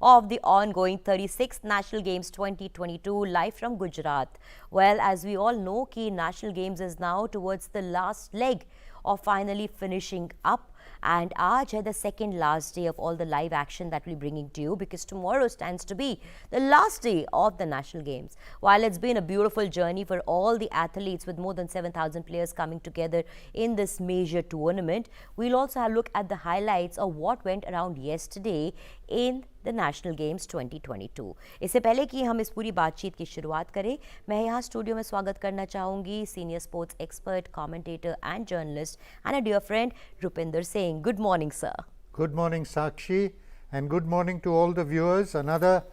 of the ongoing 36th National Games 2022 live from Gujarat. Well, as we all know, Key National Games is now towards the last leg of finally finishing up. And aaj hai the second last day of all the live action that we're bringing to you, because tomorrow stands to be the last day of the National Games. While it's been a beautiful journey for all the athletes with more than 7,000 players coming together in this major tournament, we'll also have a look at the highlights of what went around yesterday in the National Games 2022. इससे पहले कि हम इस पूरी बातचीत की शुरुआत करें, मैं यहाँ स्टूडियो में स्वागत करना चाहूँगी senior sports expert, commentator and journalist and a dear friend Rupinder Singh. Good morning sir. Good morning, Sakshi, and good morning to all the viewers. Another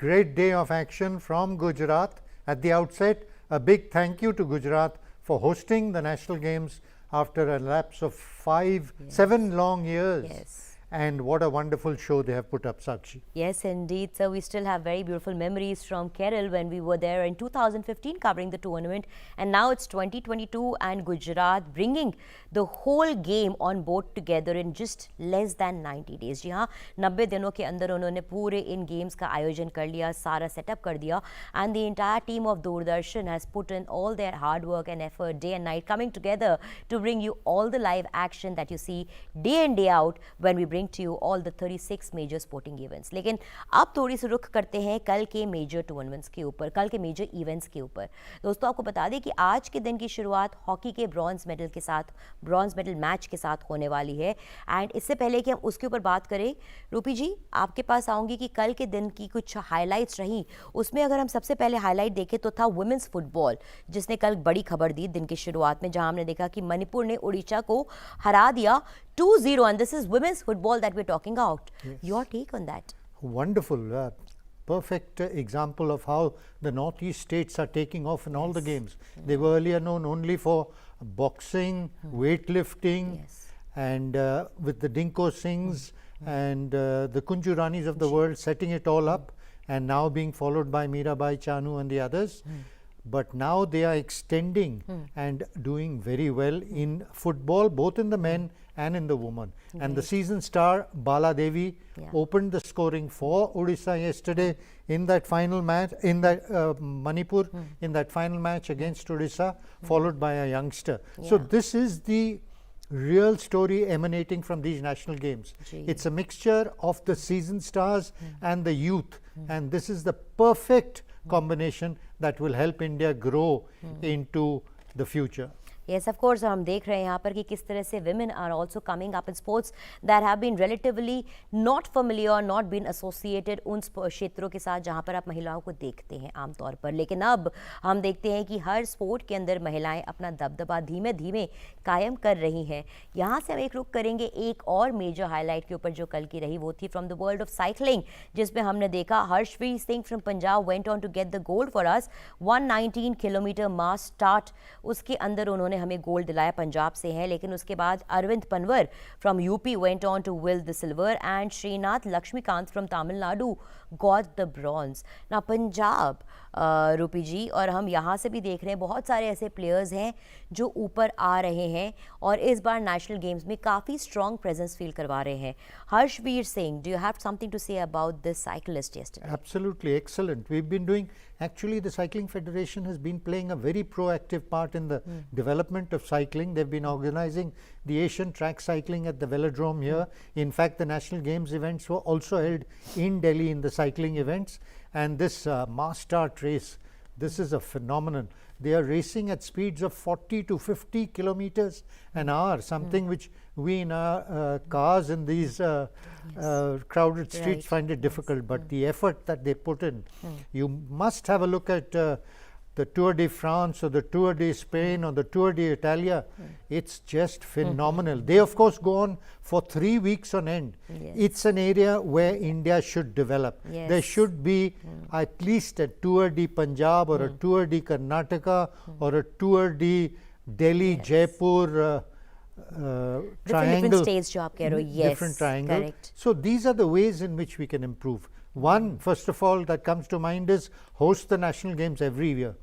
great day of action from Gujarat. At the outset, a big thank you to Gujarat for hosting the National Games after a lapse of 7 long years. Yes. And what a wonderful show they have put up, Sakshi. Yes, indeed. So we still have very beautiful memories from Kerala when we were there in 2015 covering the tournament. And now it's 2022 and Gujarat bringing the whole game on board together in just less than 90 days. जी हाँ, 90 दिनों के अंदर उन्होंने पूरे इन games का आयोजन कर लिया, सारा सेटअप कर दिया. And the entire team of Doordarshan has put in all their hard work and effort day and night, coming together to bring you all the live action that you see day in, day out when we bring to you all the 36 major sporting events. लेकिन अब थोड़ी सी रुख करते हैं कल के major tournaments के ऊपर, कल के मेजर इवेंट्स के ऊपर. दोस्तों, आपको बता दें कि आज के दिन की शुरुआत हॉकी के ब्रॉन्ज मेडल मैच के साथ होने वाली है. एंड इससे पहले कि हम उसके ऊपर बात करें, रूपी जी आपके पास आऊँगी कि कल के दिन की कुछ हाईलाइट्स रही. उसमें अगर हम सबसे पहले हाईलाइट देखें तो था वुमेन्स फुटबॉल, जिसने कल बड़ी खबर दी दिन की शुरुआत में, जहां हमने देखा कि मणिपुर ने उड़ीसा को हरा दिया 2-0, and this is women's football that we're talking about. Yes. Your take on that? Wonderful. Perfect example of how the Northeast states are taking off in all the games. They were earlier known only for boxing, weightlifting, and with the Dinko Singhs and the Kunju Ranis of the world setting it all up, and now being followed by Mirabai Chanu and the others. But now they are extending and doing very well in football, both in the men and in the women. And the season star Bala Devi opened the scoring for Odisha yesterday in that final match, in that Manipur, in that final match against Odisha, followed by a youngster. So this is the real story emanating from these national games. It's a mixture of the season stars and the youth, and this is the perfect combination that will help India grow into the future. Yes, of course, हम देख रहे हैं यहाँ पर कि किस तरह से women are also coming up in sports that have been relatively not familiar, not been associated उन क्षेत्रों के साथ जहाँ पर आप महिलाओं को देखते हैं आमतौर पर. लेकिन अब हम देखते हैं कि हर स्पोर्ट के अंदर महिलाएं अपना दबदबा धीमे धीमे कायम कर रही हैं. यहाँ से हम एक रुख करेंगे एक और मेजर हाईलाइट के ऊपर जो कल की रही, वो थी from the world of cycling, जिसमें हमने देखा Harshveer Singh from Punjab went on to get the gold for us. 119 kilometre mass start, उसके अंदर उन्होंने हमें गोल्ड दिलाया, पंजाब से हैं. लेकिन उसके बाद Arvind Panwar from UP went on to win the silver and Srinath Laxmikant from Tamil Nadu got the bronze. ना पंजाब, रूपी जी, और हम यहाँ से भी देख रहे हैं बहुत सारे ऐसे प्लेयर्स हैं जो ऊपर आ रहे हैं और इस बार नेशनल गेम्स में काफ़ी स्ट्रॉन्ग प्रेजेंस फील करवा रहे हैं. Harshveer Singh, do you have something to say about this cyclist yesterday? Absolutely excellent. We've been doing, actually the Cycling Federation has been playing a very proactive part in the development of cycling. They've been organizing the Asian track cycling at the velodrome here. In fact, the National Games events were also held in Delhi in the cycling events. And this mass start race, this is a phenomenon. They are racing at speeds of 40 to 50 kilometers an hour, something which we in our cars in these crowded streets find it difficult. But the effort that they put in, you must have a look at the Tour de France or the Tour de Spain or the Tour de Italia. It's just phenomenal. They of course go on for 3 weeks on end. It's an area where India should develop. There should be at least a Tour de Punjab or a Tour de Karnataka or a Tour de Delhi, Jaipur, triangle. Different states jo aap keh rahe ho. Yes, different triangle. correct. So these are the ways in which we can improve. One, first of all, that comes to mind is host the national games every year.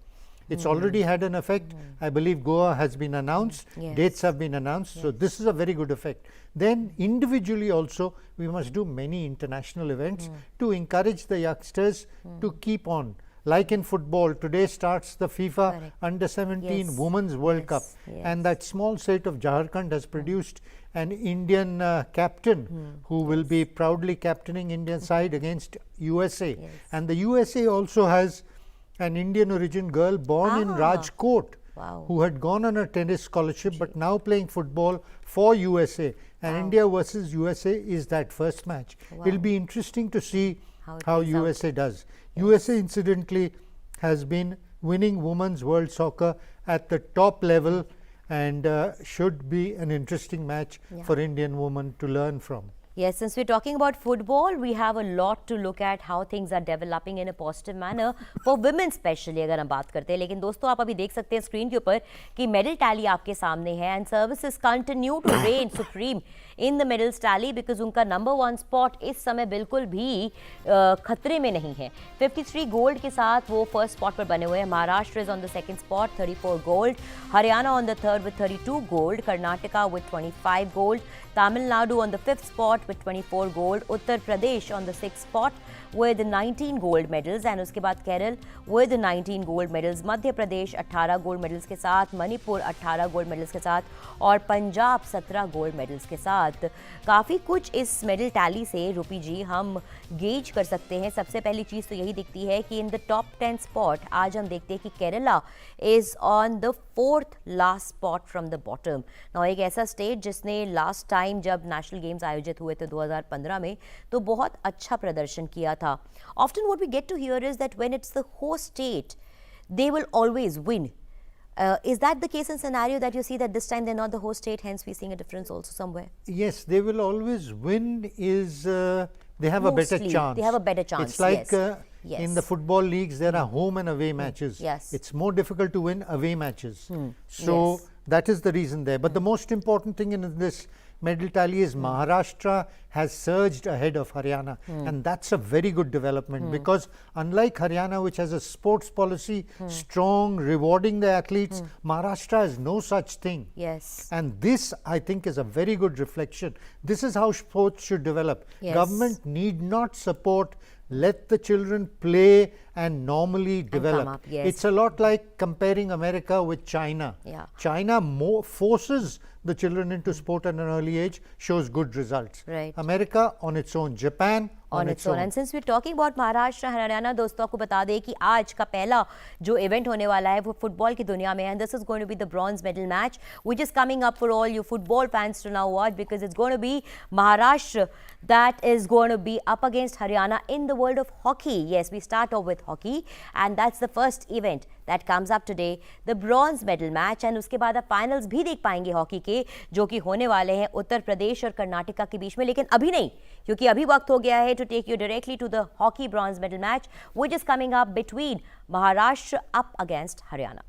It's already had an effect. I believe Goa has been announced, Yes. dates have been announced, so this is a very good effect. Then individually also, we must do many international events to encourage the youngsters to keep on. Like in football, today starts the FIFA Correct. Under 17 Yes. Women's World Yes. Cup, Yes. and that small state of Jharkhand has produced an Indian captain who will be proudly captaining Indian side against USA. Yes. And the USA also has an Indian origin girl born in Rajkot, Wow. who had gone on a tennis scholarship but now playing football for USA. And India versus USA is that first match. It'll be interesting to see How it how plays out. USA does. USA incidentally has been winning women's world soccer at the top level, and should be an interesting match for Indian women to learn from. Yes, since we're talking about football, we have a lot to look at how things are developing in a positive manner for women especially अगर हम बात करते हैं. लेकिन दोस्तों आप अभी देख सकते हैं स्क्रीन के ऊपर कि मेडल टैली आपके सामने है and services continue to reign supreme in the medals tally because उनका नंबर 1 स्पॉट इस समय बिल्कुल भी खतरे में नहीं है. 53 गोल्ड के साथ वो फर्स्ट स्पॉट पर बने हुए हैं. Maharashtra is on the second spot 34 gold, Haryana on the third with 32 gold, Karnataka with 25 gold, Tamil Nadu on the 5th spot with 24 gold, Uttar Pradesh on the 6th spot with 19 gold medals and उसके बाद Kerala with 19 gold medals, Madhya Pradesh 18 gold medals के साथ, Manipur 18 gold medals के साथ और Punjab 17 gold medals के साथ. काफ़ी कुछ इस मेडल टैली से रूपी जी हम गेज कर सकते हैं. सबसे पहली चीज़ तो यही दिखती है कि इन द टॉप 10 स्पॉट आज हम देखते हैं कि Kerala is on the 4th last spot from the bottom. Now एक ऐसा स्टेट जिसने लास्ट टाइम जब नेशनल गेम्स आयोजित हुए थे 2015 में तो बहुत अच्छा प्रदर्शन किया था. Often what we get to hear is that when it's the host state, they will always win. Is that the case in scenario that you see that this time they're not the host state, hence we're seeing a difference also somewhere? Yes, they will always win is they have a better Mostly, chance. they have a better chance, It's like yes. Yes. in the football leagues, there are home and away matches. Yes. It's more difficult to win away matches. So Yes. that is the reason there. But the most important thing in this medal tally is Maharashtra has surged ahead of Haryana, and that's a very good development because unlike Haryana, which has a sports policy strong, rewarding the athletes, Maharashtra has no such thing. Yes. And this, I think, is a very good reflection. This is how sports should develop. Yes. Government need not support. Let the children play and normally develop. come up, yes. It's a lot like comparing America with China. Yeah. China more forces the children into sport at an early age, shows good results. Right. America on its own, Japan on its own. And since we're talking about Maharashtra Haryana, दोस्तों आपको बता दें कि आज का पहला जो event होने वाला है वो फुटबॉल की दुनिया में है. And this is going to be the bronze medal match which is coming up for all you football fans to now watch because it's going to be Maharashtra that is going to be up against Haryana in the world of hockey. Yes, we start off with hockey and that's the first event that comes up today, the bronze medal match. And उसके बाद आप finals भी देख पाएंगे hockey के जो कि होने वाले हैं उत्तर प्रदेश और कर्नाटका के बीच में, लेकिन अभी नहीं क्योंकि अभी वक्त हो गया है to take you directly to the hockey bronze medal match which is coming up between Maharashtra up against Haryana.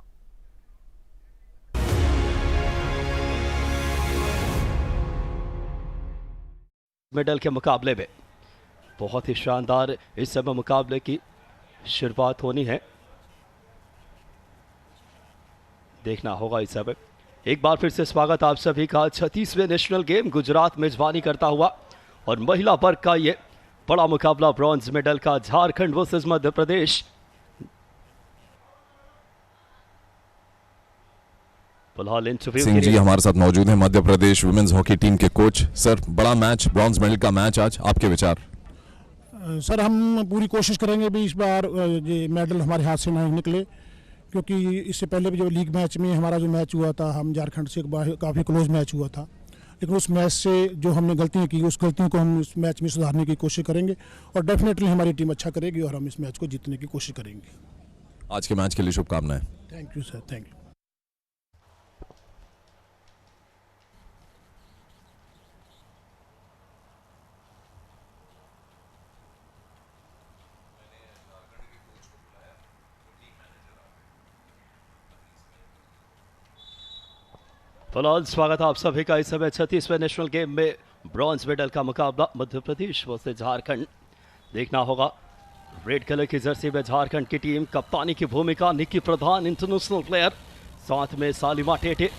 Medal के मुकाबले में बहुत ही शानदार इस समय मुकाबले की शुरुआत होनी है. देखना होगा इस समय. एक बार फिर से स्वागत आप सभी का 36वें नेशनल गेम गुजरात मेजबानी करता हुआ और महिला वर्ग का ये बड़ा मुकाबला ब्रॉन्ज मेडल का झारखंड वर्सेस मध्य प्रदेश. फिलहाल इंटरव्यू सिंह जी हमारे साथ मौजूद हैं, Madhya Pradesh women's hockey team के कोच. सर, बड़ा मैच, ब्रॉन्ज मेडल का मैच आज, आपके विचार? सर, हम पूरी कोशिश करेंगे भी इस बार ये मेडल हमारे हाथ से नहीं निकले क्योंकि इससे पहले भी जो लीग मैच में हमारा जो मैच हुआ था, हम झारखंड से काफ़ी क्लोज मैच हुआ था, लेकिन उस मैच से जो हमने गलतियां की उस गलतियों को हम इस मैच में सुधारने की कोशिश करेंगे और डेफिनेटली हमारी टीम अच्छा करेगी और हम इस मैच को जीतने की कोशिश करेंगे. आज के मैच के लिए शुभकामनाएं. Thank you sir, thank you. फिलहाल स्वागत आप सभी का इस समय 36वें नेशनल गेम में ब्रॉन्ज मेडल का मुकाबला मध्य प्रदेश वर्सेस झारखंड. देखना होगा रेड कलर की जर्सी में झारखंड की टीम, कप्तानी की भूमिका निकी प्रधान, इंटरनेशनल प्लेयर, साथ में सालिमा टेटे,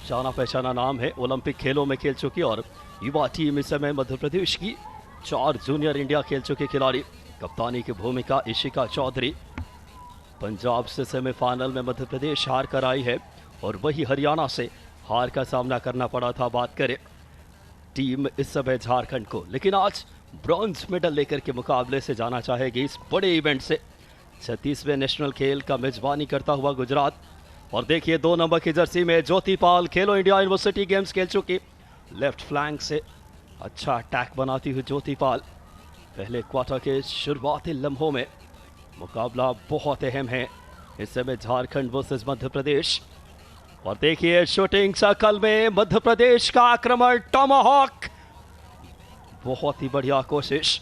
जाना पहचाना नाम है, ओलंपिक खेलों में खेल चुकी और युवा टीम इस समय मध्य प्रदेश की 4 जूनियर इंडिया खेल चुके खिलाड़ी। कप्तानी की भूमिका इशिका चौधरी। पंजाब से सेमीफाइनल में मध्य प्रदेश हार कर आई है और वही हरियाणा से हार का सामना करना पड़ा था। बात करें टीम इस समय झारखंड को, लेकिन आज ब्रॉन्ज मेडल लेकर के मुकाबले से जाना चाहेगी इस बड़े इवेंट से। 36वें नेशनल खेल का मेजबानी करता हुआ गुजरात। और देखिए 2 नंबर की जर्सी में ज्योति पाल, खेलो इंडिया यूनिवर्सिटी गेम्स खेल चुकी, लेफ्ट फ्लैंक से अच्छा अटैक बनाती हुई ज्योति पाल। पहले क्वार्टर के शुरुआती लम्हों में मुकाबला बहुत अहम है इस समय झारखंड वर्सेस मध्य प्रदेश। और देखिए शूटिंग सर्कल में मध्य प्रदेश का आक्रमण, टॉमाहॉक, बहुत ही बढ़िया कोशिश।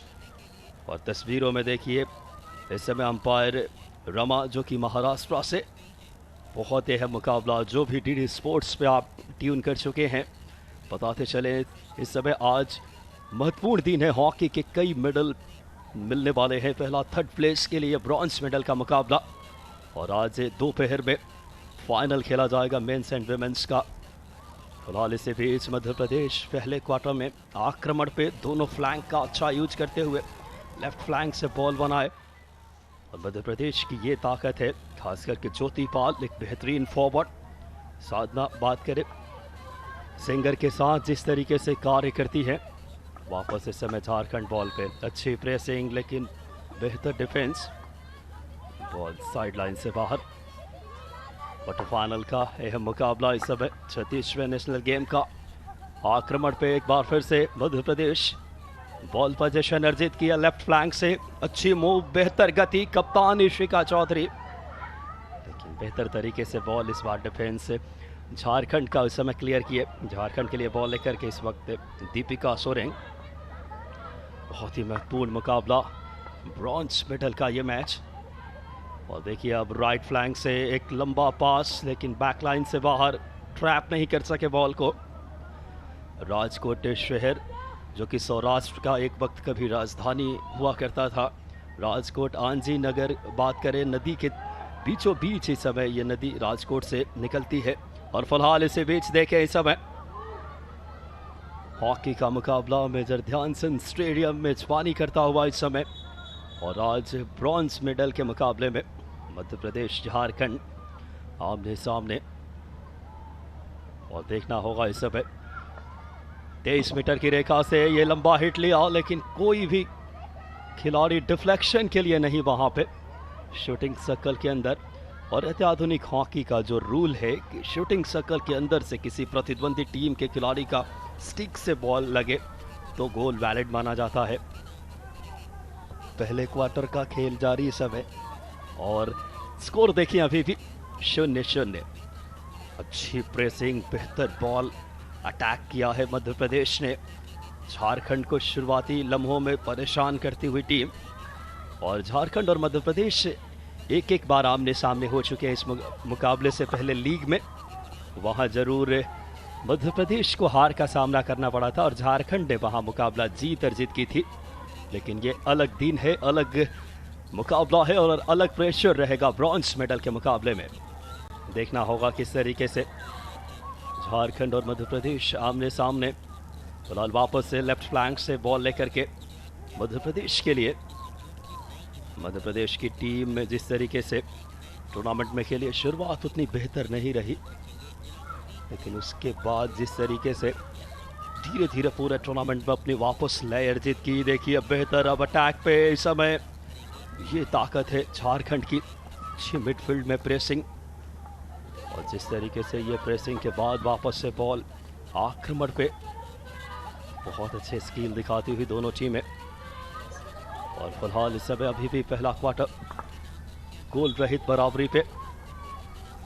और तस्वीरों में देखिए इस समय अंपायर रमा जो कि महाराष्ट्र से। बहुत अहम मुकाबला, जो भी डीडी स्पोर्ट्स पे आप ट्यून कर चुके हैं बताते चले इस समय आज महत्वपूर्ण दिन है। हॉकी के कई मेडल मिलने वाले हैं। पहला 3rd प्लेस के लिए ब्रॉन्ज मेडल का मुकाबला और आज दोपहर में फाइनल खेला जाएगा मेंस एंड वुमेन्स का। फिलहाल इसी बीच मध्य प्रदेश पहले क्वार्टर में आक्रमण पे दोनों फ्लैंक का अच्छा यूज करते हुए लेफ्ट फ्लैंक से बॉल बनाए और मध्य प्रदेश की ये ताकत है, खास करके ज्योति पाल एक बेहतरीन फॉरवर्ड। साधना बात करें सिंगर के साथ जिस तरीके से कार्य करती है, वापस इस समय झारखंड बॉल पे अच्छी प्रेसिंग लेकिन बेहतर डिफेंस, बॉल साइड लाइन से बाहर। क्वार्टर फाइनल का अहम मुकाबला इस समय 36वें नेशनल गेम का। आक्रमण पे एक बार फिर से मध्य प्रदेश, बॉल पोजीशन अर्जित किया लेफ्ट फ्लैंक से, अच्छी मूव, बेहतर गति, कप्तान इशिका चौधरी, लेकिन बेहतर तरीके से बॉल इस बार डिफेंस से झारखंड का उस समय क्लियर किए। झारखंड के लिए बॉल लेकर के इस वक्त दीपिका सोरेंग। बहुत ही महत्वपूर्ण मुकाबला, ब्रॉन्ज मेडल का ये मैच। और देखिए अब राइट फ्लैंक से एक लंबा पास, लेकिन बैकलाइन से बाहर, ट्रैप नहीं कर सके बॉल को। राजकोट शहर जो कि सौराष्ट्र का एक वक्त कभी राजधानी हुआ करता था, राजकोट आंजी नगर बात करें, नदी के बीचों बीच इस समय ये नदी राजकोट से निकलती है। और फिलहाल इसे बीच देखें इस समय हॉकी का मुकाबला मेजर ध्यानचंद स्टेडियम में मेजबानी करता हुआ इस समय। और आज ब्रॉन्ज मेडल के मुकाबले में मध्य प्रदेश झारखंड आमने सामने। और देखना होगा इस समय 23 मीटर की रेखा से ये लंबा हिट लिया, लेकिन कोई भी खिलाड़ी डिफ्लेक्शन के लिए नहीं वहां पे शूटिंग सर्कल के अंदर। और अत्याधुनिक हॉकी का जो रूल है कि शूटिंग सर्कल के अंदर से किसी प्रतिद्वंदी टीम के खिलाड़ी का स्टिक से बॉल लगे तो गोल वैलिड माना जाता है। पहले क्वार्टर का खेल जारी इस समय और स्कोर देखिए अभी भी 0-0। अच्छी प्रेसिंग, बेहतर बॉल अटैक किया है मध्य प्रदेश ने झारखंड को शुरुआती लम्हों में परेशान करती हुई टीम। और झारखंड और मध्य प्रदेश एक बार आमने सामने हो चुके हैं इस मुकाबले से पहले लीग में। वहां जरूर मध्य प्रदेश को हार का सामना करना पड़ा था और झारखंड ने वहां मुकाबला जीत अर्जित की थी। लेकिन ये अलग दिन है, अलग मुकाबला है और अलग प्रेशर रहेगा ब्रॉन्ज मेडल के मुकाबले में। देखना होगा किस तरीके से झारखंड और मध्य प्रदेश आमने सामने। फिलहाल वापस से लेफ्ट फ्लैंक से बॉल लेकर के मध्य प्रदेश के लिए, मध्य प्रदेश की टीम में जिस तरीके से टूर्नामेंट में खेली, शुरुआत उतनी बेहतर नहीं रही, लेकिन उसके बाद जिस तरीके से धीरे धीरे पूरे टूर्नामेंट में अपनी वापस लय अर्जित की। देखिए बेहतर अब अटैक पे इस समय, ये ताकत है झारखंड की। अच्छी मिडफील्ड में प्रेसिंग और जिस तरीके से ये प्रेसिंग के बाद वापस से बॉल आक्रमण पे, बहुत अच्छे स्किल दिखाती हुई दोनों टीमें। और फिलहाल इस समय अभी भी पहला क्वार्टर गोल रहित बराबरी पे।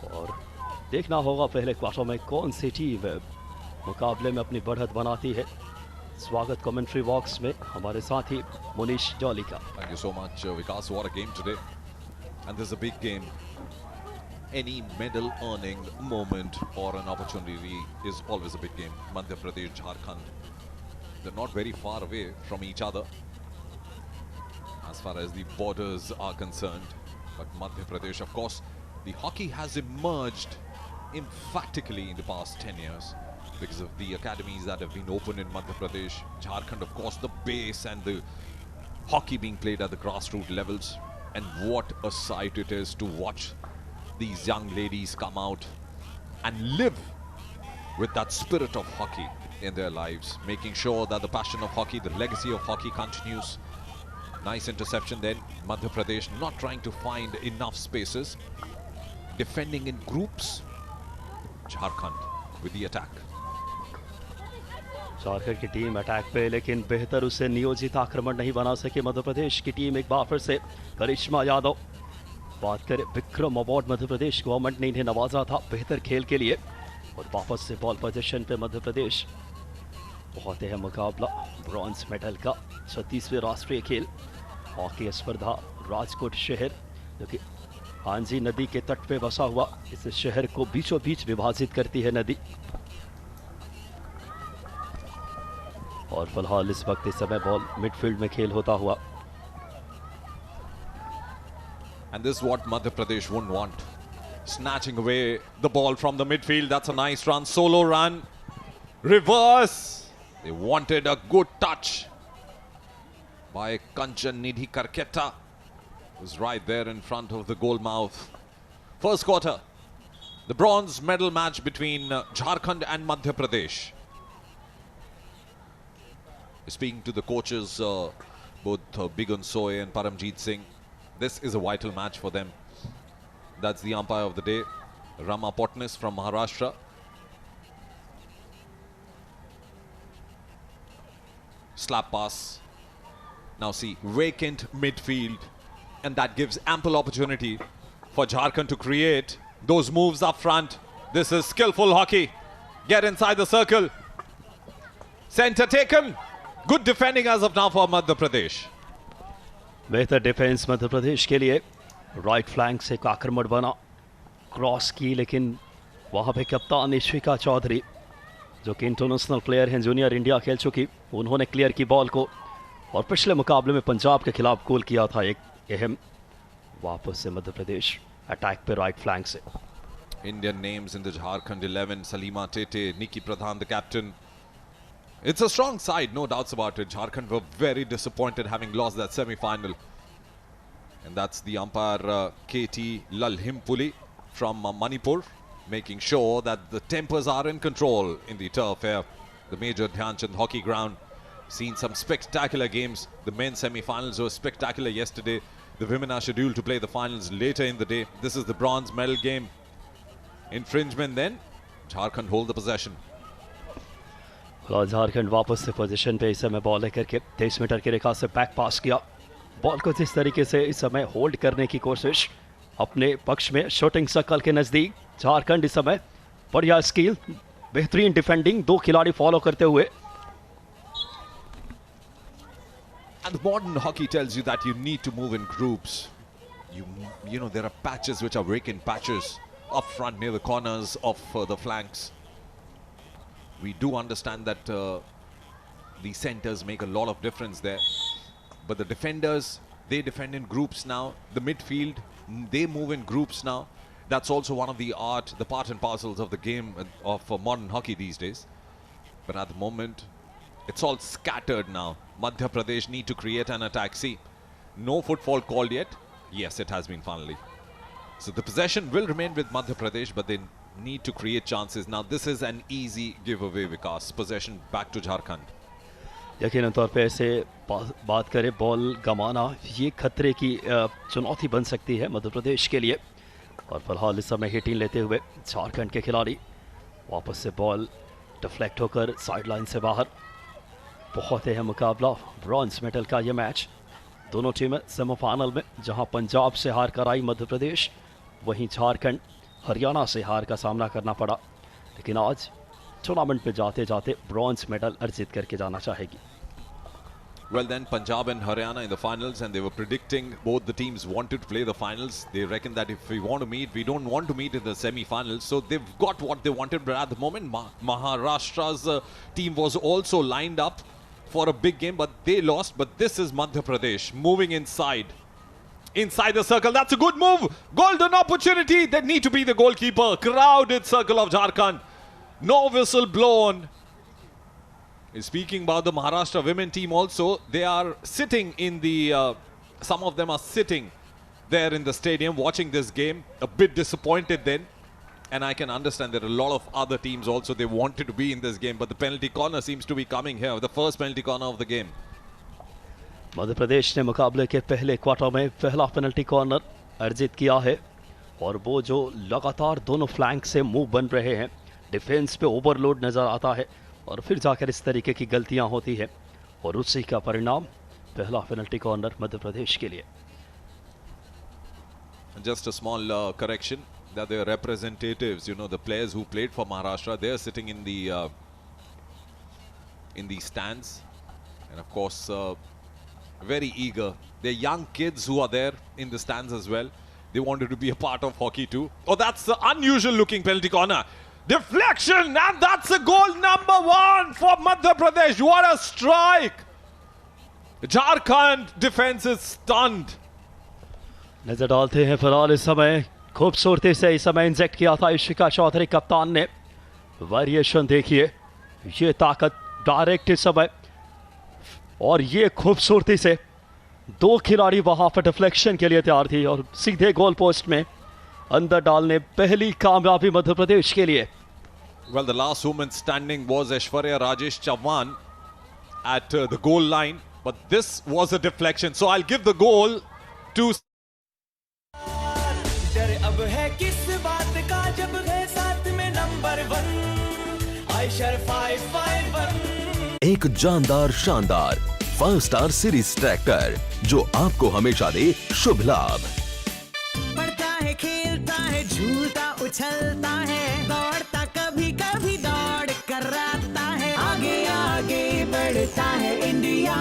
और देखना होगा पहले क्वार्टर में कौन सी टीम मुकाबले में अपनी बढ़त बनाती है। स्वागत कमेंट्री बॉक्स में हमारे साथी मुनीश जौली का। Thank you so much, Vikas. What a game today. And this is a big game. Any medal earning moment or an opportunity is always a big game. Madhya Pradesh, Jharkhand, they're not very far away from each other as far far as the borders are concerned. But Madhya Pradesh, of course, the hockey has emerged emphatically in the past 10 years because of the academies that have been opened in Madhya Pradesh. Jharkhand, of course, the base and the hockey being played at the grassroots levels. And what a sight it is to watch these young ladies come out and live with that spirit of hockey in their lives, making sure that the passion of hockey, the legacy of hockey continues. Nice interception then. Madhya Pradesh not trying to find enough spaces. Defending in groups. Jharkhand with the attack. Jharkhand की team attack पे, लेकिन बेहतर उसे नियोजित आक्रमण नहीं बना सके मध्य प्रदेश की टीम। एक बार फिर से करिश्मा यादव। बात करें विक्रम अवार्ड, मध्य प्रदेश गवर्नमेंट ने इन्हें नवाजा था बेहतर खेल के लिए। और वापस से बॉल पोजीशन पे मध्य प्रदेश। बहुत अहम मुकाबला ब्रॉन्ज मेडल का 36वें राष्ट्रीय खेल हॉकी स्पर्धा। राजकोट शहर जो कि हांजी नदी के तट पे बसा हुआ, इस शहर को बीचों बीच विभाजित करती है नदी। और फिलहाल इस वक्त इस समय बॉल मिडफील्ड में खेल होता हुआ। And this is what Madhya Pradesh wouldn't want. Snatching away the ball from the midfield. That's a nice run. Solo run. Reverse. They wanted a good touch by Kanchan Nidhi Karketa. Was right there in front of the goal mouth. First quarter. The bronze medal match between Jharkhand and Madhya Pradesh. Speaking to the coaches, both Bigun Soy and Paramjeet Singh, this is a vital match for them. That's the umpire of the day, Rama Potnis from Maharashtra. Slap pass. Now see, vacant midfield, and that gives ample opportunity for Jharkhand to create those moves up front. This is skillful hockey. Get inside the circle. Center taken. Good defending as of now for Madhya Pradesh. बेहतर defence Madhya Pradesh के लिए। Right flank से एक आक्रमण बना, cross की, लेकिन वहां पे कप्तान इशिका चौधरी जो कि इंटरनेशनल प्लेयर हैं, जूनियर इंडिया खेल चुकी, उन्होंने क्लियर की बॉल को। और पिछले मुकाबले में पंजाब के खिलाफ गोल किया था एक अहम। वापस से मध्य प्रदेश अटैक पे राइट फ्लैंक से। Indian names in the Jharkhand 11, Salima Tete, Nikki Pradhan, the captain. It's a strong side, no doubts about it. Jharkhand were very disappointed having lost that semi-final. And that's the umpire KT Lalhimpuli from Manipur, making sure that the tempers are in control in the turf here. The Major Dhyan Chand hockey ground. Seen some spectacular games. The men's semi-finals were spectacular yesterday. The women are scheduled to play the finals later in the day. This is the bronze medal game. Infringement then. Jharkhand hold the possession. Jharkhand वापस से position पे इस समय ball लेकर के 23 metre की रेखा से back पास किया। बॉल को जिस तरीके से इस समय होल्ड करने की कोशिश अपने पक्ष में, शूटिंग सर्कल के नजदीक झारखंड इस समय बढ़िया स्किल, बेहतरीन डिफेंडिंग, दो खिलाड़ी फॉलो करते हुए। And modern hockey tells you that you need to move in groups. You know, there are patches which are vacant patches up front near the corners of the flanks. We do understand that the centers make a lot of difference there. But the defenders, they defend in groups now. The midfield, they move in groups now. That's also one of the part and parcels of the game of modern hockey these days. But at the moment, it's all scattered now. Madhya Pradesh need to create an attack. See, no footfall called yet. Yes, it has been finally. So the possession will remain with Madhya Pradesh, but they need to create chances. Now this is an easy giveaway, Vikas. Possession back to Jharkhand. यकीनन तौर पे ऐसे बात करें, ball गंवाना ये खतरे की चुनौती बन सकती है मध्य प्रदेश के लिए। और फिलहाल इस समय हिटिंग लेते हुए झारखंड के खिलाड़ी। वापस से बॉल डिफ्लेक्ट होकर साइड लाइन से बाहर। बहुत अहम मुकाबला, ब्रॉन्ज मेडल का ये मैच। दोनों टीमें सेमीफाइनल में, जहां पंजाब से हार कर आई मध्य प्रदेश, वहीं झारखंड हरियाणा से हार का सामना करना पड़ा। लेकिन आज टूर्नामेंट पे जाते जाते ब्रॉन्ज मेडल अर्जित करके जाना चाहेगी। Well then, Punjab and Haryana in the finals, and they were predicting both the teams wanted to play the finals. They reckon that if we want to meet, we don't want to meet in the semi-finals. So they've got what they wanted, but at the moment, Maharashtra's team was also lined up for a big game, but they lost. But this is Madhya Pradesh moving inside the circle. That's a good move. Golden opportunity. They need to be the goalkeeper. Crowded circle of Jharkhand. No whistle blown. Speaking about the Maharashtra women team also, they are sitting in the, some of them are sitting there in the stadium watching this game. A bit disappointed then. And I can understand there are a lot of other teams also, they wanted to be in this game. But the penalty corner seems to be coming here. The first penalty corner of the game. Madhya Pradesh ने मुकाबले के पहले quarter में पहला penalty corner अर्जित किया है और वो जो लगातार दोनों फ्लैंक से मूव बन रहे हैं, डिफेंस पे ओवरलोड नजर आता है और फिर जाकर इस तरीके की गलतियां होती है और उसी का परिणाम पहला पेनल्टी कॉर्नर मध्य प्रदेश के लिए. Just a small correction that the representatives, you know, the players who played for Maharashtra, they are sitting in the stands, and of course very eager. They're young kids who are there in the stands as well. They wanted to be a part of hockey too. Oh, that's the unusual looking penalty corner. Deflection, and that's a goal number 1 for Madhya Pradesh. What a strike! Jharkhand defense is stunned. नजर डालते हैं फिलहाल इस समय खूबसूरती से इस समय इंजेक्ट किया था इशिका चौधरी कप्तान ने. वेरिएशन देखिए, ये ताकत डायरेक्ट इस समय और ये खूबसूरती से 2 खिलाड़ी वहां पर डिफ्लेक्शन के लिए तैयार थी और सीधे गोल पोस्ट में अंदर डालने पहली कामयाबी मध्य प्रदेश के लिए. Well, the last woman standing was Aishwarya Rajesh Chauhan at the goal line, but this was a deflection. So I'll give the goal to अब है किस बात का जब है साथ में नंबर 1 आयशर 551. एक जानदार शानदार 5 स्टार सीरीज ट्रैक्टर जो आपको हमेशा दे शुभ लाभ. पढ़ता है, खेलता है, झूलता उछलता है, दौड़ता कभी कभी दौड़ कर आता है, आगे आगे बढ़ता है इंडिया,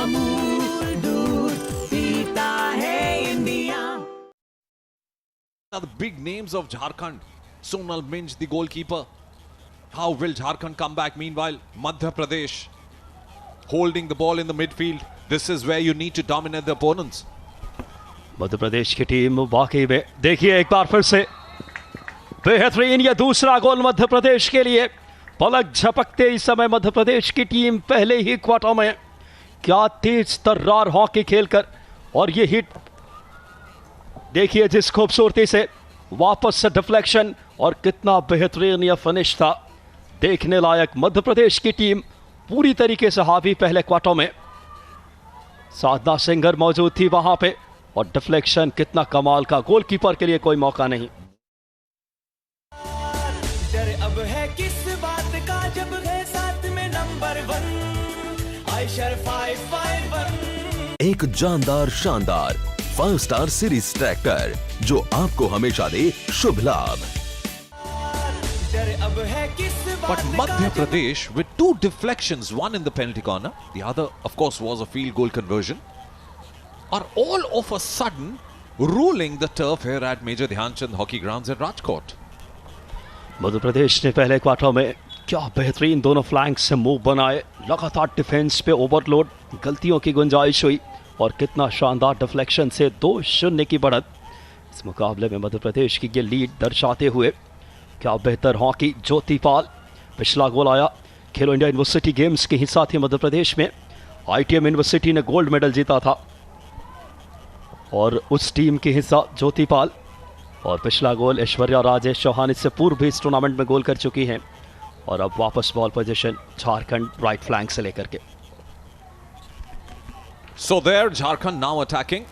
अमूल दूध पीता है India. Are the big names of Jharkhand. Sonal Minj, the goalkeeper. How will Jharkhand come back? Meanwhile, Madhya Pradesh holding the ball in the midfield. This is where you need to dominate the opponents. Madhya Pradesh की team वाकई में देखिए एक बार फिर से बेहतरीन, ये दूसरा गोल मध्य प्रदेश के लिए. पलक झपकते इस समय मध्य प्रदेश की टीम पहले ही क्वार्टर में क्या तेज तर्रार हॉकी खेलकर और ये हिट देखिए जिस खूबसूरती से वापस से डिफ्लेक्शन और कितना बेहतरीन यह फिनिश था. देखने लायक मध्य प्रदेश की टीम पूरी तरीके से हावी पहले क्वार्टर में. साधना सिंगर मौजूद थी वहां पे और डिफ्लेक्शन कितना कमाल का, गोलकीपर के लिए कोई मौका नहीं. डर अब है किस बात का जब है साथ में नंबर 1 आयशर 551. एक जानदार शानदार 5 स्टार सीरीज ट्रैक्टर जो आपको हमेशा दे शुभ लाभ. डर अब है किस But बात Madhya का Pradesh with 2 deflections, one in the penalty corner, the other of course was a field goal conversion, are all of a sudden ruling the turf here at Major Dhyanchand Hockey Grounds at Rajkot. Madhya Pradesh ने पहले quarter में क्या बेहतरीन दोनों flank से move बनाए, लगातार defence पे ओवरलोड, गलतियों की गुंजाइश हुई और कितना शानदार डिफ्लेक्शन से 2-0 की बढ़त. इस मुकाबले में मध्य प्रदेश की ये लीड दर्शाते हुए क्या बेहतर हॉकी. ज्योतिपाल, पिछला गोल आया खेलो इंडिया यूनिवर्सिटी गेम्स के हिस्सा थी मध्य प्रदेश में. ITM यूनिवर्सिटी ने गोल्ड मेडल जीता था और उस टीम के हिस्सा ज्योतिपाल. और पिछला गोल ऐश्वर्या राजेश चौहान इससे पूर्व भी इस टूर्नामेंट में गोल कर चुकी हैं और अब वापस ball position Jharkhand right flank से लेकर के. So there, Jharkhand now attacking.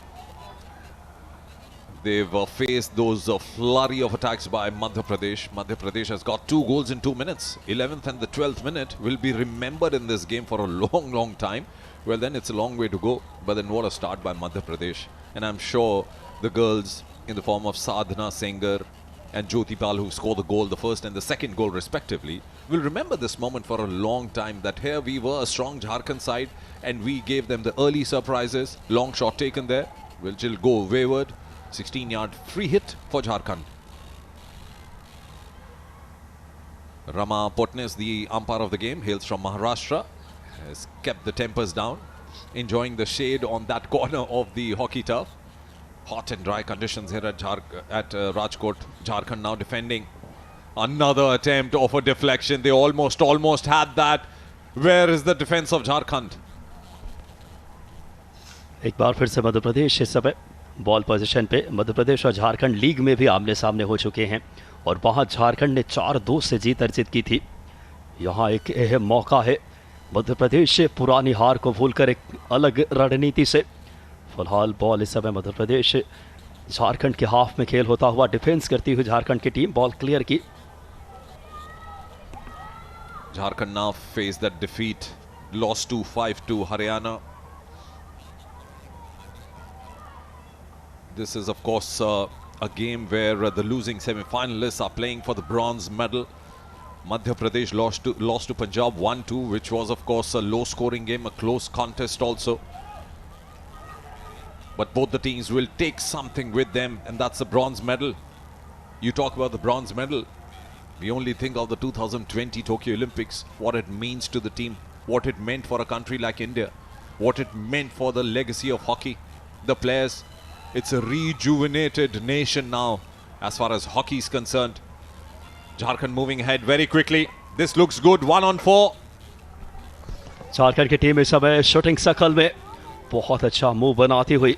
They've faced those flurry of attacks by Madhya Pradesh. Madhya Pradesh has got 2 goals in 2 minutes. 11th and the 12th minute will be remembered in this game for a long, long time. Well, then it's a long way to go. But then what a start by Madhya Pradesh. And I'm sure the girls in the form of Sadhana Sengar and Jyotipal, who scored the goal, the first and the second goal respectively, will remember this moment for a long time, that here we were a strong Jharkhand side and we gave them the early surprises. Long shot taken there, which will go wayward. 16-yard free hit for Jharkhand. Rama Potnes, the umpire of the game, hails from Maharashtra. has kept the tempers down, enjoying the shade on that corner of the hockey turf. Hot and dry conditions here at Rajkot. Jharkhand now defending. Another attempt of a deflection. They almost had that. Where is the defense of Jharkhand? एक बार फिर से मध्य प्रदेश इस समय ball position पे। मध्य प्रदेश और Jharkhand league में भी आमने सामने हो चुके हैं और वहां झारखंड ने 4-2 से जीत अर्जित की थी। यहां एक अहम मौका है मध्य प्रदेश से पुरानी हार को भूलकर एक अलग रणनीति से। फिलहाल बॉल इस समय मध्य प्रदेश झारखंड के हाफ में खेल होता हुआ डिफेंस करती हुई झारखंड की टीम बॉल क्लियर की। Jharkhand now face that defeat, lost to 5-2 Haryana. This is of course a game where the losing semi-finalists are playing for the bronze medal. Madhya Pradesh lost to Punjab 1-2, which was of course a low-scoring game, a close contest also. But both the teams will take something with them, and that's the bronze medal. You talk about the bronze medal. We only think of the 2020 Tokyo Olympics, what it means to the team, what it meant for a country like India, what it meant for the legacy of hockey, the players. It's a rejuvenated nation now as far as hockey is concerned. Jharkhand moving ahead very quickly. This looks good, 1-on-4. Jharkhand की team इस समय shooting circle में बहुत अच्छा move बनाती हुई।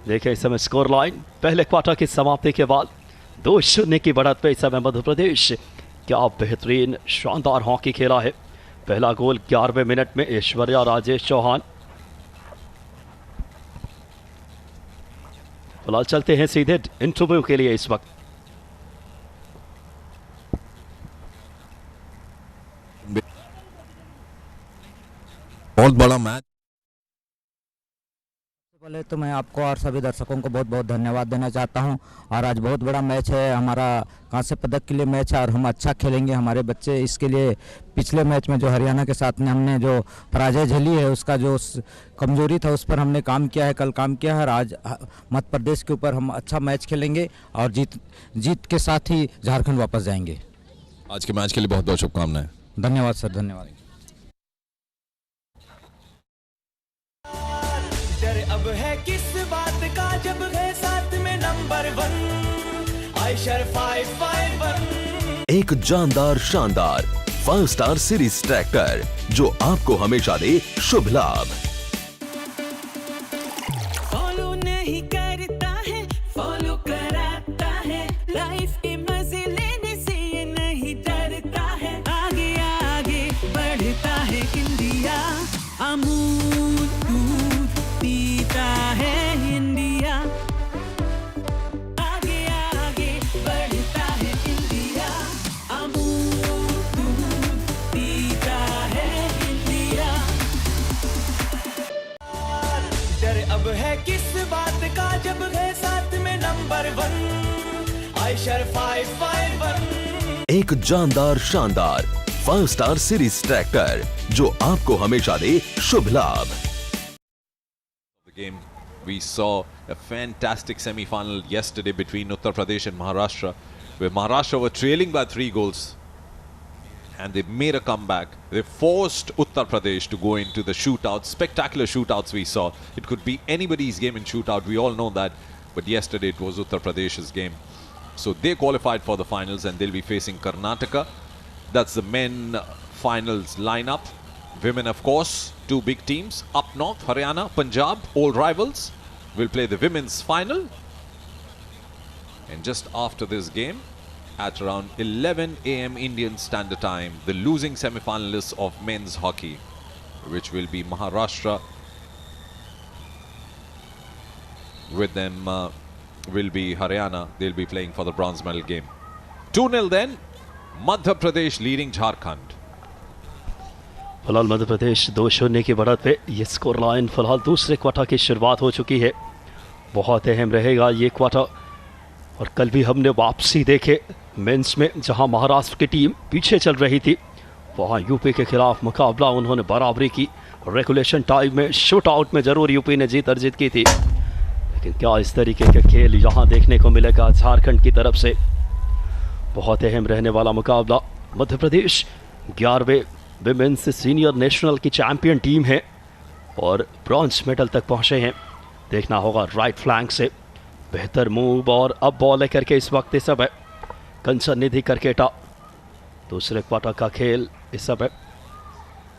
देखें इस समय स्कोर लाइन पहले क्वार्टर की समाप्ति के बाद 2-0 की बढ़त पे इस समय मध्य प्रदेश। क्या बेहतरीन शानदार हॉकी खेला है। पहला गोल 11वें मिनट में ऐश्वर्या राजेश चौहान। फिलहाल चलते हैं सीधे इंटरव्यू के लिए इस वक्त। बहुत बड़ा मैच। पहले तो मैं आपको और सभी दर्शकों को बहुत बहुत धन्यवाद देना चाहता हूं। और आज बहुत बड़ा मैच है, हमारा कांस्य पदक के लिए मैच है और हम अच्छा खेलेंगे। हमारे बच्चे इसके लिए पिछले मैच में जो हरियाणा के साथ में हमने जो पराजय झेली है उसका जो कमजोरी था उस पर हमने काम किया है, कल काम किया है। और आज मध्य प्रदेश के ऊपर हम अच्छा मैच खेलेंगे और जीत के साथ ही झारखंड वापस जाएंगे। आज के मैच के लिए बहुत बहुत शुभकामनाएं। धन्यवाद सर, धन्यवाद। अब है किस बात का जब है साथ में नंबर 1 आयशर 551। एक जानदार शानदार 5 स्टार सीरीज ट्रैक्टर जो आपको हमेशा दे शुभ लाभ। फॉलो नहीं करता है, फॉलो कराता है। लाइफ के मजे लेने से ये नहीं डरता है। आगे आगे बढ़ता है इंडिया। अमूल दूध पीता है इंडिया। आगे आगे बढ़ता है इंडिया। अमूल दूध पीता है इंडिया। डर अब है किस बात का जब है साथ में नंबर 1 आयशर 551। एक जानदार शानदार 5 स्टार सीरीज ट्रैक्टर जो आपको हमेशा दे शुभ लाभ। Game. We saw a fantastic semi-final yesterday between Uttar Pradesh and Maharashtra, where Maharashtra were trailing by 3 goals and they made a comeback. They forced Uttar Pradesh to go into the shootout. Spectacular shootouts we saw. It could be anybody's game in shootout, we all know that, but yesterday it was Uttar Pradesh's game. So they qualified for the finals and they'll be facing Karnataka. That's the men finals lineup. Women, of course, 2 big teams up north, Haryana, Punjab, old rivals, will play the women's final. And just after this game, at around 11 AM Indian Standard Time, the losing semi-finalists of men's hockey, which will be Maharashtra. With them will be Haryana. They'll be playing for the bronze medal game. 2-0 then, Madhya Pradesh leading Jharkhand. फिलहाल मध्य प्रदेश 2-0 की बढ़त पे ये score line. फिलहाल दूसरे quarter की शुरुआत हो चुकी है। बहुत अहम रहेगा ये क्वार्टर। और कल भी हमने वापसी देखे मेंस में, जहां महाराष्ट्र की टीम पीछे चल रही थी वहां यूपी के खिलाफ मुकाबला उन्होंने बराबरी की। रेगुलेशन टाइम में शूट आउट में जरूर यूपी ने जीत अर्जित की थी, लेकिन क्या इस तरीके का खेल यहाँ देखने को मिलेगा झारखंड की तरफ से। बहुत अहम रहने वाला मुकाबला। Madhya Pradesh 11वें women's senior national की चैंपियन टीम है और ब्रॉन्ज मेडल तक पहुंचे हैं। देखना होगा राइट फ्लैंक से बेहतर मूव और अब बॉल लेकर के इस वक्त इस समय कंचन निधि करकेटा। दूसरे क्वार्टर का खेल इस समय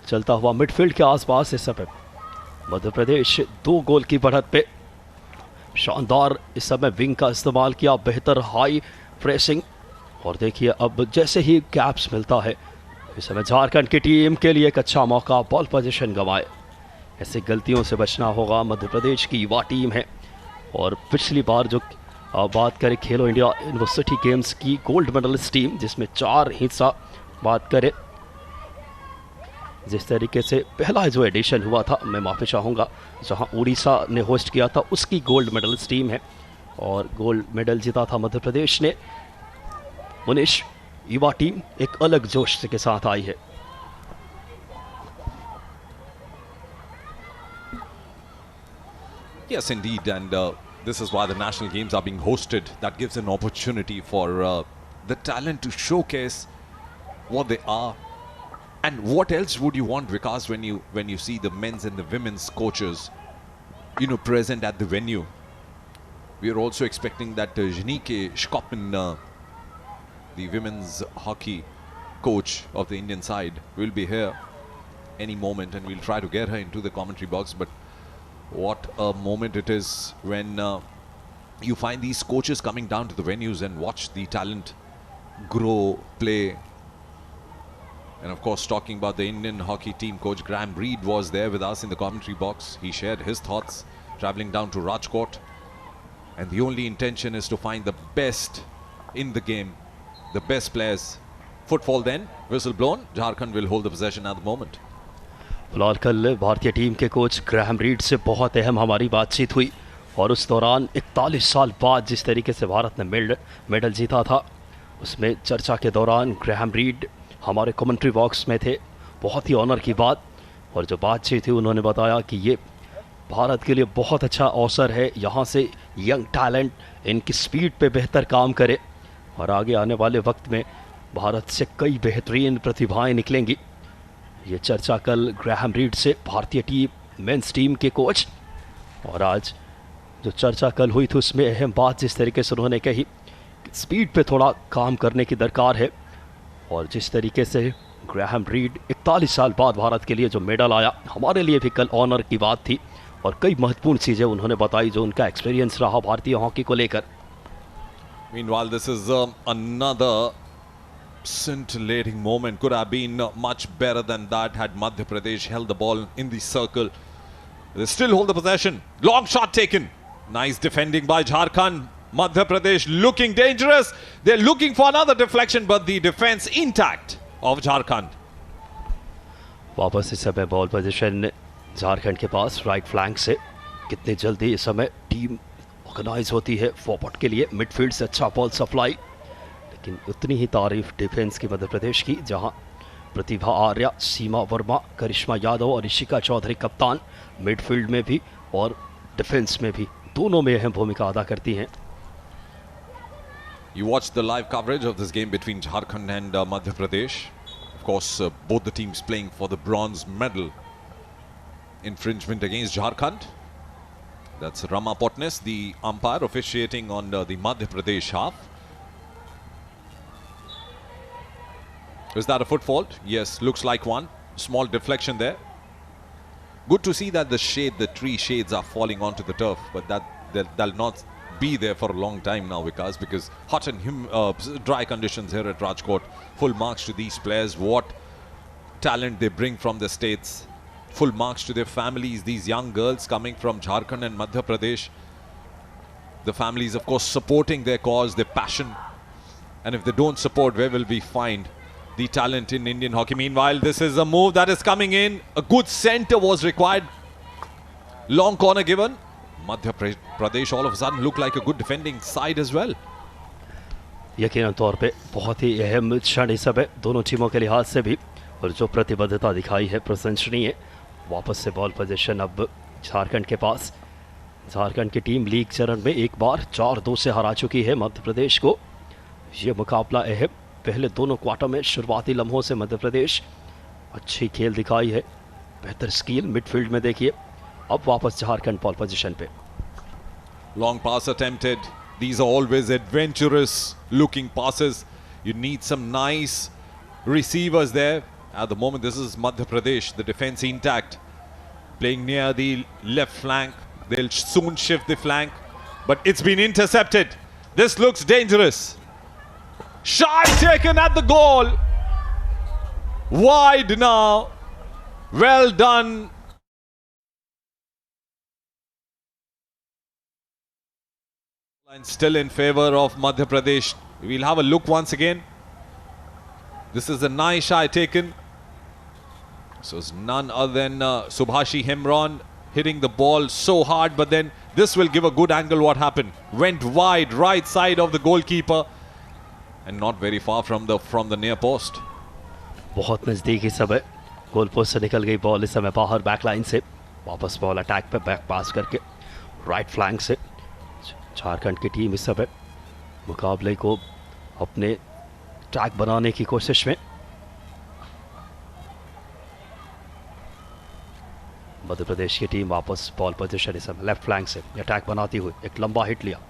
चलता हुआ मिडफील्ड के आसपास। इस समय मध्य प्रदेश 2 गोल की बढ़त पे। शानदार इस समय विंग का इस्तेमाल किया, बेहतर हाई प्रेसिंग। और देखिए अब जैसे ही गैप्स मिलता है इस समय झारखंड की टीम के लिए एक अच्छा मौका, बॉल पोजीशन गंवाए। ऐसी गलतियों से बचना होगा। मध्य प्रदेश की युवा टीम है और पिछली बार जो बात करें खेलो इंडिया यूनिवर्सिटी गेम्स की गोल्ड मेडलिस्ट टीम, जिसमें 4 हिस्सा बात करें, जिस तरीके से पहला जो एडिशन हुआ था, मैं माफ़ी चाहूँगा, जहां उड़ीसा ने होस्ट किया था, उसकी गोल्ड मेडलिस्ट टीम है और गोल्ड मेडल जीता था मध्य प्रदेश ने। 19 युवा टीम एक अलग जोश के साथ आई है। Yes, indeed, and this is why the national games are being hosted. That gives an opportunity for the talent to showcase what they are. And what else would you want, Vikas, when you see the men's and the women's coaches, present at the venue? We are also expecting that Janike Schkoppen, the women's hockey coach of the Indian side, will be here any moment, and we'll try to get her into the commentary box. But what a moment it is when you find these coaches coming down to the venues and watch the talent grow, play. And of course, talking about the Indian hockey team, Coach Graham Reed was there with us in the commentary box. He shared his thoughts traveling down to Rajkot. And the only intention is to find the best in the game, the best players. Footfall then, whistle blown. Jharkhand will hold the possession at the moment. फिलहाल कल भारतीय team के coach Graham read से बहुत अहम हमारी बातचीत हुई और उस दौरान 41 साल बाद जिस तरीके से भारत ने मेडल जीता था, उसमें चर्चा के दौरान ग्राहम रीड हमारे कमेंट्री बॉक्स में थे। बहुत ही ऑनर की बात, और जो बातचीत थी उन्होंने बताया कि ये भारत के लिए बहुत अच्छा अवसर है, यहाँ से यंग टैलेंट इनकी स्पीड पे बेहतर काम करे और आगे आने वाले वक्त में भारत से कई बेहतरीन प्रतिभाएं निकलेंगी। ये चर्चा कल ग्राहम रीड से, भारतीय टीम मेंस टीम के कोच। और आज जो चर्चा कल हुई थी उसमें अहम बात जिस तरीके से उन्होंने कही, स्पीड पे थोड़ा काम करने की दरकार है। और जिस तरीके से ग्राहम रीड 41 साल बाद भारत के लिए जो मेडल आया, हमारे लिए भी कल ऑनर की बात थी और कई महत्वपूर्ण चीज़ें उन्होंने बताई जो उनका एक्सपीरियंस रहा भारतीय हॉकी को लेकर। Meanwhile, this is another scintillating moment. Could have been much better than that had Madhya Pradesh held the ball in the circle. They still hold the possession. Long shot taken. Nice defending by Jharkhand. Madhya Pradesh looking dangerous. They're looking for another deflection, but the defense intact of Jharkhand. वापस इस समय ball position Jharkhand के पास right flank से। कितनी जल्दी इस समय team organise होती है फॉरवर्ड के लिए, मिडफील्ड से अच्छा बॉल सप्लाई। लेकिन उतनी ही तारीफ डिफेंस की मध्य प्रदेश की, जहां प्रतिभा आर्या, सीमा वर्मा, करिश्मा यादव और ऋषिका चौधरी कप्तान मिडफील्ड में भी और डिफेंस में भी दोनों में अहम भूमिका अदा करती हैं। You watched the live coverage of this game between Jharkhand and Madhya Pradesh. Of course, both the teams playing for the bronze medal. Infringement against Jharkhand. That's Rama Potnes, the umpire, officiating on the Madhya Pradesh half. Is that a foot fault? Yes, looks like one. Small deflection there. Good to see that the tree shades are falling onto the turf, but that'll not be there for a long time now, because hot and dry conditions here at Rajkot. Full marks to these players. What talent they bring from the states. Full marks to their families. These young girls coming from Jharkhand and Madhya Pradesh. The families, of course, supporting their cause, their passion. And if they don't support, where will we find the talent in Indian hockey? Meanwhile, this is a move that is coming in. A good center was required. Long corner given. Madhya Pradesh all of a sudden look like a good defending side as well. यकीनन तौर पे बहुत ही अहम क्षण इस समय दोनों टीमों के लिहाज से भी, और जो प्रतिबद्धता दिखाई है प्रशंसनीय। वापस से बॉल पोजीशन अब झारखंड के पास। झारखंड की टीम लीग चरण में एक बार 4-2 से हरा चुकी है मध्य प्रदेश को। ये मुकाबला अहम। पहले दोनों क्वार्टर में शुरुआती लम्हों से मध्य प्रदेश अच्छी खेल दिखाई है, बेहतर स्किल मिडफील्ड में देखिए। अब वापस झारखंड बॉल पोजीशन पे। Long pass attempted. These are always adventurous looking passes. You need some nice receivers there. At the moment, this is Madhya Pradesh, the defense intact. Playing near the left flank. They'll soon shift the flank. But it's been intercepted. This looks dangerous. Shy taken at the goal. Wide now. Well done. Still in favor of Madhya Pradesh. We'll have a look once again. This is a nice shot taken. So it's none other than Subhashi Hemron hitting the ball so hard, but then this will give a good angle. What happened? Went wide, right side of the goalkeeper, and not very far from the near post. बहुत नज़दीक इस समय goal post से निकल गई ball. इस समय बाहर बैकलाइन से वापस बॉल अटैक पे बैक पास करके राइट फ्लैंक से झारखंड की टीम इस समय मुकाबले को अपने ट्रैक बनाने की कोशिश में। मध्य प्रदेश की टीम वापस बॉल पोजीशन इस समय लेफ्ट फ्लैंक से अटैक बनाती हुई एक लंबा हिट लिया।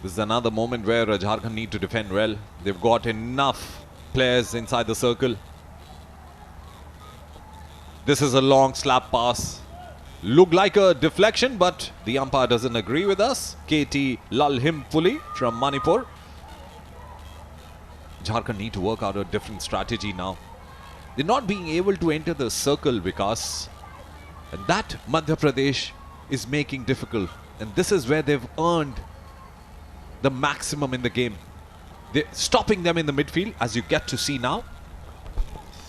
This is another moment where Jharkhand need to defend well. They've got enough players inside the circle. This is a long slap pass. Looked like a deflection, but the umpire doesn't agree with us. KT Lalhimpuli from Manipur. Jharkhand need to work out a different strategy now. They're not being able to enter the circle, Vikas. And that Madhya Pradesh is making difficult. And this is where they've earned the maximum in the game. They're stopping them in the midfield, as you get to see now.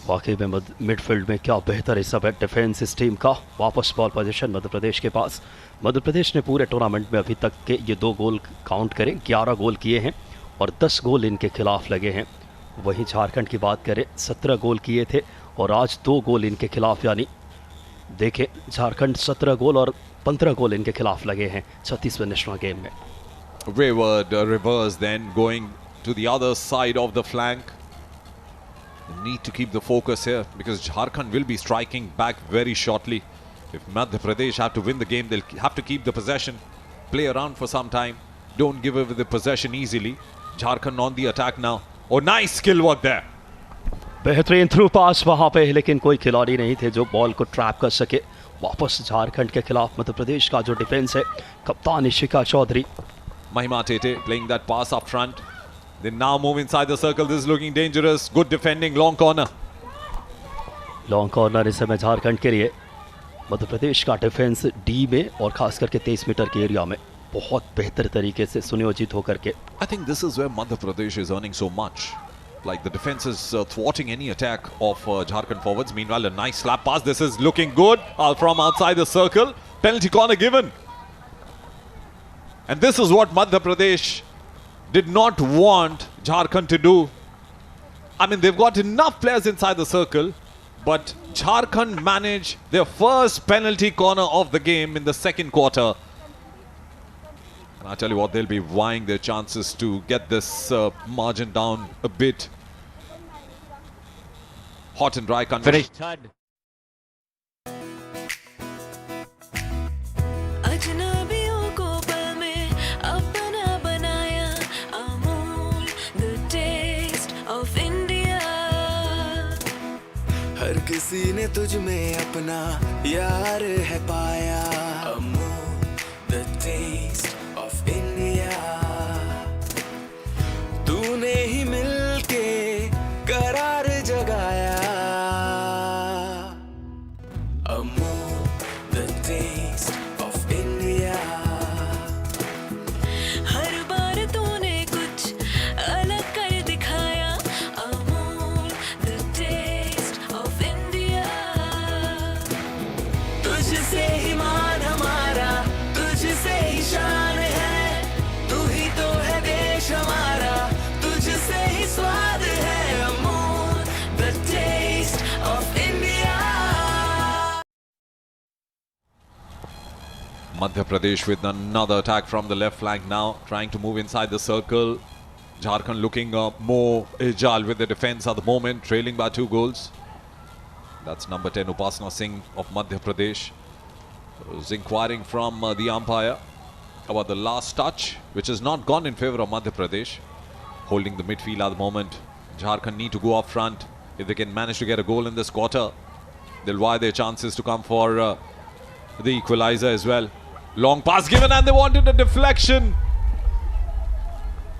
वाकई में midfield में क्या बेहतर इस समय defence इस team का। वापस बॉल पोजीशन मध्य प्रदेश के पास। मध्य प्रदेश ने पूरे टूर्नामेंट में अभी तक के ये 2 गोल काउंट करें 11 गोल किए हैं और 10 गोल इनके खिलाफ लगे हैं। वहीं झारखंड की बात करें 17 गोल किए थे और आज 2 गोल इनके खिलाफ, यानी देखें झारखंड 17 गोल और 15 गोल इनके खिलाफ लगे हैं 36वें नेशनल गेम में। Wayward reverse then going to the other side of the flank. They need to keep the focus here because Jharkhand will be striking back very shortly. If Madhya Pradesh have to win the game, they'll have to keep the possession, play around for some time, don't give away the possession easily. Jharkhand on the attack now. Oh, nice skill work there. बेहतरीन through pass वहां पे, लेकिन कोई खिलाड़ी नहीं थे जो ball को ट्रैप कर सके। वापस झारखंड के खिलाफ मध्य प्रदेश का जो डिफेंस है, कप्तान Ishika Chaudhary. Mahima Tete playing that pass up front. They now move inside the circle. This is looking dangerous. Good defending, long corner. Long corner इस समय झारखंड के लिए। मध्य प्रदेश का डिफेंस डी में और खास करके 23 मीटर के एरिया में बहुत बेहतर तरीके से सुनियोजित होकर के। I think this is where Madhya Pradesh is earning so much. Like the defense is thwarting any attack of Jharkhand forwards. Meanwhile, a nice slap pass. This is looking good from outside the circle. Penalty corner given. And this is what Madhya Pradesh did not want Jharkhand to do. I mean, they've got enough players inside the circle, but Jharkhand managed their first penalty corner of the game in the second quarter. And I tell you what, they'll be vying their chances to get this margin down a bit. Hot and dry country. Finished third. हर किसी ने तुझ में अपना यार है पाया। Amul the taste of India. तूने ही मिलके करार जगाया। Amul the taste of India. हर बार तूने कुछ अलग कर दिखाया। Amul the taste of India. तुझसे ही मान हमारा, तुझसे ही शान Madhya Pradesh with another attack from the left flank now, trying to move inside the circle. Jharkhand looking more agile with the defense at the moment, trailing by 2 goals. That's number 10 Upasana Singh of Madhya Pradesh, who's inquiring from the umpire about the last touch, which has not gone in favor of Madhya Pradesh. Holding the midfield at the moment. Jharkhand need to go up front. If they can manage to get a goal in this quarter, they'll wire their chances to come for the equalizer as well. Long pass given and they wanted a deflection.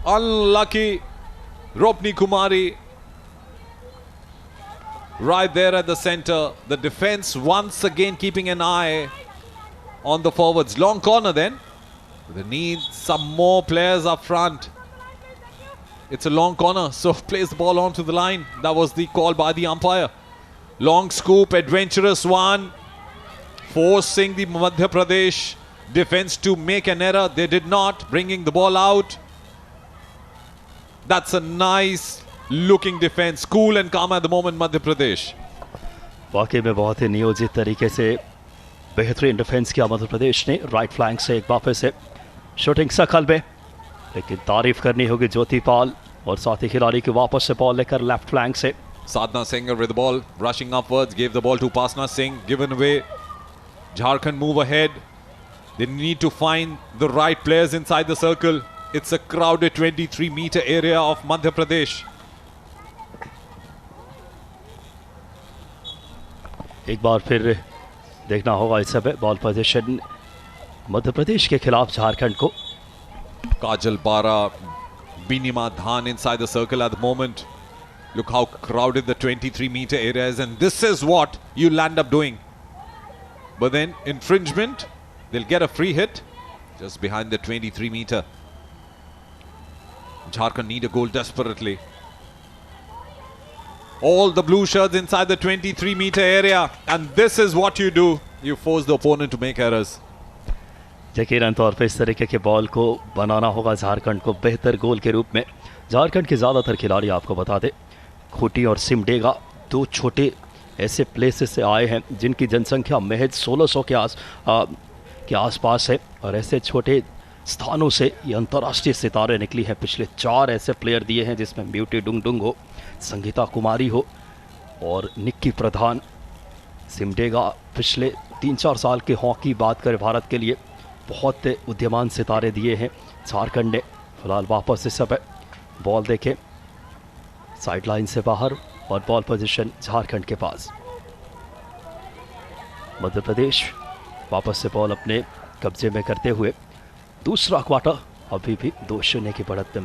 Unlucky. Ropni Kumari right there at the center. The defense once again keeping an eye on the forwards. Long corner then. They need some more players up front. It's a long corner, so plays the ball onto the line. That was the call by the umpire. Long scoop, adventurous one. Forcing the Madhya Pradesh defense to make an error. They did not, bringing the ball out. That's a nice looking defense. Cool and calm at the moment, Madhya Pradesh. वाकई में बहुत ही नियोजित तरीके से बेहतरीन defence किया मध्य प्रदेश ने। Right flank से एक बार फिर से शूटिंग सकल में, लेकिन तारीफ करनी होगी ज्योति पाल और साथी खिलाड़ी की वापस से बॉल लेकर लेफ्ट फ्लैंक से। Sadhana Singh with the ball, rushing upwards, gave the ball to Upasana Singh, given away. Jharkhand move ahead. They need to find the right players inside the circle. It's a crowded 23-meter area of Madhya Pradesh. एक बार फिर देखना होगा इस समय ball position Madhya Pradesh के खिलाफ झारखंड को। Kajal Bara, Binima Dhan inside the circle at the moment. Look how crowded the 23-meter area is, and this is what you'll end up doing. But then infringement, they'll get a free hit just behind the 23-meter. Jharkhand need a goal desperately. All the blue shirts inside the 23-meter area, and this is what you do. You force the opponent to make errors. यकीनन तौर पे इस तरीके के ball को बनाना होगा झारखंड को बेहतर गोल के रूप में। झारखंड के ज़्यादातर खिलाड़ी आपको बता दें, खूंटी और सिमडेगा 2 छोटे ऐसे प्लेसेस से आए हैं जिनकी जनसंख्या महज 1600 के आसपास है, और ऐसे छोटे स्थानों से ये अंतर्राष्ट्रीय सितारे निकली हैं। पिछले 4 ऐसे प्लेयर दिए हैं जिसमें ब्यूटी डुंगडुंग हो, संगीता कुमारी हो और निक्की प्रधान। सिमडेगा पिछले 3-4 साल के हॉकी बात करें भारत के लिए बहुत उद्यमान सितारे दिए हैं झारखंड ने। फिलहाल वापस इस समय बॉल देखें साइड लाइन से बाहर और बॉल पोजीशन झारखंड के पास। मध्य प्रदेश वापस से बॉल अपने कब्जे में करते हुए दूसरा क्वार्टर अभी भी 2-0 की बढ़त में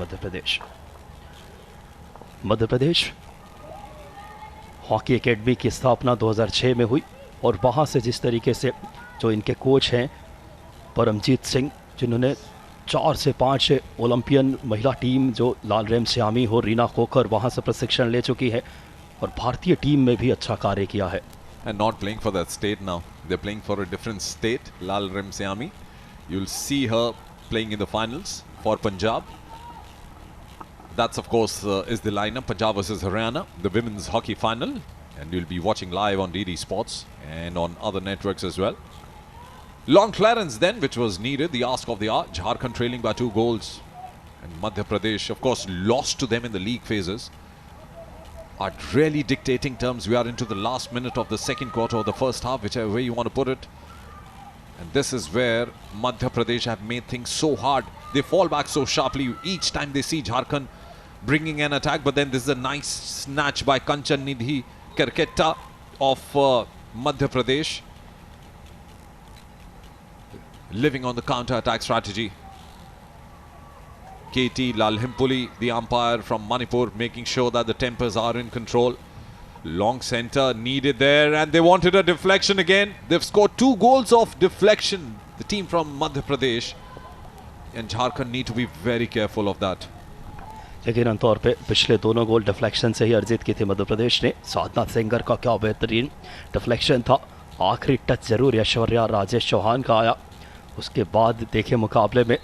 मध्य प्रदेश हॉकी एकेडमी की स्थापना 2006 में हुई, और वहाँ से जिस तरीके से जो इनके कोच हैं परमजीत सिंह, जिन्होंने 4 से 5 ओलंपियन महिला टीम जो लाल रेमसियामी हो, रीना खोकर वहाँ से प्रशिक्षण ले चुकी है और भारतीय टीम में भी अच्छा कार्य किया है। And not playing for that state now. They're playing for a different state, Lal Remsiami. You'll see her playing in the finals for Punjab. That's of course is the lineup, Punjab versus Haryana, the women's hockey final. And you'll be watching live on DD Sports and on other networks as well. Long clearance then, which was needed, the ask of the hour. Jharkhand trailing by 2 goals. And Madhya Pradesh, of course, lost to them in the league phases. Are really dictating terms. We are into the last minute of the second quarter or the first half, whichever way you want to put it. And this is where Madhya Pradesh have made things so hard. They fall back so sharply each time they see Jharkhand bringing an attack. But then this is a nice snatch by Kanchan Nidhi Kerketta of Madhya Pradesh. Living on the counter-attack strategy. KT Lalhimpuli, the umpire from Manipur, making sure that the tempers are in control. Long center needed there, and they wanted a deflection again. They've scored 2 goals of deflection, the team from Madhya Pradesh. And Jharkhand need to be very careful of that. यकीनन तौर पे पिछले दोनों गोल deflection से ही अर्जित की थी मध्य प्रदेश ने। साधना सेंगर का क्या बेहतरीन डिफ्लेक्शन था। आखिरी टच जरूर ऐश्वर्या राजेश चौहान का आया। उसके बाद देखे मुकाबले में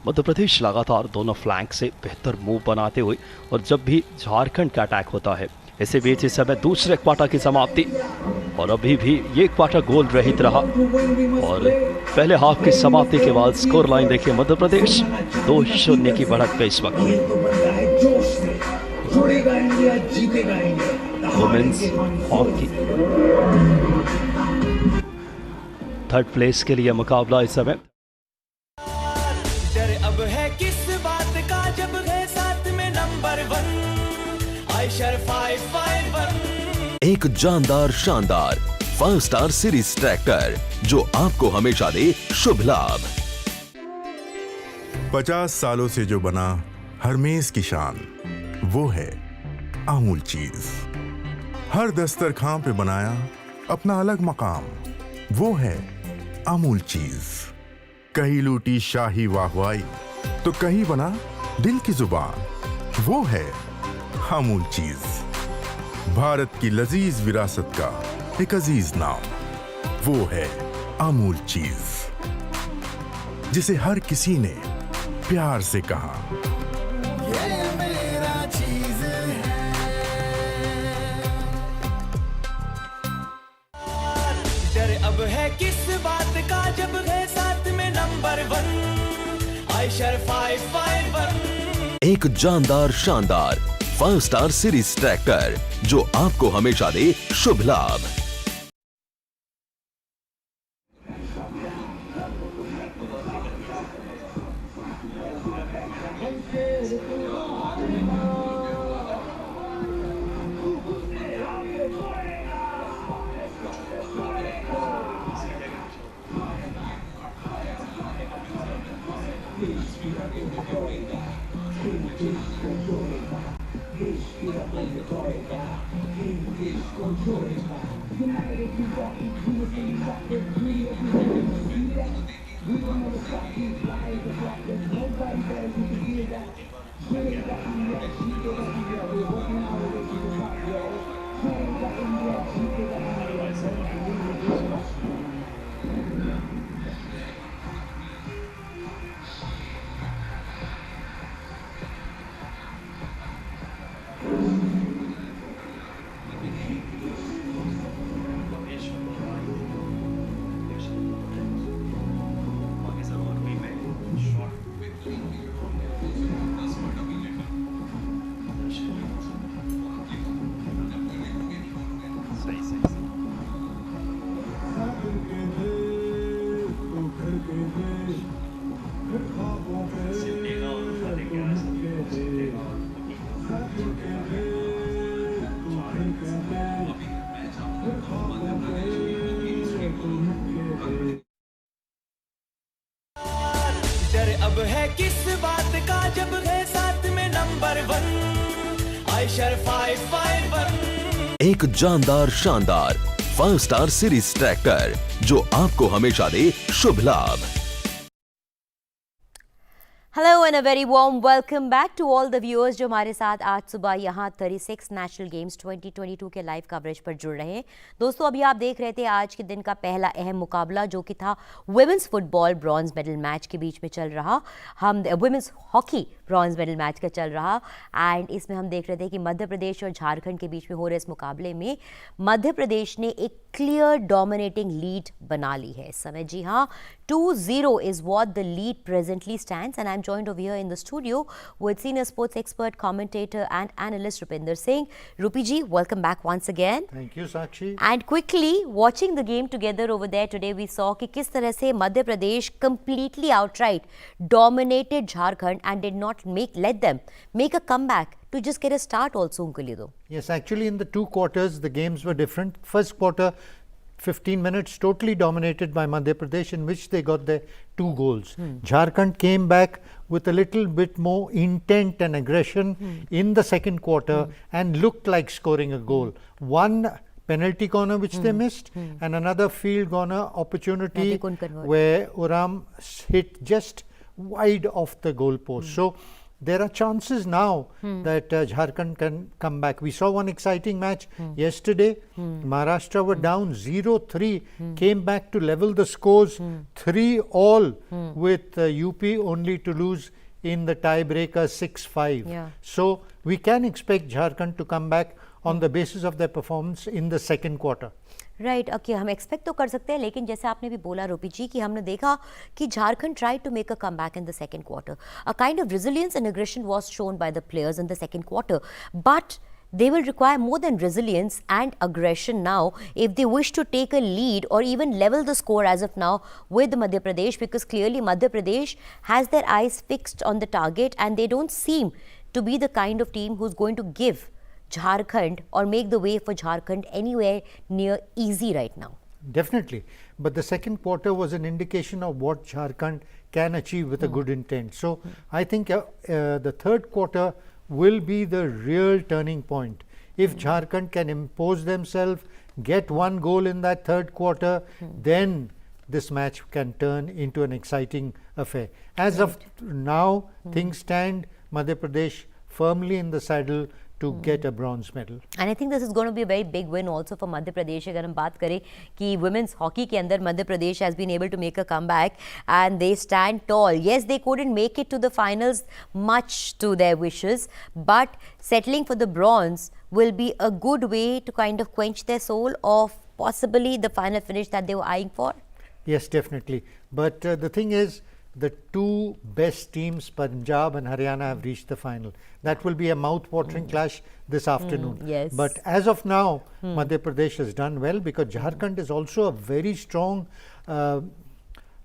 मध्य प्रदेश लगातार दोनों फ्लैंक से बेहतर मूव बनाते हुए, और जब भी झारखंड का अटैक होता है इसी बीच इस समय दूसरे क्वार्टर की समाप्ति, और अभी भी ये क्वार्टर गोल रहित रहा और पहले हाफ की समाप्ति के बाद स्कोर लाइन देखिए मध्य प्रदेश 2-0 की बढ़त पे इस वक्त। वुमेन्स हॉकी थर्ड प्लेस के लिए मुकाबला इस समय। डर अब है किस बात का जब है साथ में नंबर 1 आयशर 551। एक जानदार शानदार 5 स्टार सीरीज ट्रैक्टर जो आपको हमेशा दे शुभ लाभ। 50 सालों से जो बना हर मेज की शान, वो है अमूल चीज। हर दस्तरखां पे बनाया अपना अलग मकाम, वो है अमूल चीज। कहीं लूटी शाही वाहवाई तो कहीं बना दिल की जुबान, वो है अमूल चीज। भारत की लजीज विरासत का एक अजीज नाम, वो है अमूल चीज, जिसे हर किसी ने प्यार से कहा, ये मेरा चीज है। डर अब है किस बात का जब है साथ में नंबर 1 आयशर 551। एक जानदार शानदार 5 स्टार सीरीज ट्रैक्टर जो आपको हमेशा दे शुभ लाभ। डर अब है किस बात का जब है साथ में नंबर 1 आयशर 551। एक जानदार शानदार 5 स्टार सीरीज ट्रैक्टर जो आपको हमेशा दे शुभ लाभ। Hello and a very warm welcome back to all the viewers जो हमारे साथ आज सुबह यहाँ 36 नेशनल गेम्स 2022 के लाइव कवरेज पर जुड़ रहे हैं। दोस्तों अभी आप देख रहे थे आज के दिन का पहला अहम मुकाबला जो कि था women's football bronze medal match के बीच में चल रहा, हम women's hockey bronze medal match का चल रहा, एंड इसमें हम देख रहे थे कि मध्य प्रदेश और झारखंड के बीच में हो रहे इस मुकाबले में मध्य प्रदेश ने एक क्लियर डोमिनेटिंग लीड बना ली है इस समय। जी हाँ, 2-0 is what the lead presently stands, and I'm joined over here in the studio with senior sports expert, commentator and analyst Rupinder Singh. Rupi ji, welcome back once again. Thank you, Sakshi. And quickly watching the game together over there today, we saw कि किस तरह से Madhya Pradesh completely outright dominated Jharkhand and did not let them make a comeback to just get a start also उनके लिए तो. Yes, actually in the two quarters the games were different. First quarter 15 minutes totally dominated by Madhya Pradesh, in which they got their 2 goals. Jharkhand came back with a little bit more intent and aggression in the second quarter and looked like scoring a goal. One penalty corner which they missed and another field corner opportunity where Uram hit just wide off the goal post. So there are chances now that Jharkhand can come back. We saw one exciting match yesterday. Maharashtra were down 0-3, came back to level the scores 3-all with UP only to lose in the tiebreaker 6-5. Yeah. So we can expect Jharkhand to come back on the basis of their performance in the second quarter. Right okay हम expect तो कर सकते हैं, लेकिन जैसे आपने भी बोला रूपी जी कि हमने देखा कि Jharkhand try to make a comeback in the second quarter. A kind of resilience and aggression was shown by the players in the second quarter, but they will require more than resilience and aggression now if they wish to take a lead or even level the score as of now with Madhya Pradesh, because clearly Madhya Pradesh has their eyes fixed on the target and they don't seem to be the kind of team who's going to give Jharkhand or make the way for Jharkhand anywhere near easy right now. Definitely, but the second quarter was an indication of what Jharkhand can achieve with a good intent. So I think the third quarter will be the real turning point. If Jharkhand can impose themselves, get one goal in that third quarter, then this match can turn into an exciting affair. As of now, things stand Madhya Pradesh firmly in the saddle to get a bronze medal. And I think this is going to be a very big win also for Madhya Pradesh. अगर हम बात करें कि women's hockey के अंदर Madhya Pradesh has been able to make a comeback and they stand tall. Yes, they couldn't make it to the finals much to their wishes, but settling for the bronze will be a good way to kind of quench their soul of possibly the final finish that they were eyeing for. Yes, definitely. But the thing is, the two best teams, Punjab and Haryana, have reached the final. That will be a mouth-watering clash this afternoon. Yes. But as of now, Madhya Pradesh has done well because Jharkhand is also a very strong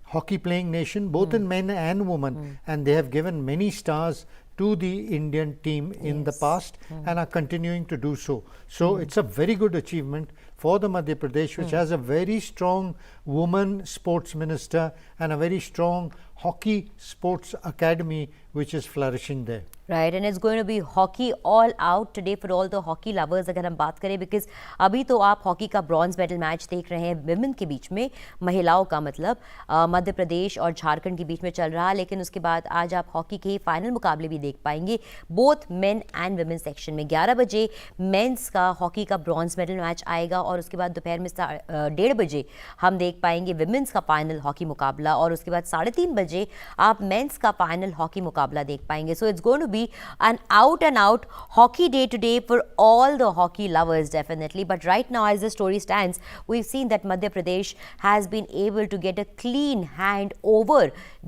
hockey playing nation, both in men and women, and they have given many stars to the Indian team in the past and are continuing to do so. So it's a very good achievement for the Madhya Pradesh, which has a very strong woman sports minister and a very strong hockey sports academy which is flourishing there. Right, and it's going to be hockey all out today for all the hockey lovers. अगर हम बात करें, because अभी तो आप hockey का bronze medal match देख रहे हैं विमेन के बीच में, महिलाओं का मतलब मध्य प्रदेश और झारखंड के बीच में चल रहा, लेकिन उसके बाद आज आप हॉकी के फाइनल मुकाबले भी देख पाएंगे both men and women section में. 11 बजे मेंस का हॉकी का ब्रॉन्ज मेडल मैच आएगा और उसके बाद दोपहर में 1:30 बजे हम देख पाएंगे विमेंस का फाइनल हॉकी मुकाबला और उसके बाद 3:30 बजे आप मेंस का फाइनल हॉकी मुकाबला देख पाएंगे. So it's going to be an out and out hockey day today for all the hockey lovers, definitely. But right now, as the story stands, we've seen that Madhya Pradesh has been able to get a clean hand over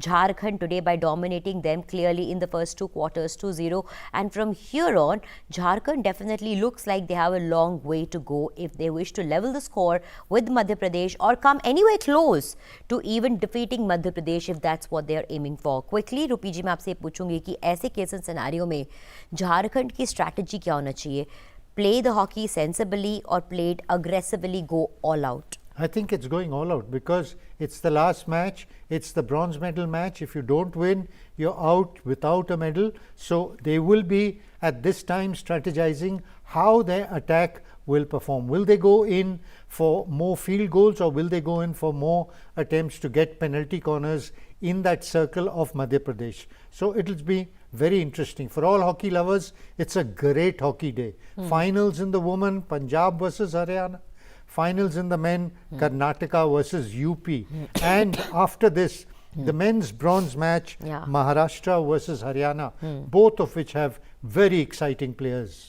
Jharkhand today by dominating them clearly in the first two quarters 2-0, and from here on Jharkhand definitely looks like they have a long way to go if they wish to level the score with Madhya Pradesh or come anywhere close to even defeating Madhya Pradesh if that's what they are aiming for. Quickly रूपी जी मैं आपसे पूछूंगी कि ऐसे case and scenario में झारखंड की strategy क्या होना चाहिए? प्ले द हॉकी सेंसिबली और play it aggressively, go all out? I think it's going all out because it's the last match, it's the bronze medal match. If you don't win, you're out without a medal. So they will be at this time strategizing how their attack will perform. Will they go in for more field goals or will they go in for more attempts to get penalty corners in that circle of Madhya Pradesh? So it will be very interesting. For all hockey lovers, it's a great hockey day. Finals in the women, Punjab versus Haryana. Finals in the men, Karnataka versus UP. And after this, the men's bronze match, Maharashtra versus Haryana, both of which have very exciting players.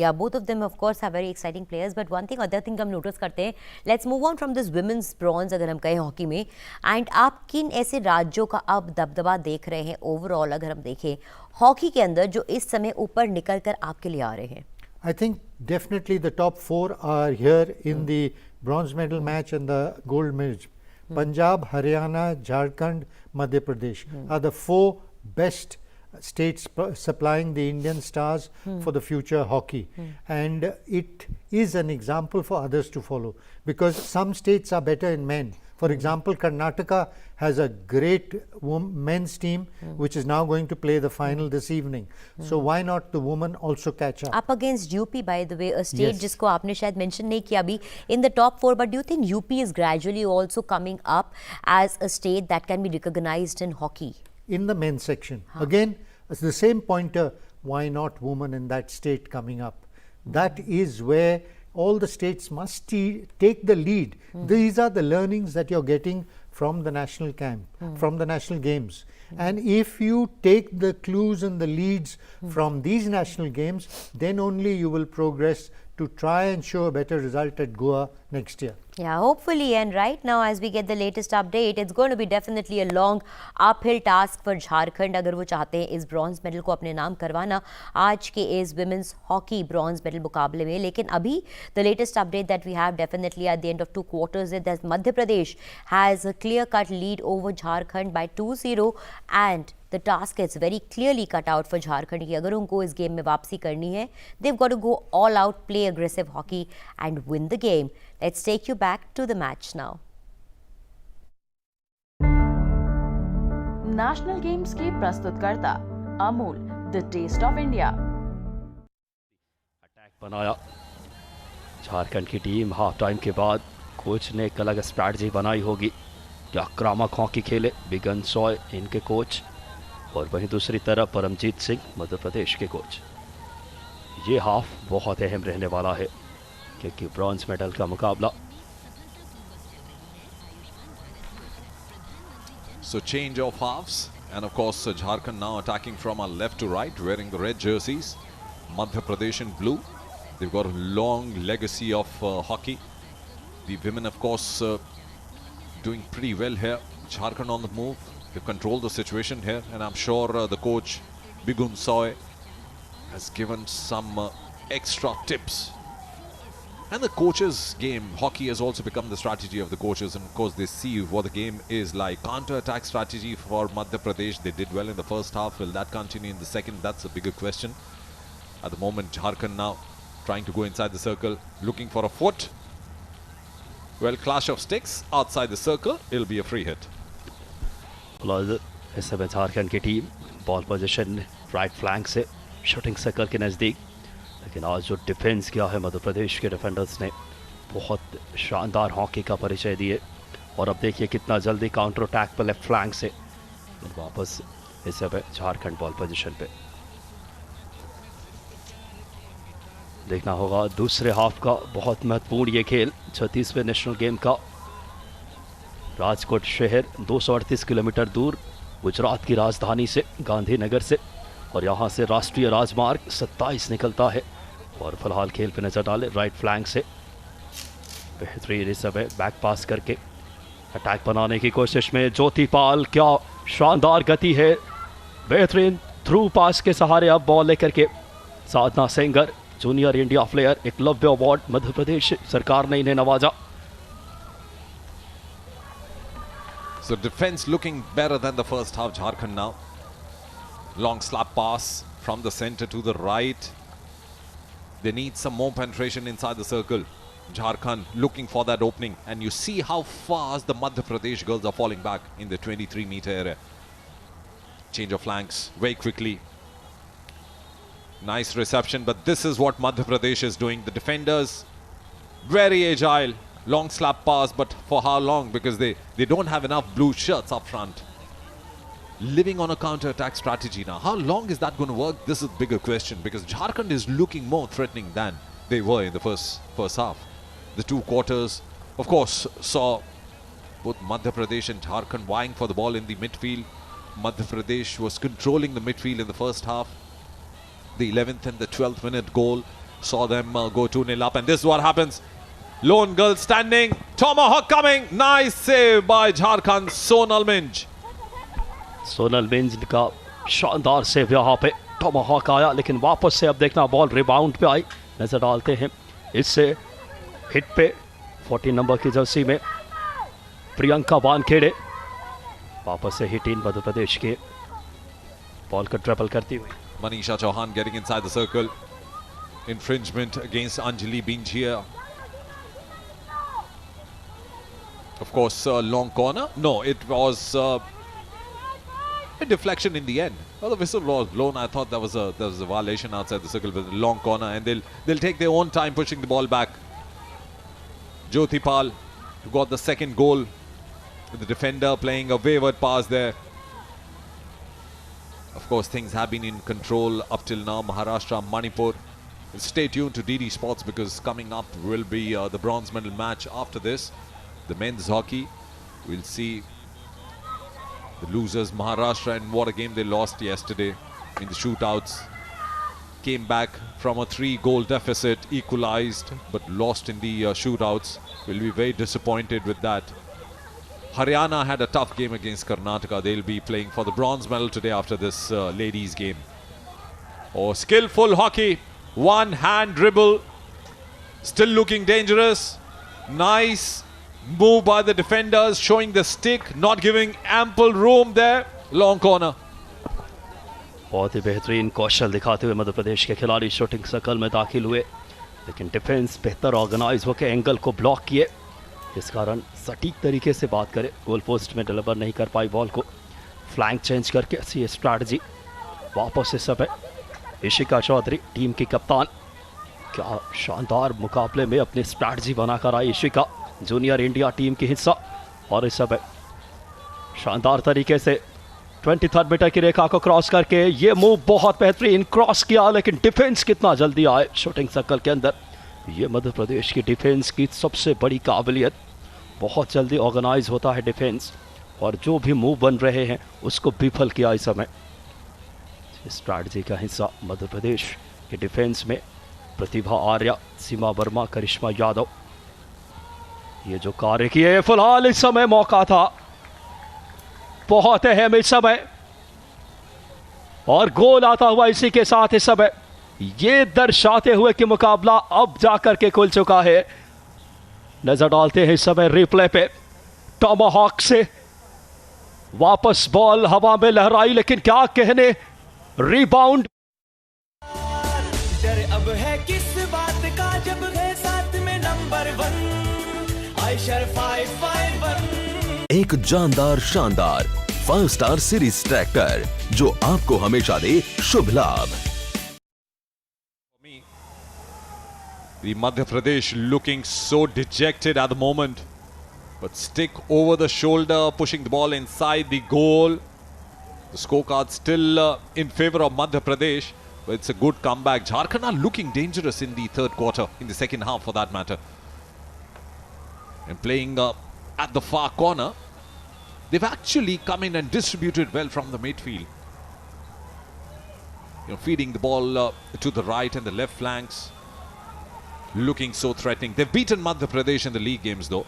Yeah, both of them of course have very exciting players, but one thing, other thing हम notice करते हैं. Let's move on from this women's bronze अगर हम कहें hockey में, and आप किन ऐसे राज्यों का अब दबदबा देख रहे हैं ओवरऑल अगर हम देखें हॉकी के अंदर जो इस समय ऊपर निकल कर आपके लिए आ रहे हैं? I think definitely the top 4 are here in the bronze medal match and the gold medal. Punjab, Haryana, Jharkhand, Madhya Pradesh are the 4 best states supplying the Indian stars for the future hockey. And it is an example for others to follow because some states are better in men. For example, Karnataka has a great men's team which is now going to play the final this evening. So why not the women also catch up? Up against UP, by the way, a state जिसको आपने शायद mention नहीं किया अभी in the top 4, but do you think UP is gradually also coming up as a state that can be recognized in hockey? In the men's section. Again, it's the same pointer, why not women in that state coming up? That is where all the states must take the lead. These are the learnings that you're getting from the national camp, from the national games. And if you take the clues and the leads from these national games, then only you will progress to try and show a better result at Goa next year. Yeah, hopefully. And right now, as we get the latest update, it's going to be definitely a long uphill task for Jharkhand अगर वो चाहते हैं इस bronze medal को अपने नाम करवाना आज के इस विमेंस हॉकी ब्रॉन्ज मेडल मुकाबले में. लेकिन अभी the latest update that we have definitely at the end of 2 quarters is that Madhya Pradesh has a clear-cut lead over Jharkhand by 2-0 and the task is very clearly cut out for Jharkhand कि अगर उनको इस game में वापसी करनी है, they've got to go all out, play aggressive hockey and win the game. Let's take you back to the match now. National games के प्रस्तुतकर्ता Amul, the taste of India. Attack बनाया झारखंड की टीम. हाफ टाइम के बाद coach ने एक अलग strategy बनाई होगी कि आक्रामक हॉकी खेले बिगन सॉय इनके कोच, और वहीं दूसरी तरफ परमजीत सिंह मध्य प्रदेश के कोच. ये हाफ बहुत अहम रहने वाला है क्योंकि ब्रॉन्ज मेडल का मुकाबला. So change of halves, and of course Jharkhand now attacking from our left to right, wearing the red jerseys. Madhya Pradesh in blue. They've got a long legacy of hockey. The women, of course, doing pretty well here. Jharkhand on the move. They've controlled the situation here, and I'm sure the coach Bigun Soy has given some extra tips. And the coaches' game, hockey has also become the strategy of the coaches, and of course they see what the game is like. Counter-attack strategy for Madhya Pradesh. They did well in the first half. Will that continue in the second? That's a bigger question. At the moment, Jharkhand now trying to go inside the circle, looking for a foot. Well, clash of sticks outside the circle. It'll be a free hit. इस समय झारखंड की team ball position right flank से shooting circle के नज़दीक, लेकिन आज जो defence किया है मध्य प्रदेश के डिफेंडर्स ने बहुत शानदार हॉकी का परिचय दिए. और अब देखिए कितना जल्दी काउंटर अटैक पर लेफ्ट फ्लैंक से वापस इस समय झारखंड बॉल पोजीशन पे. देखना होगा दूसरे हाफ का बहुत महत्वपूर्ण ये खेल. 36वें नेशनल गेम का राजकोट शहर 238 किलोमीटर दूर गुजरात की राजधानी से गांधीनगर से, और यहाँ से राष्ट्रीय राजमार्ग 27 निकलता है. और फिलहाल खेल पे नजर डालें राइट फ्लैंक से बेहतरीन इस समय बैक पास करके अटैक बनाने की कोशिश में ज्योतिपाल. क्या शानदार गति है, बेहतरीन थ्रू पास के सहारे अब बॉल लेकर के Sadhana Sengar, junior India player, Eklavya award Madhya Pradesh सरकार ने इन्हें नवाजा. So defense looking better than the first half. Jharkhand now. Long slap pass from the center to the right. They need some more penetration inside the circle. Jharkhand looking for that opening. And you see how fast the Madhya Pradesh girls are falling back in the 23-meter area. Change of flanks very quickly. Nice reception, but this is what Madhya Pradesh is doing. The defenders, very agile. Long slap pass, but for how long? Because they don't have enough blue shirts up front. Living on a counter-attack strategy now. How long is that going to work? This is a bigger question, because Jharkhand is looking more threatening than they were in the first half. The 2 quarters, of course, saw both Madhya Pradesh and Jharkhand vying for the ball in the midfield. Madhya Pradesh was controlling the midfield in the first half. The 11th and the 12th minute goal saw them go 2-0 up, and this is what happens. Lone girl standing, tomahawk coming, nice save by Jharkhand, Sonal Minj. Sonal Minz का शानदार save यहाँ पे. Tomahawk आया, लेकिन वापस से अब देखना बॉल रिबाउंड पे आई. नजर डालते हैं इससे हिट पे 14 नंबर की जर्सी में प्रियंका वानखेड़े. वापस से हिट इन मध्य प्रदेश के बॉल को ट्रैपल करती हुई. Manisha Chauhan getting inside the circle. Infringement against Anjali Binjia. Of course, long corner. No, it was a deflection in the end. Well, the whistle was blown. I thought there was a violation outside the circle, with a long corner, and they'll take their own time pushing the ball back. Jyotipal, who got the second goal. The defender playing a wayward pass there. Of course, things have been in control up till now. Maharashtra, Manipur. Stay tuned to DD Sports, because coming up will be the bronze medal match after this. The men's hockey. We'll see the losers, Maharashtra, and what a game they lost yesterday in the shootouts. came back from a 3-goal deficit, equalized, but lost in the shootouts. Will be very disappointed with that. Haryana had a tough game against Karnataka. They'll be playing for the bronze medal today after this ladies game. Oh, skillful hockey. One hand dribble. Still looking dangerous. Nice move by the defenders, showing the stick, not giving ample room there. Long corner. बहुत ही बेहतरीन कौशल दिखाते हुए मध्य प्रदेश के खिलाड़ी shooting circle में दाखिल हुए, लेकिन डिफेंस बेहतर ऑर्गेनाइज होकर एंगल को ब्लॉक किए, जिस कारण सटीक तरीके से बात करें गोल पोस्ट में डिलीवर नहीं कर पाई बॉल को। फ्लैंक चेंज करके ऐसी स्ट्रैटेजी वापस इस समय इशिका चौधरी टीम की कप्तान, क्या शानदार मुकाबले में अपनी स्ट्रैटेजी बनाकर आई इशिका, जूनियर इंडिया टीम की हिस्सा, और इस समय शानदार तरीके से 23 मीटर की रेखा को क्रॉस करके ये मूव बहुत बेहतरीन क्रॉस किया, लेकिन डिफेंस कितना जल्दी आए शूटिंग सर्कल के अंदर। ये मध्य प्रदेश की डिफेंस की सबसे बड़ी काबिलियत, बहुत जल्दी ऑर्गेनाइज होता है डिफेंस, और जो भी मूव बन रहे हैं उसको विफल किया इस समय। स्ट्रैटेजी का हिस्सा मध्य प्रदेश के डिफेंस में प्रतिभा आर्या, सीमा वर्मा, करिश्मा यादव, ये जो कार्य किए, फिलहाल इस समय मौका था बहुत अहम इस समय, और गोल आता हुआ इसी के साथ इस समय ये दर्शाते हुए कि मुकाबला अब जाकर के खुल चुका है। नजर डालते हैं इस समय रिप्ले पे, टॉमाहॉक से वापस बॉल हवा में लहराई, लेकिन क्या कहने, रिबाउंड। डर अब है किस बात का जब है साथ में नंबर 1 आयशर 551। एक जानदार शानदार 5 स्टार सीरीज ट्रैक्टर जो आपको हमेशा दे शुभ लाभ। The Madhya Pradesh looking so dejected at the moment, but stick over the shoulder, pushing the ball inside the goal. The scorecard still in favor of Madhya Pradesh, but it's a good comeback. Jharkhand are looking dangerous in the third quarter, in the second half for that matter. And playing at the far corner, they've actually come in and distributed well from the midfield. You know, feeding the ball to the right and the left flanks. Looking so threatening. They've beaten Madhya Pradesh in the league games though.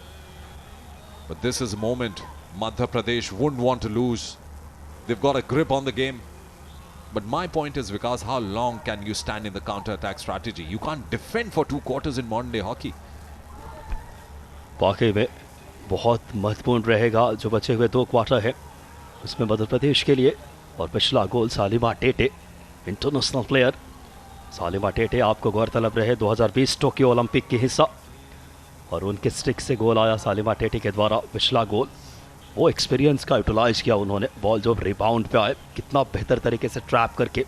But this is a moment Madhya Pradesh wouldn't want to lose. They've got a grip on the game. But my point is, Vikas, how long can you stand in the counter-attack strategy? You can't defend for 2 quarters in modern day hockey. वाकई में बहुत महत्वपूर्ण रहेगा जो बचे हुए 2 quarter है उसमें मध्य प्रदेश के लिए। और पिछला गोल सालिमा टेटे, इंटरनेशनल प्लेयर सालिमा टेटे, आपको गौरतलब रहे 2020 टोक्यो ओलंपिक की हिस्सा, और उनके स्टिक से गोल आया सालिमा टेटे के द्वारा पिछला गोल। वो एक्सपीरियंस का यूटिलाइज किया उन्होंने, बॉल जो रिबाउंड पे आए कितना बेहतर तरीके से ट्रैप करके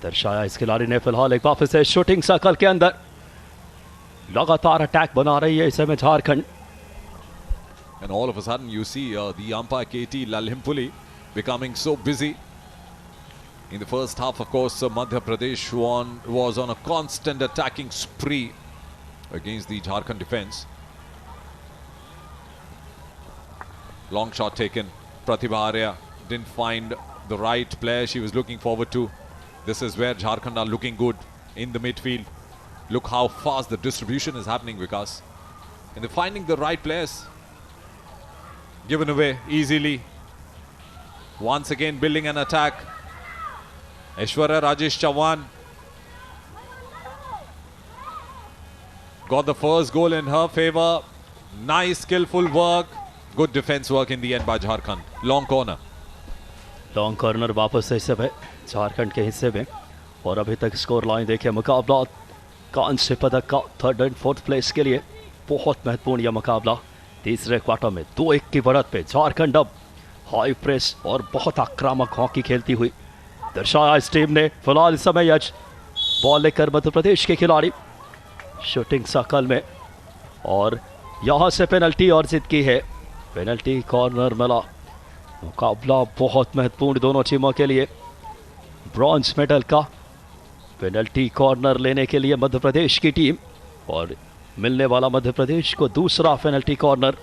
दर्शाया इस खिलाड़ी ने। फिलहाल एक वापस से शूटिंग सर्कल के अंदर लगातार अटैक बना रही है इस समय Jharkhand. And all of a sudden you see the umpire KT Lalhimpuli becoming so busy. In the first half, of course, Madhya Pradesh was on a constant attacking spree against the Jharkhand defense. Long shot taken. Pratibha Arya didn't find the right player she was looking forward to. This is where Jharkhand are looking good in the midfield. Look how fast the distribution is happening, Vikas. And they're finding the right players. Given away easily. Once again building an attack. Aishwarya Rajesh Chavan got the first goal in her favor. Nice skillful work. Good defense work in the end by Jharkhand. Long corner. Long corner वापस से इस समय झारखंड के हिस्से में, और अभी तक स्कोर लाइन देखिए, मुकाबला कांस्य पदक का 3rd and 4th प्लेस के लिए बहुत महत्वपूर्ण यह मुकाबला। तीसरे क्वार्टर में 2-1 की बढ़त पे झारखंड अब हाई प्रेस और बहुत आक्रामक हॉकी खेलती हुई दर्शाया इस टीम ने। फिलहाल इस समय यज बॉल लेकर मध्य प्रदेश के खिलाड़ी शूटिंग सर्कल में, और यहां से पेनल्टी और जिद की है, पेनल्टी कॉर्नर मिला। मुकाबला बहुत महत्वपूर्ण दोनों टीमों के लिए, ब्रॉन्ज मेडल का पेनल्टी कॉर्नर लेने के लिए मध्य प्रदेश की टीम, और मिलने वाला मध्य प्रदेश को दूसरा पेनल्टी कॉर्नर।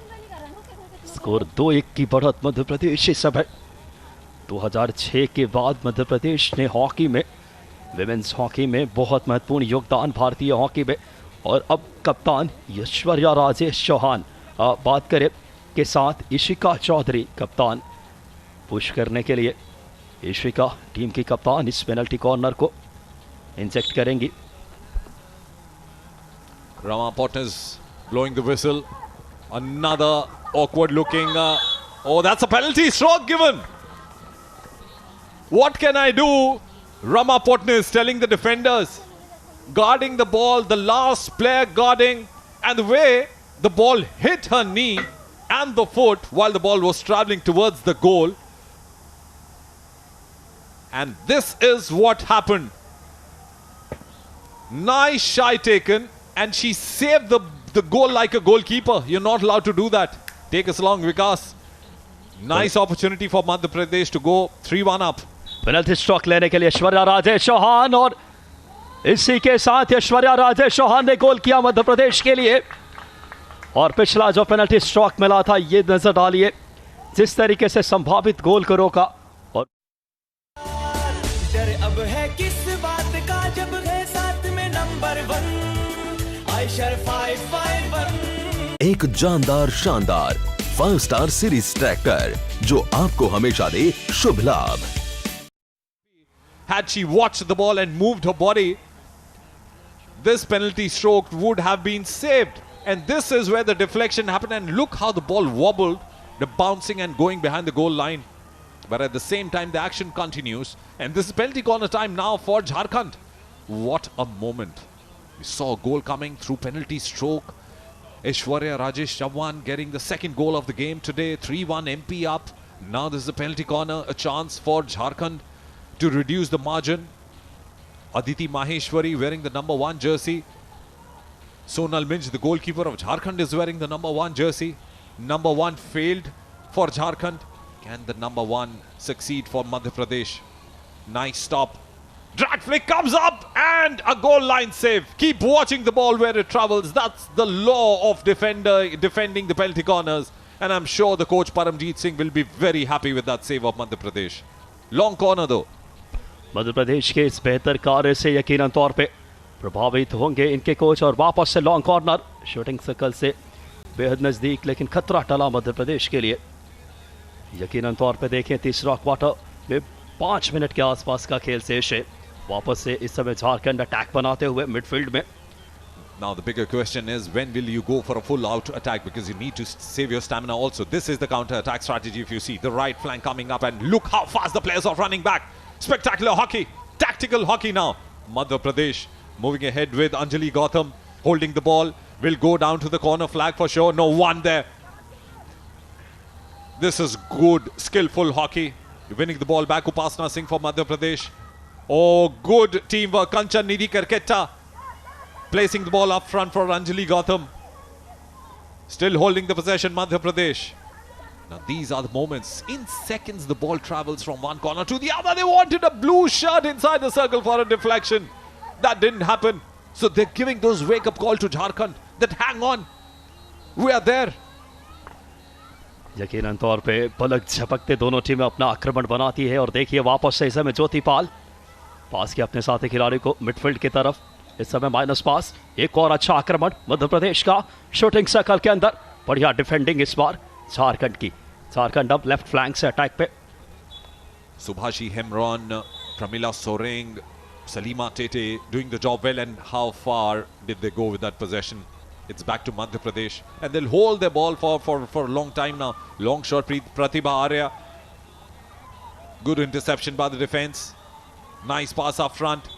स्कोर 2-1 की बढ़त मध्य प्रदेश इस समय। 2006 के बाद मध्य प्रदेश ने हॉकी में विमेंस हॉकी में बहुत महत्वपूर्ण योगदान भारतीय हॉकी में। और अब कप्तान ऐश्वर्या राजेश चौहान बात करें के साथ इशिका चौधरी कप्तान पुश करने के लिए। इशिका टीम की कप्तान इस पेनल्टी कॉर्नर को इंजेक्ट करेंगी। Rama Potter's blowing the whistle. Another awkward looking. Oh, that's a penalty stroke given. What can I do? Rama Potner is telling the defenders, guarding the ball, the last player guarding, and the way the ball hit her knee and the foot while the ball was traveling towards the goal. And this is what happened. Nice shy taken, and she saved the goal like a goalkeeper. You're not allowed to do that. Take us along, Vikas. Nice opportunity for Madhya Pradesh to go 3-1 up. Penalty stroke लेने के लिए ऐश्वर्या राजेश चौहान, और इसी के साथ ऐश्वर्या राजेश चौहान ने गोल किया मध्य प्रदेश के लिए। और पिछला जो पेनल्टी स्ट्रोक मिला था, ये नजर डालिए जिस तरीके से संभावित गोल को रोका। और डर अब है किस बात का जब है साथ में नंबर 1 आयशर 551। एक जानदार शानदार 5 स्टार सीरीज ट्रैक्टर जो आपको हमेशा दे शुभ लाभ। Had she watched the ball and moved her body, this penalty stroke would have been saved. And this is where the deflection happened, and look how the ball wobbled, the bouncing and going behind the goal line. But at the same time, the action continues, and this is penalty corner time now for Jharkhand. What a moment. We saw a goal coming through penalty stroke. Aishwarya Rajesh Chauhan getting the second goal of the game today. 3-1 MP up. Now this is a penalty corner, a chance for Jharkhand to reduce the margin. Aditi Maheshwari wearing the number 1 jersey. Sonal Minj, the goalkeeper of Jharkhand, is wearing the number 1 jersey. Number 1 failed for Jharkhand. Can the number 1 succeed for Madhya Pradesh? Nice stop. Drag flick comes up and a goal line save. Keep watching the ball where it travels. That's the law of defending the penalty corners. And I'm sure the coach Paramjeet Singh will be very happy with that save of Madhya Pradesh. Long corner though. Madhya Pradesh के इस बेहतर कार्य से यकीनन तौर पे प्रभावित होंगे इनके कोच। और वापस से लॉन्ग कॉर्नर शूटिंग सर्कल से बेहद नज़दीक, लेकिन खतरा टला मध्य प्रदेश के लिए। यकीनन तौर पे देखें तीसरा क्वार्टर में 5 मिनट के आसपास का खेल शेष है। वापस से इस समय झारखंड अटैक बनाते हुए मिडफील्ड में। Now the bigger question is, when will you go for a full out attack, because you need to save your stamina also. This is the counter attack strategy. If you see the right flank coming up, and look how fast the players are running back. Spectacular hockey, tactical hockey now. Madhya Pradesh moving ahead with Anjali Gautam holding the ball. Will go down to the corner flag for sure. No one there. This is good, skillful hockey. Winning the ball back, Upasana Singh for Madhya Pradesh. Oh, good teamwork. Kanchan Nidhi Karketta placing the ball up front for Anjali Gautam. Still holding the possession, Madhya Pradesh. Now these are the moments. In seconds, the ball travels from one corner to the other. They wanted a blue shirt inside the circle for a deflection. That didn't happen. So they're giving those wake-up call to Jharkhand that hang on. We are there. यकीनन तौर पे पलक झपकते दोनों टीमें अपना आक्रमण बनाती है। और देखिए वापस से इस समय ज्योतिपाल पास के अपने साथी खिलाड़ी को मिडफील्ड की तरफ। इस समय माइनस पास। एक और अच्छा आक्रमण मध्य प्रदेश का शूटिंग सर्कल के अंदर। बढ़िया डिफेंडिंग इस बार झारखंड की। झारखंड अब लेफ्ट फ्लैंक से अटैक पे। Subhashi Hemron, Pramila Soreng, Salima Tete doing the job well. And how far did they go with that possession? It's back to Madhya Pradesh, and they'll hold their ball for a long time now. Long shot, Pratibha Arya. Good interception by the defense. Nice pass up front.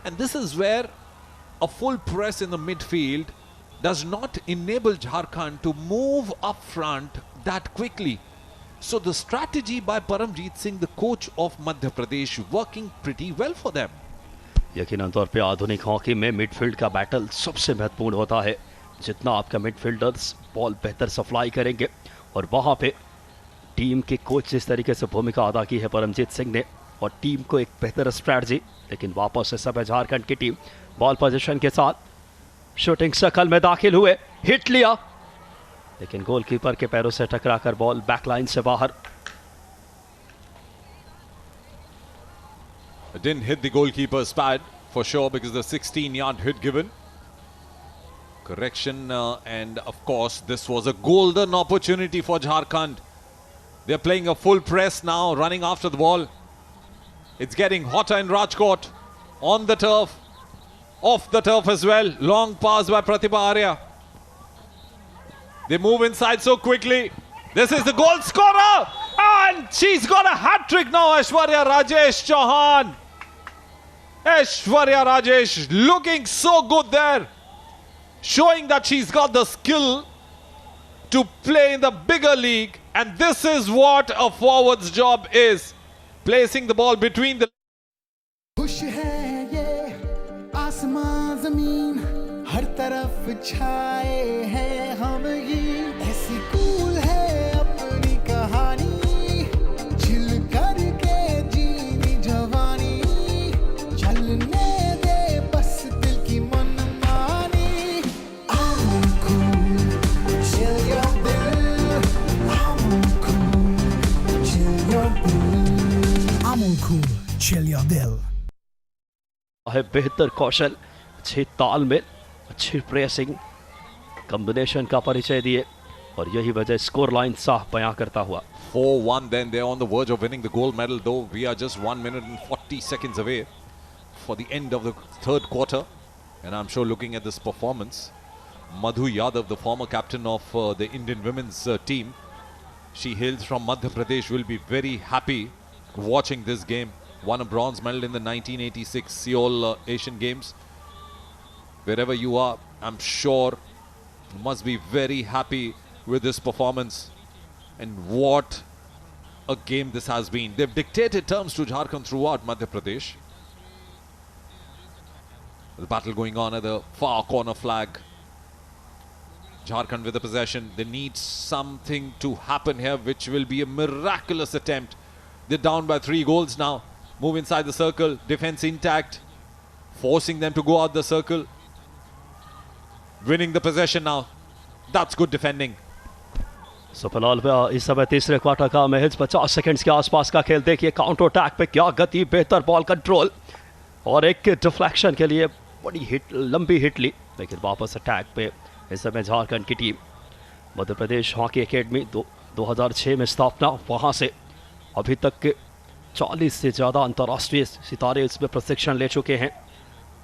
And this is where a full press in the midfield does not enable Jharkhand to move up front that quickly. So the strategy by Paramjeet Singh, the coach of Madhya Pradesh, working pretty well for them. यकीनन तौर पे आधुनिक hockey में midfield का battle सबसे महत्वपूर्ण होता है। जितना आपका मिडफील्डर्स बॉल बेहतर सप्लाई करेंगे, और वहाँ पे टीम के कोच जिस तरीके से भूमिका अदा की है परमजीत सिंह ने, और टीम को एक बेहतर स्ट्रैटेजी। लेकिन वापस से सब झारखंड की टीम बॉल पोजीशन के साथ शूटिंग सर्कल में दाखिल हुए। हिट लिया, लेकिन गोलकीपर के पैरों से टकराकर बॉल बैकलाइन से बाहर। It didn't hit the goalkeeper's pad for sure because the 16-yard hit given. Correction, and of course this was a golden opportunity for Jharkhand. They're playing a full press now, running after the ball. It's getting hotter in Rajkot. On the turf, off the turf as well. Long pass by Pratibha Arya. They move inside so quickly. This is the goal scorer, and she's got a hat-trick now, Aishwarya Rajesh Chauhan. Aishwarya Rajesh looking so good there, showing that she's got the skill to play in the bigger league, and this is what a forward's job is, placing the ball between the... खुश है ये आसमां ज़मीन, हर तरफ छाए हैं हम ये, ऐसी कूल है अपनी कहानी, चिल करके जीनी जवानी, चलने दे बस दिल की मनमानी. I'm cool, chill your dill. I'm cool, chill your dill. I'm cool, chill your dill. है बेहतर कौशल, अच्छे तालमेल, अच्छी प्रेसिंग कॉम्बिनेशन का परिचय दिए, और यही वजह स्कोर लाइन साफ बयां करता हुआ. 4-1, then they're on the verge of winning the gold medal, though we are just 1 minute and 40 seconds away for the end of the third quarter. And I'm sure looking at this performance, Madhu Yadav, the former captain of the Indian women's team, she hails from Madhya Pradesh, will be very happy watching this game. Won a bronze medal in the 1986 Seoul Asian Games. Wherever you are, I'm sure you must be very happy with this performance. And what a game this has been. They've dictated terms to Jharkhand throughout Madhya Pradesh. The battle going on at the far corner flag. Jharkhand with the possession. They need something to happen here, which will be a miraculous attempt. They're down by 3 goals now. Move inside the circle, defense intact, forcing them to go out the circle. Winning the possession now. That's good defending. सो फिलहाल इस समय तीसरे quarter का महज 50 seconds के आसपास का खेल. देखिए काउंटर अटैक पे क्या गति, बेहतर बॉल कंट्रोल, और एक डिफ्लेक्शन के लिए बड़ी हिट, लंबी हिट ली, लेकिन वापस अटैक पे इस समय झारखंड की team. Madhya Pradesh hockey academy 2006 में स्थापना, वहाँ से अभी तक के 40 से ज़्यादा अंतर्राष्ट्रीय सितारे इसमें प्रशिक्षण ले चुके हैं.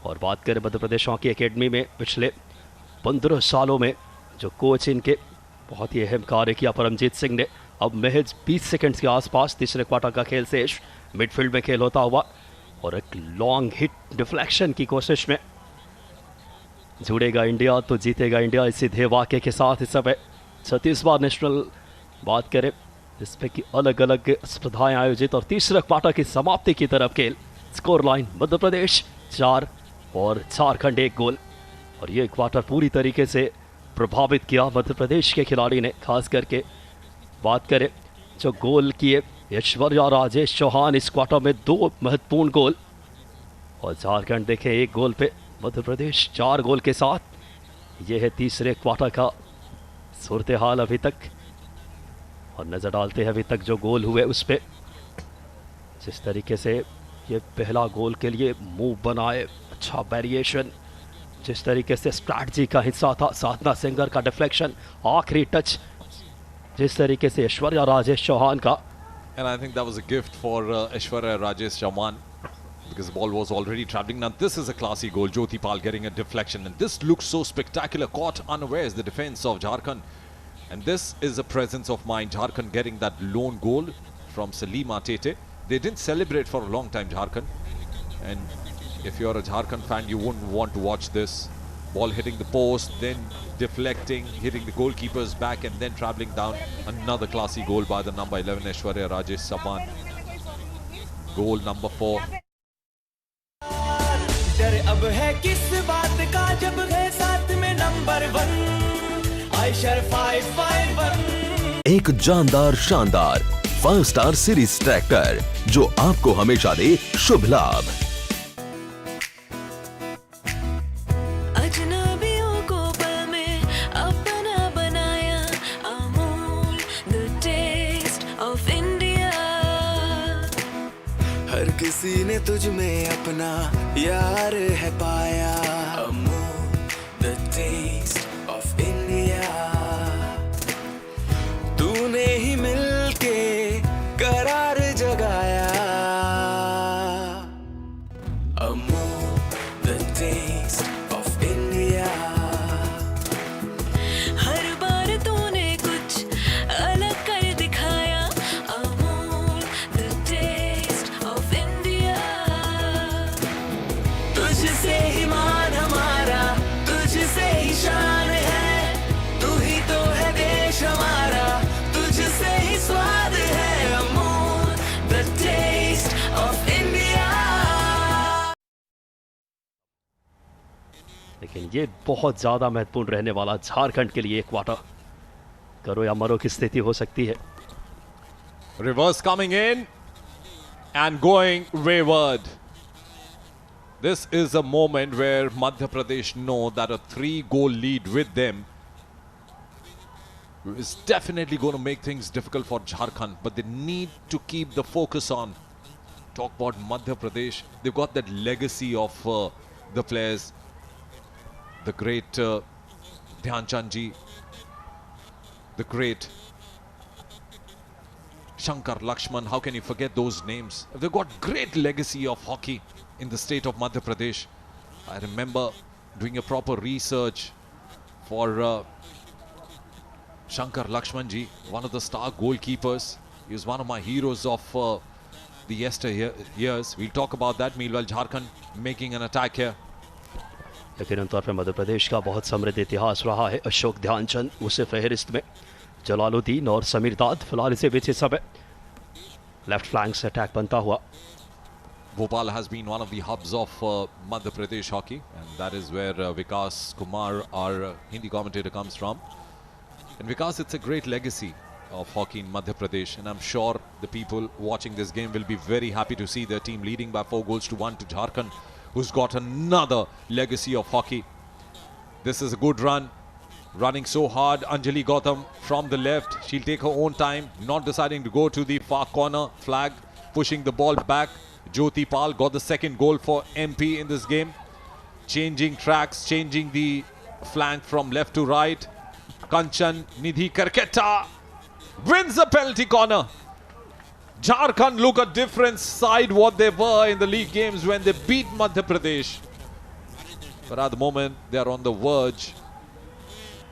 और बात करें मध्य प्रदेश हॉकी एकेडमी में पिछले 15 सालों में जो कोच इनके बहुत ही अहम कार्य किया परमजीत सिंह ने. अब महज 20 सेकंड्स के आसपास तीसरे क्वार्टर का खेल शेष, मिडफील्ड में खेल होता हुआ, और एक लॉन्ग हिट डिफ्लेक्शन की कोशिश में. जुड़ेगा इंडिया तो जीतेगा इंडिया, इसी ध्येय वाक्य के साथ इस समय 36वां नेशनल बात करें जिसपे कि अलग अलग स्पर्धाएं आयोजित, और तीसरे क्वार्टर की समाप्ति की तरफ खेल. स्कोर लाइन मध्य प्रदेश 4 और झारखंड 1 गोल. और ये क्वार्टर पूरी तरीके से प्रभावित किया मध्य प्रदेश के खिलाड़ी ने. खास करके बात करें जो गोल किए ऐश्वर्या राजेश चौहान, इस क्वार्टर में 2 महत्वपूर्ण गोल, और झारखंड देखें 1 गोल पे, मध्य प्रदेश 4 गोल के साथ. ये है तीसरे क्वार्टर का सूरत हाल अभी तक. और नज़र डालते हैं अभी तक जो गोल हुए उस पर, जिस तरीके से ये पहला गोल के लिए मूव बनाए, अच्छा वेरिएशन, जिस तरीके से स्ट्रैटेजी का हिस्सा था, साधना सिंगर का डिफ्लेक्शन, आखिरी टच जिस तरीके से ऐश्वर्या राजेश चौहान का. And I think that was a gift for Aishwarya Rajesh Chauhan, because the ball was already travelling. Now this is a classy goal. Jyoti Pal getting a deflection, and this looks so spectacular. Caught unawares the defence of Jharkhand. And this is a presence of mind. Jharkhand getting that lone goal from Salima Tete. They didn't celebrate for a long time, Jharkhand. And if you're a Jharkhand fan, you wouldn't want to watch this. Ball hitting the post, then deflecting, hitting the goalkeeper's back, and then travelling down. Another classy goal by the number 11, Aishwarya Rajesh Chauhan. Goal number 4. डर अब है किस बात का जब है साथ में नंबर 1 आयशर 551. एक जानदार शानदार 5 स्टार सीरीज ट्रैक्टर जो आपको हमेशा दे शुभ लाभ. अजनबियों को पल में अपना बनाया, Amul the taste of India. हर किसी किसी ने तुझ में अपना यार है पाया Amul the taste of India तूने ही मिलके करार जगाया Amul the taste of India हर बार तूने कुछ अलग कर दिखाया Amul the taste of India तुझसे ही मान हमारा तुझसे ही शान है तू ही तो है देश हमारा तुझसे ही स्वाद है Amul the taste of India लेकिन ये बहुत ज़्यादा महत्वपूर्ण रहने वाला झारखंड के लिए एक क्वार्टर करो या मरो की स्थिति हो सकती है. Reverse coming in and going wayward. This is a moment where Madhya Pradesh know that a 3-goal lead with them is definitely going to make things difficult for Jharkhand, but they need to keep the focus on. Talk about Madhya Pradesh. They've got that legacy of the players, the great Dhyan Chand ji, the great Shankar Lakshman. How can you forget those names? They've got great legacy of hockey in the state of Madhya Pradesh. I remember doing a proper research for Shankar Lakshman ji, one of the star goalkeepers. He was one of my heroes of the yesteryears. We'll talk about that. Meanwhile, Jharkhand making an attack here. यकीनन तौर पर मध्य प्रदेश का बहुत समृद्ध इतिहास रहा है. अशोक ध्यानचंद उसे फहरिस्त में, जलालुद्दीन और समीर दाद फिलहाल इसे बीच हिस्सा में लेफ्ट फ्लैंक से अटैक बनता हुआ. Bhopal has been one of the hubs of Madhya Pradesh hockey, and that is where Vikas Kumar, our Hindi commentator, comes from. And Vikas, it's a great legacy of hockey in Madhya Pradesh, and I'm sure the people watching this game will be very happy to see their team leading by 4-1 to Jharkhand, who's got another legacy of hockey. This is a good run, running so hard. Anjali Gautam from the left, she'll take her own time, not deciding to go to the far corner flag, pushing the ball back. Jyoti Pal got the second goal for MP in this game, changing tracks, changing the flank from left to right. Kanchan Nidhi Karketa wins the penalty corner. Jharkhand look a different side what they were in the league games when they beat Madhya Pradesh. But at the moment, they are on the verge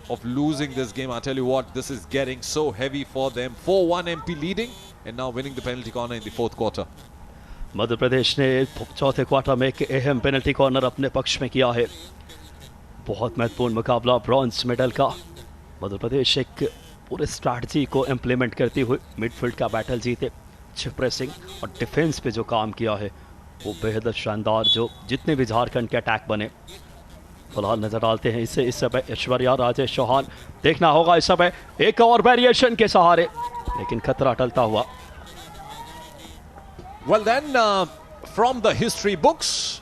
of losing this game. I tell you what, this is getting so heavy for them. 4-1 MP leading and now winning the penalty corner in the fourth quarter. Madhya Pradesh ने चौथे quarter में एक अहम penalty corner अपने पक्ष में किया है. बहुत महत्वपूर्ण मुकाबला ब्रॉन्ज मेडल का. मध्य प्रदेश एक पूरे स्ट्रैटेजी को इम्प्लीमेंट करते हुए मिडफील्ड का बैटल जीते. चिप प्रेसिंग और डिफेंस पे जो काम किया है वो बेहद शानदार. जो जितने भी झारखंड के अटैक बने फिलहाल नजर डालते हैं इससे इस समय ऐश्वर्या राजेश चौहान. देखना होगा इस समय एक और वेरिएशन के सहारे, लेकिन खतरा टलता हुआ. Well then, from the history books,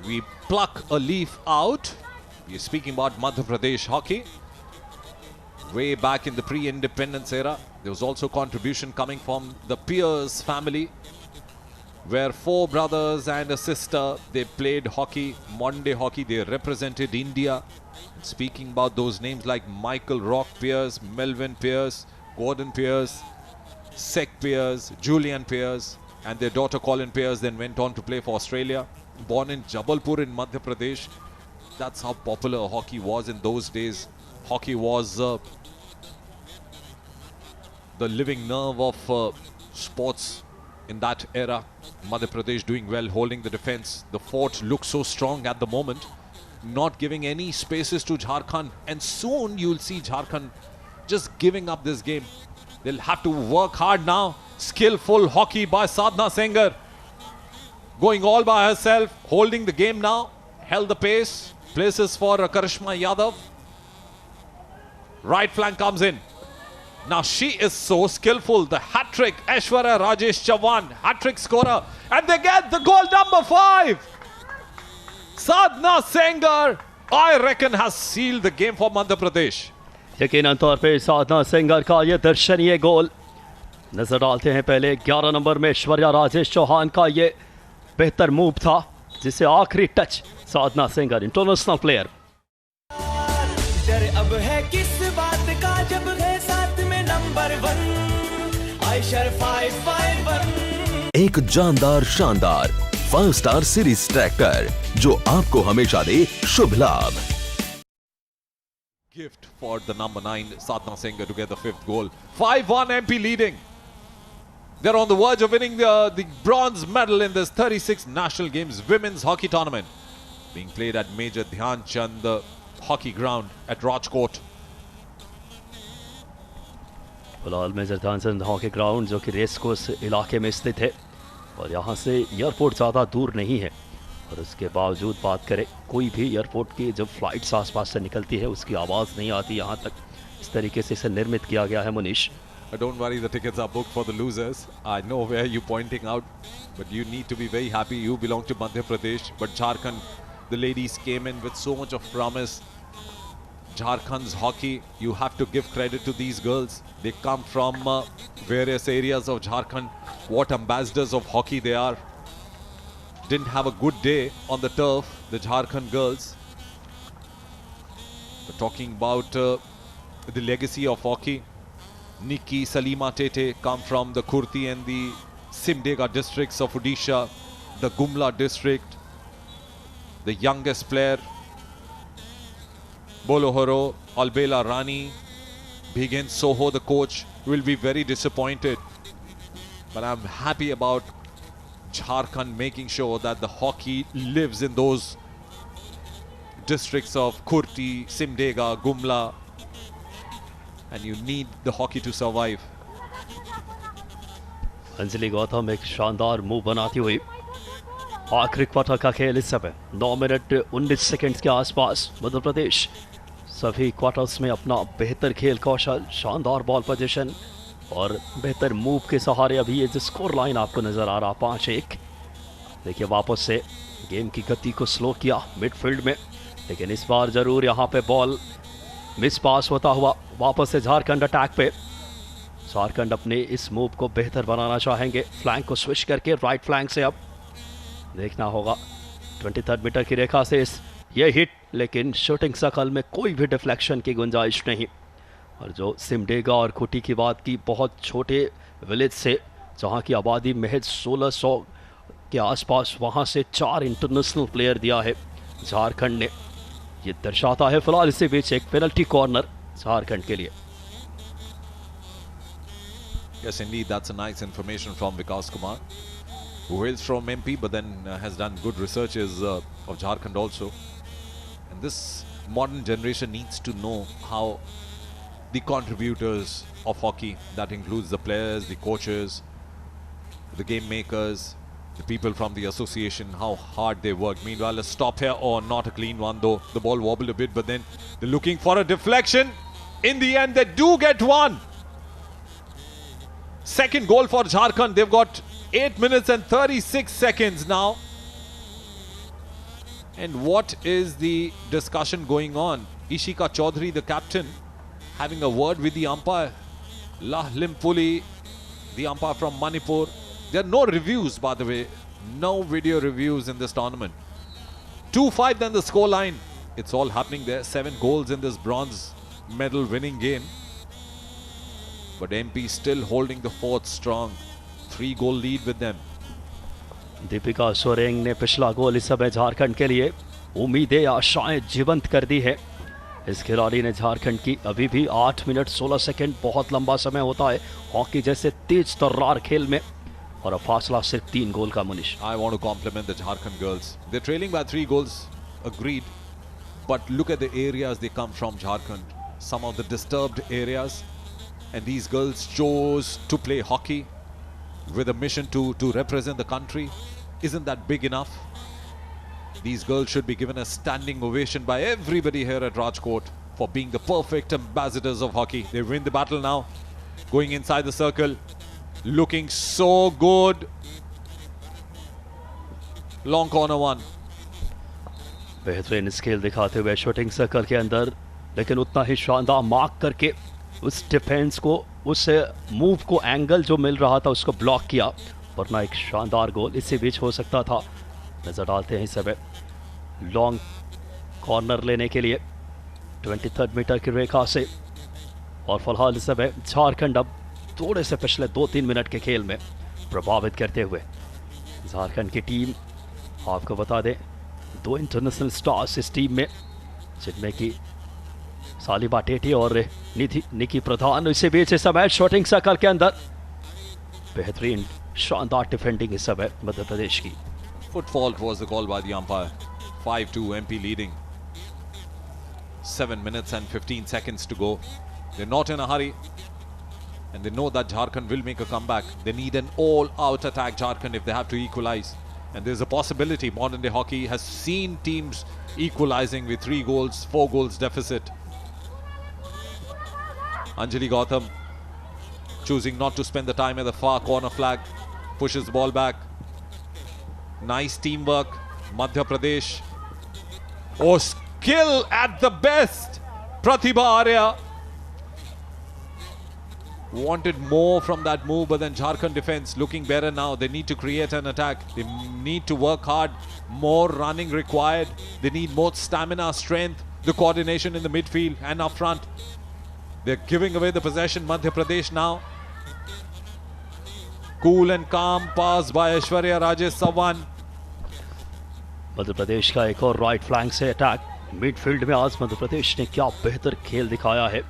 we pluck a leaf out. We're speaking about Madhya Pradesh hockey. Way back in the pre-independence era, there was also contribution coming from the Pierce family, where 4 brothers and a sister, they played hockey, modern day hockey. They represented India. Speaking about those names like Michael Rock Pierce, Melvin Pierce, Gordon Pierce, Sek Pierce, Julian Pierce, and their daughter Colin Pierce then went on to play for Australia. Born in Jabalpur in Madhya Pradesh. That's how popular hockey was in those days. Hockey was the living nerve of sports in that era. Madhya Pradesh doing well, holding the defense. The fort looks so strong at the moment, not giving any spaces to Jharkhand. And soon you'll see Jharkhand just giving up this game. They'll have to work hard now. Skillful hockey by Sadhna Sengar. Going all by herself, holding the game now. Held the pace. Places for Karishma Yadav. Right flank comes in. Now she is so skillful. The hat-trick, Aishwarya Rajesh Chauhan, hat-trick scorer. And they get the goal number 5. Sadhna Sengar, I reckon, has sealed the game for Madhya Pradesh. यकीनन तौर पे साधना सेंगर का ये दर्शनीय गोल नजर डालते हैं. पहले 11 नंबर में ऐश्वर्या राजेश चौहान का ये बेहतर मूव था जिसे आखिरी टच साधना सिंगर इंटरनेशनल प्लेयर। डर अब है किस बात का जब है साथ में नंबर 1 आयशर 551। एक जानदार शानदार 5 स्टार सीरीज ट्रैक्टर जो आपको हमेशा दे शुभ लाभ। Gift for the number 9 Sadhana Singh to get the 5th goal. 5-1 MP leading. They're on the verge of winning the bronze medal in this 36th National Games Women's Hockey Tournament being played at Major Dhyan Chand Hockey Ground at Rajkot. फिलहाल major Dhyanchand hockey ground जो कि race course इलाके में स्थित है और यहाँ से एयरपोर्ट ज़्यादा दूर नहीं है, और उसके बावजूद बात करें कोई भी एयरपोर्ट की जब फ्लाइट्स आसपास से निकलती है उसकी आवाज़ नहीं आती यहाँ तक। इस तरीके से इसे निर्मित किया गया है Munish. Don't worry, the tickets are booked for the losers. I know where you're pointing out, but you need to be very happy. You belong to Madhya Pradesh, but Jharkhand, the ladies came in with so much of promise. Jharkhand's hockey, you have to give credit to these girls. They come from various areas of Jharkhand. What ambassadors of hockey they are. Didn't have a good day on the turf, the Jharkhand girls. But talking about the legacy of hockey, Nikki, Salima Tete come from the Kurti and the Simdega districts of Odisha, the Gumla district. The youngest player, Bolohoro, Albela Rani, Bhigen Soho, the coach, will be very disappointed. But I'm happy about Jharkhand making sure that the hockey lives in those districts of Kurti, Simdega, Gumla. And you need the hockey to survive. Anjali Gautam एक शानदार move बनाती हुई। आखिरी quarter का खेल इस समय 9 minute 19 seconds के आसपास। मध्य प्रदेश सभी क्वार्टर्स में अपना बेहतर खेल कौशल, शानदार बॉल पोजीशन और बेहतर मूव के सहारे अभी ये जो स्कोर लाइन आपको नज़र आ रहा 5-1। देखिए वापस से गेम की गति को स्लो किया मिडफील्ड में, लेकिन इस बार ज़रूर यहाँ पे बॉल मिस पास होता हुआ वापस से झारखंड अटैक पे। झारखंड अपने इस मूव को बेहतर बनाना चाहेंगे, फ्लैंक को स्विच करके राइट फ्लैंक से। अब देखना होगा 23 मीटर की रेखा से ये हिट, लेकिन शूटिंग सर्कल में कोई भी डिफ्लेक्शन की गुंजाइश नहीं। और जो सिमडेगा और खुटी की बात की, बहुत छोटे विलेज से जहाँ की आबादी महज 1600 के आसपास, वहाँ से 4 इंटरनेशनल प्लेयर दिया है झारखंड ने। ये दर्शाता है फिलहाल इसी बीच एक पेनल्टी कॉर्नर झारखंड के लिए। Yes, indeed, that's a nice information from Vikas Kumar, who hails from MP but then has done good researches of Jharkhand also. And this modern generation needs to know how the contributors of hockey, that includes the players, the coaches, the game makers, the people from the association, how hard they work. Meanwhile, a stop here, or not a clean one though. The ball wobbled a bit, but then they're looking for a deflection. In the end, they do get one. Second goal for Jharkhand. They've got 8 minutes and 36 seconds now. And what is the discussion going on? Ishika Chaudhary, the captain, having a word with the umpire. Lah Limpuli, the umpire from Manipur. There are no reviews, by the way. No video reviews in this tournament. 2-5 then the scoreline. It's all happening there. 7 goals in this bronze medal winning game. But MP still holding the fourth strong. 3-goal lead with them. Deepika Soreng ने पिछला गोल इस समय झारखंड के लिए उम्मीदें आशाएं जीवंत कर दी है। इस खिलाड़ी ने झारखंड की अभी भी 8 मिनट 16 सेकंड बहुत लंबा समय होता है हॉकी जैसे तेज तर्रार खेल में, और फासला सिर्फ 3 गोल का। Munish, I want to compliment the Jharkhand girls. They're trailing by 3 goals, agreed. But look at the areas they come from, Jharkhand. Some of the disturbed areas. And these girls chose to play hockey with a mission to represent the country. Isn't that big enough? These girls should be given a standing ovation by everybody here at Rajkot for being the perfect ambassadors of hockey. They win the battle now. Going inside the circle. Looking so good. Long corner one. बेहतरीन skill दिखाते हुए shooting circle के अंदर, लेकिन उतना ही शानदार mark करके उस डिफेंस को, उस मूव को, एंगल जो मिल रहा था उसको ब्लॉक किया वरना एक शानदार गोल इसी बीच हो सकता था। नजर डालते हैं इस समय लॉन्ग कॉर्नर लेने के लिए 23 मीटर की रेखा से, और फिलहाल इस समय झारखंड अब थोड़े से पिछले 2-3 मिनट के खेल में प्रभावित करते हुए। झारखंड की टीम, आपको बता दें, 2 इंटरनेशनल स्टार्स इस टीम में, जिनमें कि सालिबा टेटी और निकी प्रधान। इसी बीच इस समय शूटिंग सर्कल के अंदर बेहतरीन शानदार डिफेंडिंग इस समय मध्य प्रदेश की। Foot fault was the call by the umpire. 5-2 MP leading. 7 minutes and 15 seconds to go. They're not in a hurry, and they know that Jharkhand will make a comeback. They need an all-out attack, Jharkhand, if they have to equalize. And there's a possibility. Modern day hockey has seen teams equalizing with 3 goals, 4 goals deficit. Anjali Gautam choosing not to spend the time at the far corner flag, pushes the ball back. Nice teamwork, Madhya Pradesh. Oh, skill at the best, Pratibha Arya. Wanted more from that move, but then Jharkhand defense looking better now. They need to create an attack. They need to work hard. More running required. They need more stamina, strength, the coordination in the midfield and up front. They're giving away the possession, Madhya Pradesh now. Cool and calm pass by Aishwarya Rajesh Sawan. Madhya Pradesh का एक और right flank से attack. Midfield में आज मध्य प्रदेश ने क्या बेहतर खेल दिखाया है।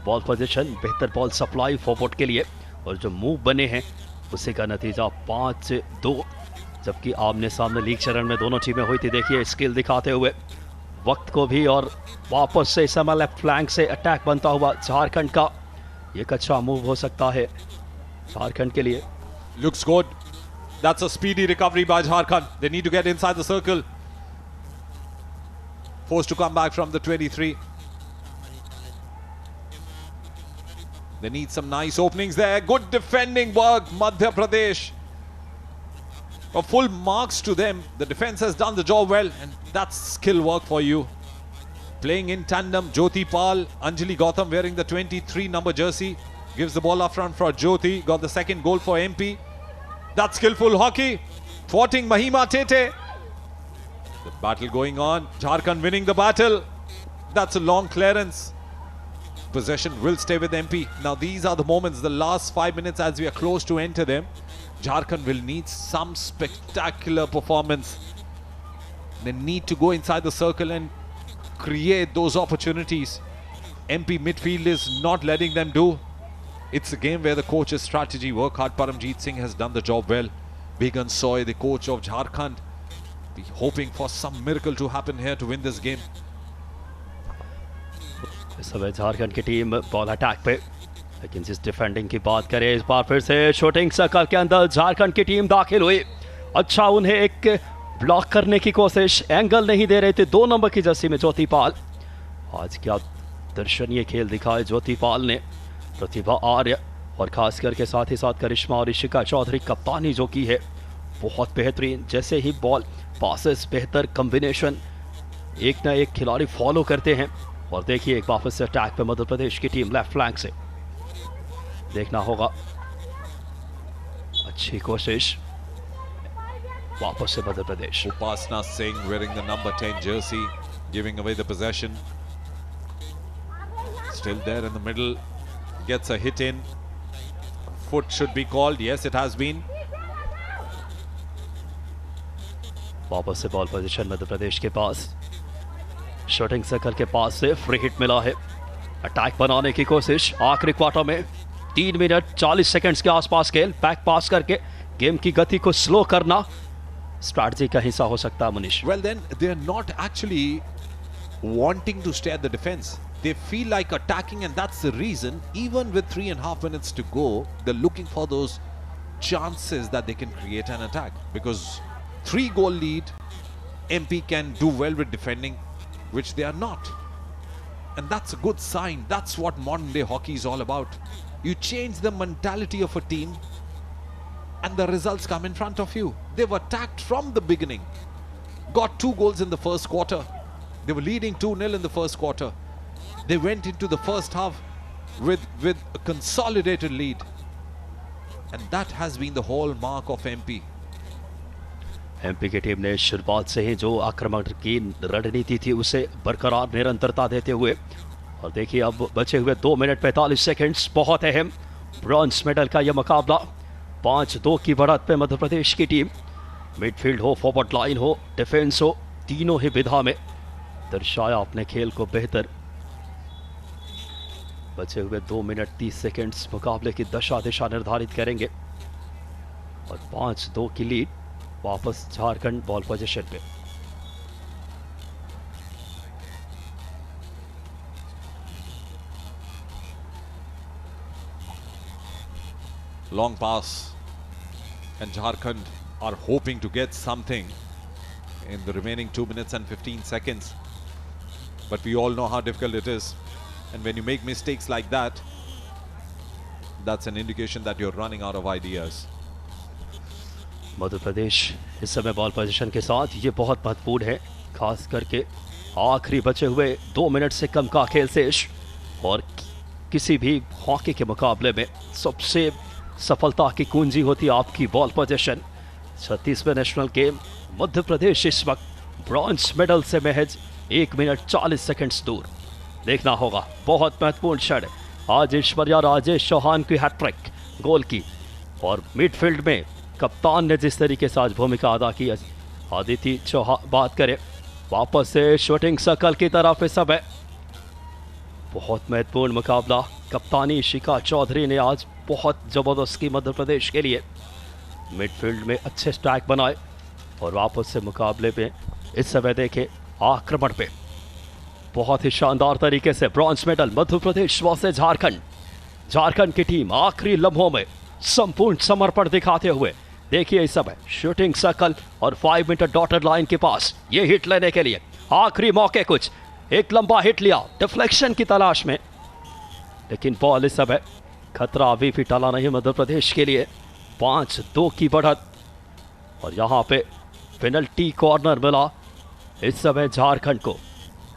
बॉल पोजीशन, बेहतर बॉल सप्लाई फॉरवर्ड के लिए, और जो मूव बने हैं उसी का नतीजा 5-2, जबकि आमने सामने लीग चरण में दोनों टीमें हुई थी। देखिए स्किल दिखाते हुए वक्त को भी, और वापस से इस समय लेफ्ट फ्लैंक से अटैक बनता हुआ झारखंड का। एक अच्छा मूव हो सकता है झारखंड के लिए। Looks good. That's a speedy recovery by Jharkhand. They need to get inside the circle. Forced to come back from the 23. They need some nice openings there. Good defending work, Madhya Pradesh. A full marks to them. The defense has done the job well, and that's skill work for you. Playing in tandem, Jyoti Pal, Anjali Gautam wearing the 23 number jersey. Gives the ball up front for Jyoti. Got the second goal for MP. That's skillful hockey. Thwarting Mahima Tete. The battle going on. Jharkhand winning the battle. That's a long clearance. Possession will stay with MP. Now these are the moments, the last 5 minutes as we are close to enter them. Jharkhand will need some spectacular performance. They need to go inside the circle and create those opportunities. MP midfield is not letting them do. It's a game where the coach's strategy work hard. Paramjeet Singh has done the job well. Bigan Soy, the coach of Jharkhand, be hoping for some miracle to happen here to win this game. इस समय झारखंड की team ball attack पे, लेकिन जिस defending की बात करें, इस बार फिर से शूटिंग सर्कल के अंदर झारखंड की टीम दाखिल हुई। अच्छा, उन्हें एक ब्लॉक करने की कोशिश, एंगल नहीं दे रहे थे 2 नंबर की जर्सी में ज्योति पाल। आज क्या दर्शनीय खेल दिखाए ज्योति पाल ने। प्रतिभा आर्य और खास करके साथ ही साथ करिश्मा और ऋषिका चौधरी कप्तानी जो की है, बहुत बेहतरीन। जैसे ही बॉल पासेस, बेहतर कॉम्बिनेशन, एक ना एक खिलाड़ी फॉलो करते हैं। और देखिए एक वापस से अटैक पे मध्य प्रदेश की टीम लेफ्ट फ्लैंक से, देखना होगा। अच्छी कोशिश वापस से Madhya Pradesh. Upasna Singh wearing the number 10 jersey, giving away the possession. Still there in the middle, gets a hit in. Foot should be called. Yes, it has been. वापस से बॉल पोजीशन मध्य प्रदेश के पास, शूटिंग सर्कल के पास से free hit मिला है। Attack बनाने की कोशिश आखिरी क्वार्टर में 3 मिनट 40 सेकंड्स के आसपास खेल, बैक पास करके गेम की गति को स्लो करना स्ट्रैटेजी का हिस्सा हो सकता है Manish. Well then, they are not actually wanting to stay at the defense. They feel like attacking, and that's the reason, even with 3.5 minutes to go, they're looking for those chances that they can create an attack. Because 3-goal lead, MP can do well with defending, which they are not. And that's a good sign. That's what modern day hockey is all about. You change the mentality of a team and the results come in front of you. They've attacked from the beginning. Got 2 goals in the first quarter. They were leading 2-0 in the first quarter. They went into the first half with a consolidated lead. And that has been the hallmark of MP. MP की team ने शुरुआत से ही जो आक्रमण की रणनीति थी उसे बरकरार निरंतरता देते हुए, और देखिए अब बचे हुए 2 मिनट 45 सेकंड्स, बहुत अहम ब्रॉन्ज मेडल का यह मुकाबला। 5-2 की बढ़त पे मध्य प्रदेश की टीम। मिडफील्ड हो, फॉरवर्ड लाइन हो, डिफेंस हो, तीनों ही विधा में दर्शाया अपने खेल को बेहतर। बचे हुए 2 मिनट 30 सेकंड्स मुकाबले की दशा दिशा निर्धारित करेंगे, और 5-2 की लीड वापस झारखंड बॉल पोजीशन पे। Long pass, and Jharkhand are hoping to get something in the remaining 2 minutes and 15 seconds. But we all know how difficult it is. And when you make mistakes like that, that's an indication that you're running out of ideas. Madhya Pradesh इस समय ball position के साथ, ये बहुत महत्वपूर्ण है, खास करके आखिरी बचे हुए 2 मिनट से कम का खेल शेष, और किसी भी हॉकी के मुकाबले में सबसे सफलता की कुंजी होती है आपकी ball position. 36वें national game, Madhya Pradesh इस वक्त ब्रॉन्ज मेडल से महज 1 मिनट 40 सेकंड्स दूर। देखना होगा, बहुत महत्वपूर्ण क्षण। आज ऐश्वर्या राजेश चौहान की हैट्रिक गोल की, और मिडफील्ड में कप्तान ने जिस तरीके से आज भूमिका अदा की। आदिति चौहान बात करें, वापस से शूटिंग सर्कल की तरफ इस समय बहुत महत्वपूर्ण मुकाबला। कप्तानी शिखा चौधरी ने आज बहुत जबरदस्त की मध्य प्रदेश के लिए। मिडफील्ड में अच्छे स्ट्राइक बनाए, और वापस से मुकाबले में इस समय देखे आक्रमण पे बहुत ही शानदार तरीके से bronze medal Madhya Pradesh versus Jharkhand. Jharkhand की टीम आखिरी लम्हों में संपूर्ण समर्पण दिखाते हुए, देखिए इस समय शूटिंग सर्कल और 5 मीटर डॉटेड लाइन के पास ये हिट लेने के लिए आखिरी मौके, कुछ एक लंबा हिट लिया डिफ्लेक्शन की तलाश में, लेकिन बॉल इस समय खतरा अभी भी टला नहीं मध्य प्रदेश के लिए। 5-2 की बढ़त, और यहाँ पे पेनल्टी कॉर्नर मिला इस समय झारखंड को।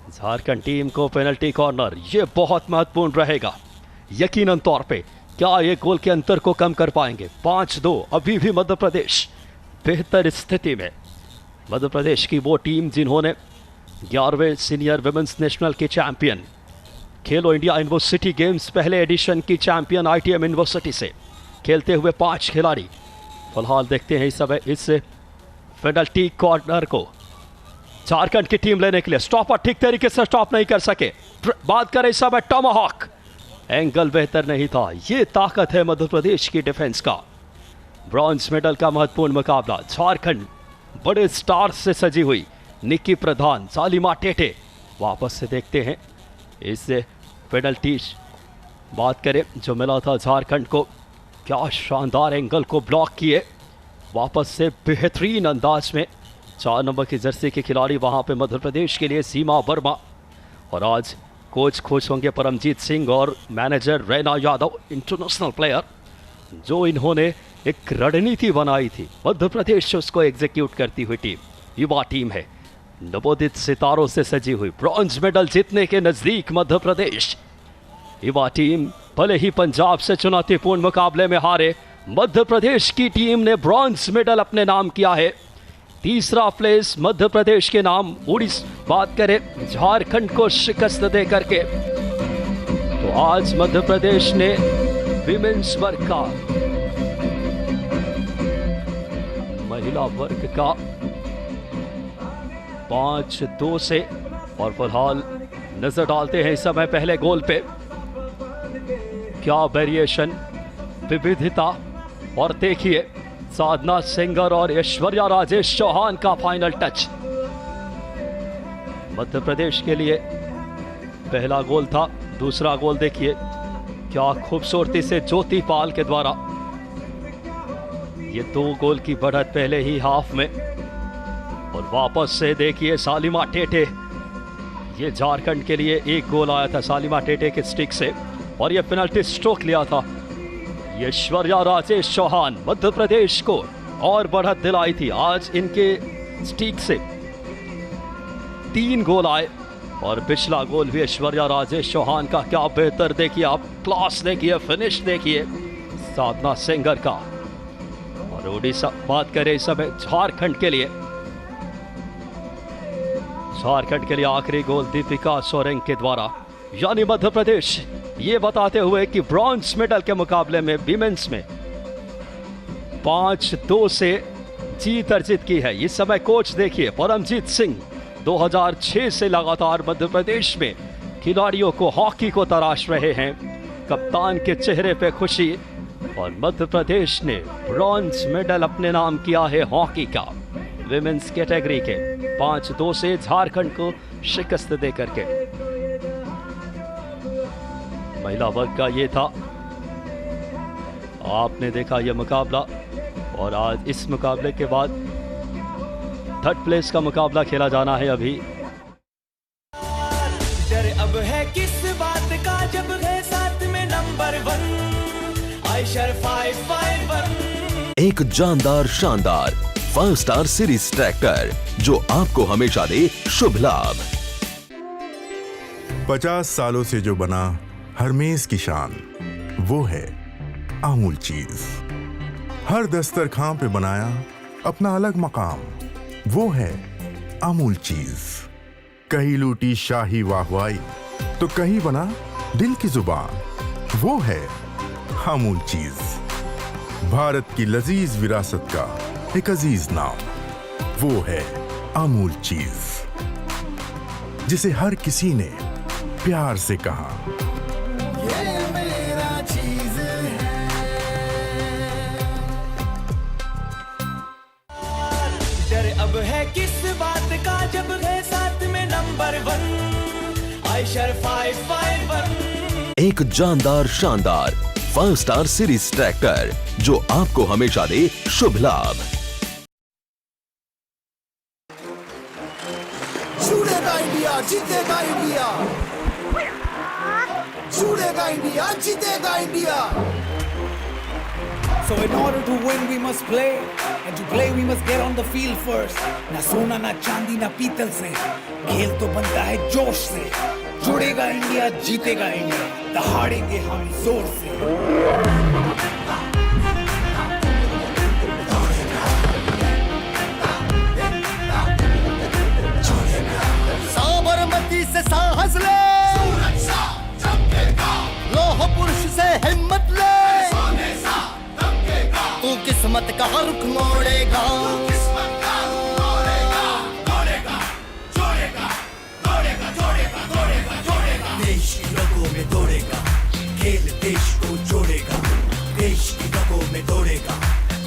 झारखंड टीम को पेनल्टी कॉर्नर, ये बहुत महत्वपूर्ण रहेगा यकीनन तौर पे। क्या ये गोल के अंतर को कम कर पाएंगे? 5-2 अभी भी मध्य प्रदेश बेहतर स्थिति में। मध्य प्रदेश की वो टीम जिन्होंने 11वें सीनियर विमेंस नेशनल के चैंपियन, खेलो इंडिया यूनिवर्सिटी गेम्स पहले एडिशन की चैंपियन ITM यूनिवर्सिटी से खेलते हुए 5 खिलाड़ी फिलहाल देखते हैं इस समय इस पेनल्टी कॉर्नर को झारखंड की टीम लेने के लिए। स्टॉपर ठीक तरीके से स्टॉप नहीं कर सके। बात करें इस समय टॉमाहॉक, एंगल बेहतर नहीं था। ये ताकत है मध्य प्रदेश की डिफेंस का। ब्रॉन्ज मेडल का महत्वपूर्ण मुकाबला, झारखंड बड़े स्टार से सजी हुई, निक्की प्रधान, सालिमा टेटे। वापस से देखते हैं इस पेनल्टी, बात करें जो मिला था झारखंड को, क्या शानदार एंगल को ब्लॉक किए। वापस से बेहतरीन अंदाज में 4 नंबर की जर्सी के खिलाड़ी वहां पे मध्य प्रदेश के लिए सीमा वर्मा, और आज कोच खुश होंगे परमजीत सिंह और manager Raina Yadav, international player, जो इन्होंने एक रणनीति बनाई थी मध्य प्रदेश उसको एग्जीक्यूट करती हुई टीम। युवा टीम है, नवोदित सितारों से सजी हुई, ब्रॉन्ज मेडल जीतने के नजदीक मध्य प्रदेश। युवा टीम भले ही पंजाब से चुनौतीपूर्ण मुकाबले में हारे, मध्य प्रदेश की टीम ने ब्रॉन्ज मेडल अपने नाम किया है। तीसरा प्लेस मध्य प्रदेश के नाम। उड़ीसा बात करें झारखंड को शिकस्त दे करके, तो आज मध्य प्रदेश ने विमेंस वर्ग का, महिला वर्ग का 5-2 से, और फिलहाल नजर डालते हैं इस समय पहले गोल पे। क्या वेरिएशन, विविधता, और देखिए साधना सिंगर और ऐश्वर्या राजेश चौहान का फाइनल टच मध्य प्रदेश के लिए। पहला गोल था, दूसरा गोल देखिए क्या खूबसूरती से ज्योति पाल के द्वारा। ये 2 गोल की बढ़त पहले ही हाफ में, और वापस से देखिए सालिमा टेटे, ये झारखंड के लिए 1 गोल आया था सालिमा टेटे के स्टिक से, और ये पेनल्टी स्ट्रोक लिया था ऐश्वर्या राजेश चौहान। मध्य प्रदेश को और बढ़त दिलाई थी। आज इनके स्टिक से 3 गोल आए, और पिछला गोल भी ऐश्वर्या राजेश चौहान का। क्या बेहतर देखिए आप, क्लास देखिए, फिनिश देखिए, साधना सेंगर का। और उड़ीसा बात करें इस समय झारखंड के लिए, आखिरी गोल दीपिका सोरेंग के द्वारा, यानी मध्य प्रदेश ये बताते हुए कि ब्रॉन्ज मेडल के मुकाबले में विमेंस में 5-2 से जीत अर्जित की है। इस समय कोच देखिए परमजीत सिंह 2006 से लगातार मध्य प्रदेश में खिलाड़ियों को हॉकी को तराश रहे हैं। कप्तान के चेहरे पे खुशी, और मध्य प्रदेश ने ब्रॉन्ज मेडल अपने नाम किया है हॉकी का, विमेंस कैटेगरी के 5-2 से झारखंड को शिकस्त देकर के। महिला वर्ग का ये था, आपने देखा यह मुकाबला, और आज इस मुकाबले के बाद थर्ड प्लेस का मुकाबला खेला जाना है अभी। डर अब है किस बात का जब है साथ में नंबर 1 आयशर 551। एक जानदार शानदार 5 स्टार सीरीज ट्रैक्टर जो आपको हमेशा दे शुभ लाभ। 50 सालों से जो बना हर मेज की शान, वो है अमूल चीज। हर दस्तरखान पे बनाया अपना अलग मकाम, वो है अमूल चीज। कहीं लूटी शाही वाहवाही तो कहीं बना दिल की जुबान, वो है अमूल चीज। भारत की लजीज विरासत का एक अजीज नाम, वो है अमूल चीज, जिसे हर किसी ने प्यार से कहा, ये मेरा चीज है। डर अब है किस बात का जब है साथ में नंबर 1 आयशर 551। एक जानदार शानदार 5 स्टार सीरीज ट्रैक्टर जो आपको हमेशा दे शुभ लाभ। जुड़ेगा इंडिया, जीतेगा इंडिया, जुड़ेगा इंडिया, जीतेगा India. So in order to win we must play, and to play we must get on the field first. ना सोना ना चांदी ना पीतल से, खेल तो बनता है जोश से। जुड़ेगा इंडिया, जीतेगा इंडिया, दहाड़ेंगे हम जोर से। साबरमती से साहस ले, लोह पुरुष से हिम्मत ले, तू किस्मत का रुख मोड़ेगा, देश की रगों में दौड़ेगा, खेल देश को जोड़ेगा, देश की रगों में दौड़ेगा,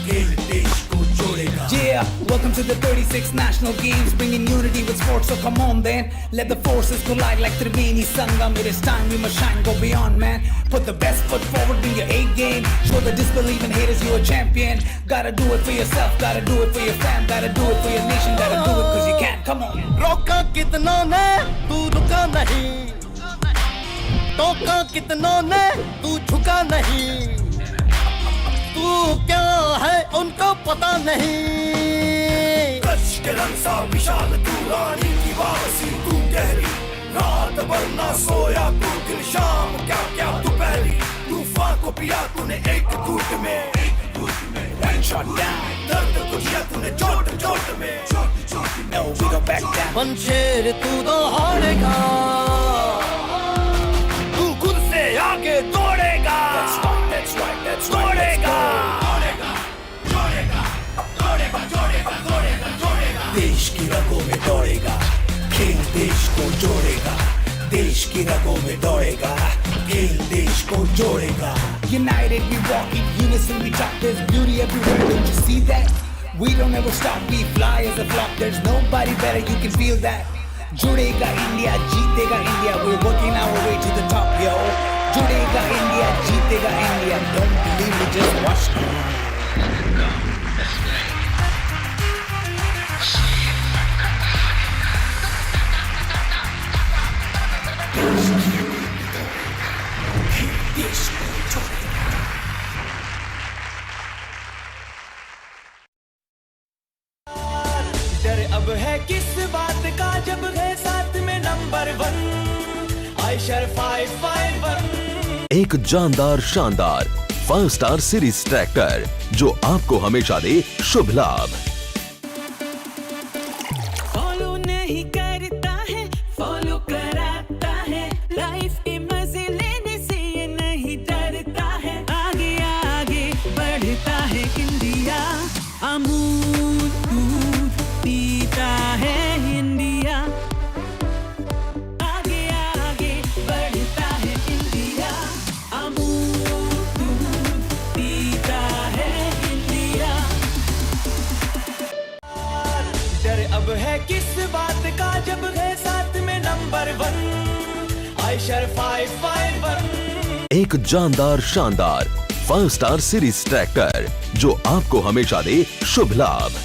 खेल देश को जोड़ेगा। Yeah, welcome to the 36th National Games, bringing unity with sports, so come on then, let the forces collide like Triveni Sangam. It is time we must shine, go beyond man, put the best foot forward, bring your A game, show the disbelieving haters you're a champion. Gotta do it for yourself, gotta do it for your fam, gotta do it for your nation, gotta do it cause you can, come on. रोका कितनों ने तू रुका नहीं, टोका कितनों ने तू झुका नहीं, तू क्या है उनको पता नहीं। कच्छ के रंग सा विशाल तू, रानी की वापसी तू गहरी, रात भर ना सोया तू, दिन शाम क्या क्या दोपहरी, तूफान को पिया तूने एक घूंट में, one shot down, दर्द को दिया तूने चोट चोट में, no we go back down। Panjshir तू दौड़ेगा, तू खुद से आगे दौड़ेगा, that's right, that's right, that's right, दौड़ेगा, देश की रगों में दौड़ेगा, खेल देश को जोड़ेगा, देश की रगों में दौड़ेगा, खेल देश को जोड़ेगा। United we walk in unison, we talk, there's beauty everywhere, don't you see that? We don't ever stop, we fly as a flock, there's nobody better, you can feel that. जुड़ेगा इंडिया, जीतेगा India, we're working our way to the top, yo. जुड़ेगा India, जीतेगा India, don't believe me, just watch me. डर अब है किस बात का जब है साथ में नंबर 1 आयशर 551। एक जानदार शानदार स्टार सीरीज ट्रैक्टर जो आपको हमेशा दे शुभ लाभ। फॉलो नहीं करता है, फॉलो कराता है, लाइफ के मजे लेने से ये नहीं डरता है, आगे आगे बढ़ता है इंडिया, अमूल दूध पीता है इंडिया, आगे आगे बढ़ता है इंडिया, अमूल दूध पीता है इंडिया। डर अब है किस बात का जब है साथ में नंबर 1 आयशर 551। एक जानदार शानदार 5 स्टार सीरीज ट्रैक्टर जो आपको हमेशा दे शुभ लाभ।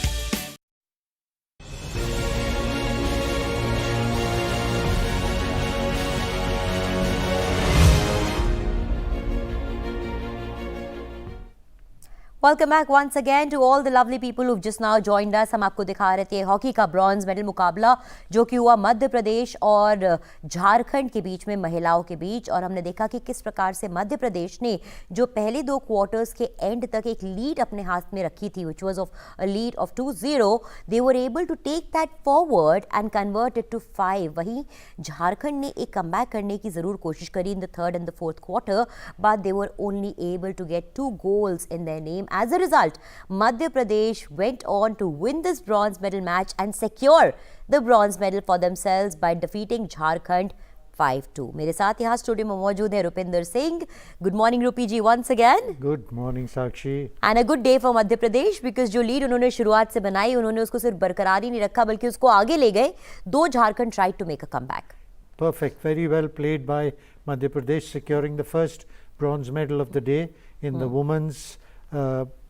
Welcome back once again to all the lovely people who've just now joined us. हम आपको दिखा रहे थे हॉकी का ब्रॉन्ज मेडल मुकाबला जो कि हुआ मध्य प्रदेश और झारखंड के बीच में, महिलाओं के बीच, और हमने देखा कि किस प्रकार से मध्य प्रदेश ने जो पहले 2 क्वार्टर्स के एंड तक एक लीड अपने हाथ में रखी थी, which was of a lead of 2-0, they were able to take that forward and convert it to 5. वहीं झारखंड ने एक कमबैक करने की जरूर कोशिश करी in the 3rd and the 4th quarter, but they were only able to get 2 goals in their name. As a result, Madhya Pradesh went on to win this bronze medal match and secure the bronze medal for themselves by defeating Jharkhand 5-2. मेरे साथ यहाँ studio में मौजूद है Rupinder Singh. Good morning, Rupi ji, once again. Good morning, Sakshi. And a good day for Madhya Pradesh because जो lead उन्होंने शुरुआत से बनाई, उन्होंने उसको सिर्फ बरकरार ही नहीं रखा बल्कि उसको आगे ले गए. 2 Jharkhand tried to make a comeback. Perfect. Very well played by Madhya Pradesh, securing the first bronze medal of the day in the women's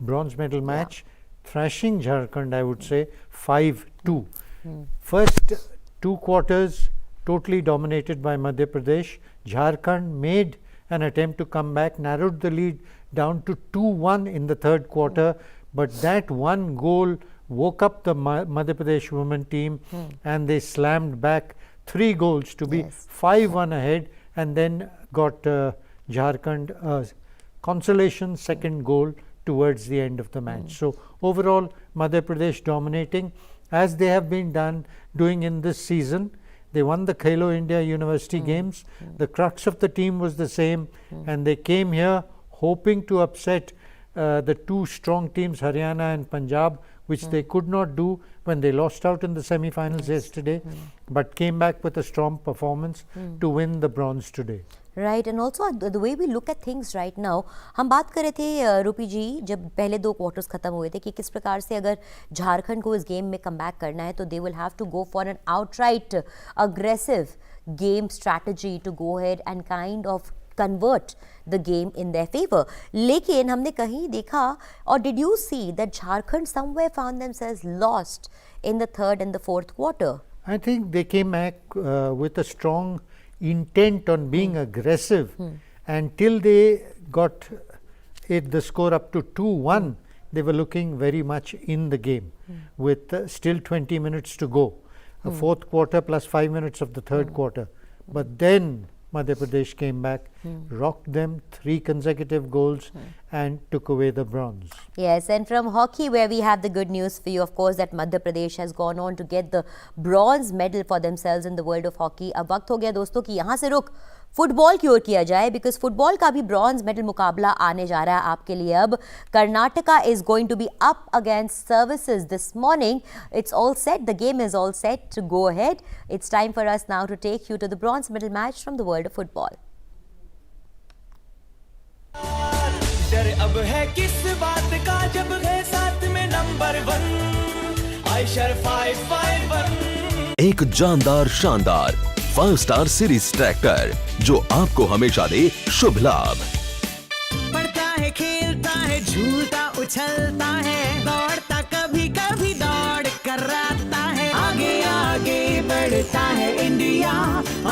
bronze medal match, thrashing Jharkhand, I would say, 5-2. First 2 quarters totally dominated by Madhya Pradesh. Jharkhand made an attempt to come back, narrowed the lead down to 2-1 in the 3rd quarter, but that one goal woke up the Madhya Pradesh women team and they slammed back 3 goals to be 5-1 ahead, and then got Jharkhand consolation 2nd goal towards the end of the match. So overall, Madhya Pradesh dominating as they have been doing in this season. They won the Khelo India University Games. The crux of the team was the same, and they came here hoping to upset the 2 strong teams, Haryana and Punjab, which they could not do when they lost out in the semi-finals yesterday, but came back with a strong performance to win the bronze today. Right, and also the way we look at things right now, हम बात कर रहे थे रूपी जी जब पहले 2 quarters खत्म हुए थे कि किस प्रकार से अगर झारखंड को इस गेम में कमबैक करना है तो they will have to go for an outright aggressive game strategy to go ahead and kind of convert the game in their favor. लेकिन हमने कहीं देखा, or did you see that Jharkhand somewhere found themselves lost in the 3rd and the 4th quarter? I think they came back with a strong intent on being aggressive, until they got the score up to 2-1. They were looking very much in the game with still 20 minutes to go, a 4th quarter plus 5 minutes of the 3rd quarter, but then Madhya Pradesh came back, rocked them 3 consecutive goals and took away the bronze. Yes, and from hockey where we have the good news for you, of course, that Madhya Pradesh has gone on to get the bronze medal for themselves in the world of hockey. अब वक्त हो गया दोस्तों कि यहाँ से रुक football की ओर किया जाए बिकॉज फुटबॉल का भी ब्रॉन्ज मेडल मुकाबला आने जा रहा है आपके लिए. अब Karnataka is going to be up against services this morning. It's all set, the game is all set to go ahead. It's time for us now to take you to the bronze medal match from the world of football. डर अब है किस बात का जब है साथ में नंबर 1 आयशर 551. एक जानदार शानदार 5 स्टार सीरीज ट्रैक्टर जो आपको हमेशा दे शुभ लाभ. पढ़ता है, खेलता है, झूलता उछलता है, दौड़ता कभी कभी दौड़ कराता है, आगे आगे बढ़ता है इंडिया,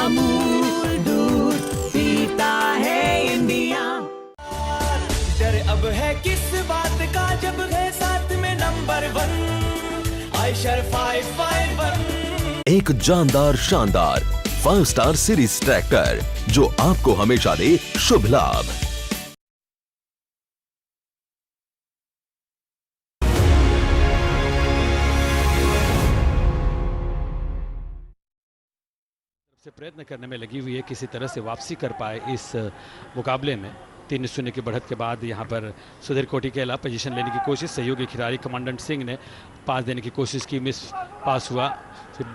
अमूल दूध पीता है इंडिया. डर अब है किस बात का जब है साथ में नंबर 1 आयशर 551. एक जानदार शानदार 5 स्टार सीरीज ट्रैक्टर जो आपको हमेशा दे शुभ लाभ. से प्रयत्न करने में लगी हुई है, किसी तरह से वापसी कर पाए इस मुकाबले में। 3-0 की बढ़त के बाद यहाँ पर सुधीर कोटिकेला पोजीशन लेने की कोशिश, सहयोगी खिलाड़ी कमांडेंट सिंह ने पास देने की कोशिश की, मिस पास हुआ। फिर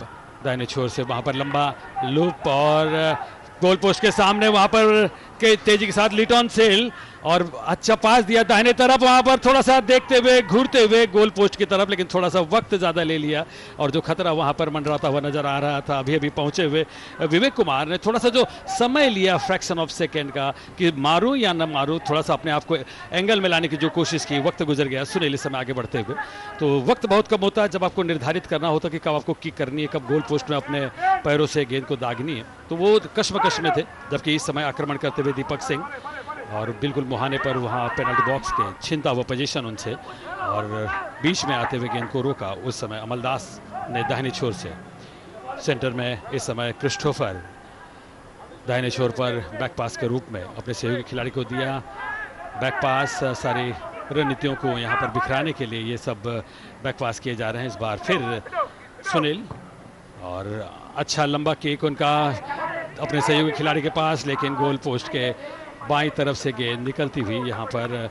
दाहिने छोर से वहाँ पर लंबा लूप और गोल पोस्ट के सामने वहाँ पर के तेजी के साथ लिटॉन सेल और अच्छा पास दिया दाहिने तरफ, वहाँ पर थोड़ा सा देखते हुए घूरते हुए गोल पोस्ट की तरफ, लेकिन थोड़ा सा वक्त ज़्यादा ले लिया और जो खतरा वहाँ पर मंडराता हुआ नजर आ रहा था। अभी अभी पहुँचे हुए विवेक कुमार ने थोड़ा सा जो समय लिया फ्रैक्शन ऑफ सेकेंड का कि मारूं या न मारूं, थोड़ा सा अपने आप को एंगल में लाने की जो कोशिश की, वक्त गुजर गया सुनील इस समय आगे बढ़ते हुए। तो वक्त बहुत कम होता है जब आपको निर्धारित करना होता कि कब आपको किक करनी है, कब गोल पोस्ट में अपने पैरों से गेंद को दागनी है। तो वो कश्मकश में थे, जबकि इस समय आक्रमण करते हुए दीपक सिंह और बिल्कुल मुहाने पर वहाँ पेनल्टी बॉक्स के छीनता हुआ पोजीशन उनसे और बीच में आते हुए गेंद को रोका। उस समय अमलदास ने दाहिने छोर से, सेंटर में इस समय क्रिस्टोफर दाहिने छोर पर बैक पास के रूप में अपने सहयोगी खिलाड़ी को दिया। बैक पास सारी रणनीतियों को यहाँ पर बिखराने के लिए ये सब बैक पास किए जा रहे हैं। इस बार फिर सुनील और अच्छा लंबा किक उनका अपने सहयोगी खिलाड़ी के पास, लेकिन गोल पोस्ट के बाईं तरफ से गेंद निकलती हुई यहाँ पर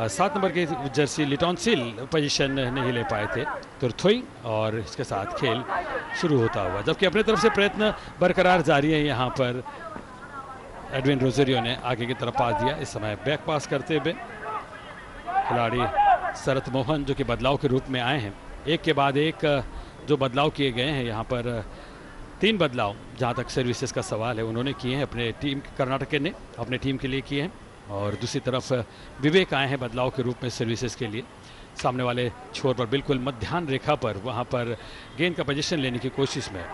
7 नंबर की जर्सी लिटॉन सिल पोजीशन नहीं ले पाए थे तुरथुई और इसके साथ खेल शुरू होता हुआ, जबकि अपने तरफ से प्रयत्न बरकरार जारी है। यहाँ पर एडविन रोजेरियो ने आगे की तरफ पास दिया, इस समय बैक पास करते हुए खिलाड़ी शरत मोहन जो कि बदलाव के रूप में आए हैं। एक के बाद एक जो बदलाव किए गए हैं, यहाँ पर 3 बदलाव जहाँ तक सर्विसेज का सवाल है उन्होंने किए हैं, अपने टीम कर्नाटक ने अपने टीम के लिए किए हैं। और दूसरी तरफ विवेक आए हैं बदलाव के रूप में सर्विसेज के लिए। सामने वाले छोर पर बिल्कुल मध्याह्न रेखा पर वहाँ पर गेंद का पोजीशन लेने की कोशिश में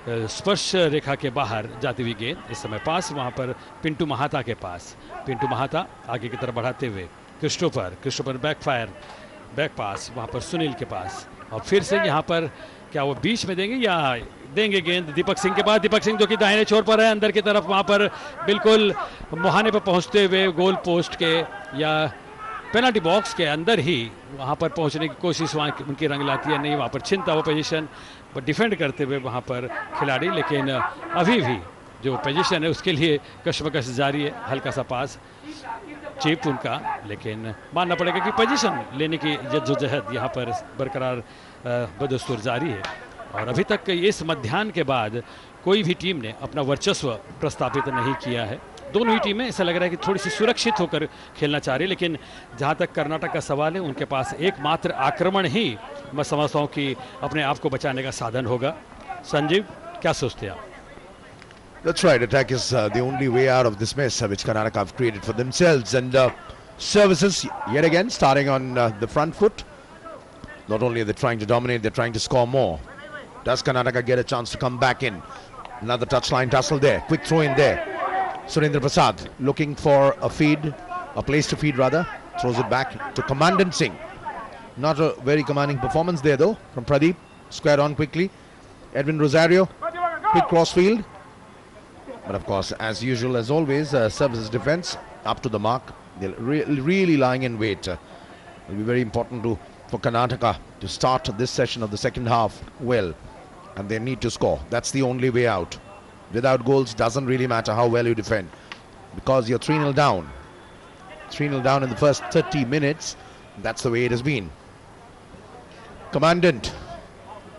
स्पर्श रेखा के बाहर जाती हुई गेंद, इस समय पास वहाँ पर पिंटू महाता के पास। पिंटू महाता आगे की तरफ बढ़ाते हुए क्रिस्टोफर बैकफायर बैक पास वहाँ पर सुनील के पास और फिर से यहाँ पर क्या वो बीच में देंगे या देंगे गेंद दीपक सिंह के पास। दीपक सिंह जो कि दाहिने छोर पर है, अंदर की तरफ वहाँ पर बिल्कुल मुहाने पर पहुँचते हुए गोल पोस्ट के या पेनल्टी बॉक्स के अंदर ही वहाँ पर पहुँचने की कोशिश वहाँ उनकी रंग लाती है। नहीं, वहाँ पर छिनता हुआ पोजीशन पर डिफेंड करते हुए वहाँ पर खिलाड़ी, लेकिन अभी भी जो पोजीशन है उसके लिए कश्मकश जारी है। हल्का सा पास चीप उनका, लेकिन मानना पड़ेगा कि पोजीशन लेने की जद्दोजहद यहाँ पर बरकरार बदस्तूर जारी है। और अभी तक इस मध्याह्न के बाद कोई भी टीम ने अपना वर्चस्व प्रस्थापित नहीं किया है। दोनों ही टीमें ऐसा लग रहा है कि थोड़ी सी सुरक्षित होकर खेलना चाह रही है, लेकिन जहाँ तक कर्नाटक का सवाल है उनके पास एकमात्र आक्रमण ही मैं समझता हूँ कि अपने आप को बचाने का साधन होगा। संजीव, क्या सोचते हैं आप? That's right. Attack is the only way out of this mess which Karnataka have created for themselves. And services yet again starting on the front foot. Not only are they trying to dominate, they're trying to score more. Does Karnataka get a chance to come back in? Another touchline tussle there. Quick throw in there. Surendra Prasad looking for a feed, a place to feed rather. Throws it back to Commandant Singh. Not a very commanding performance there though from Pradeep. Squared on quickly. Edwin Rosario. Quick crossfield. But of course, as usual, as always, services defense up to the mark. They're really lying in wait. It will be very important for Karnataka to start this session of the second half well. And they need to score. That's the only way out. Without goals, doesn't really matter how well you defend. Because you're 3-0 down. 3-0 down in the first 30 minutes. That's the way it has been. Commandant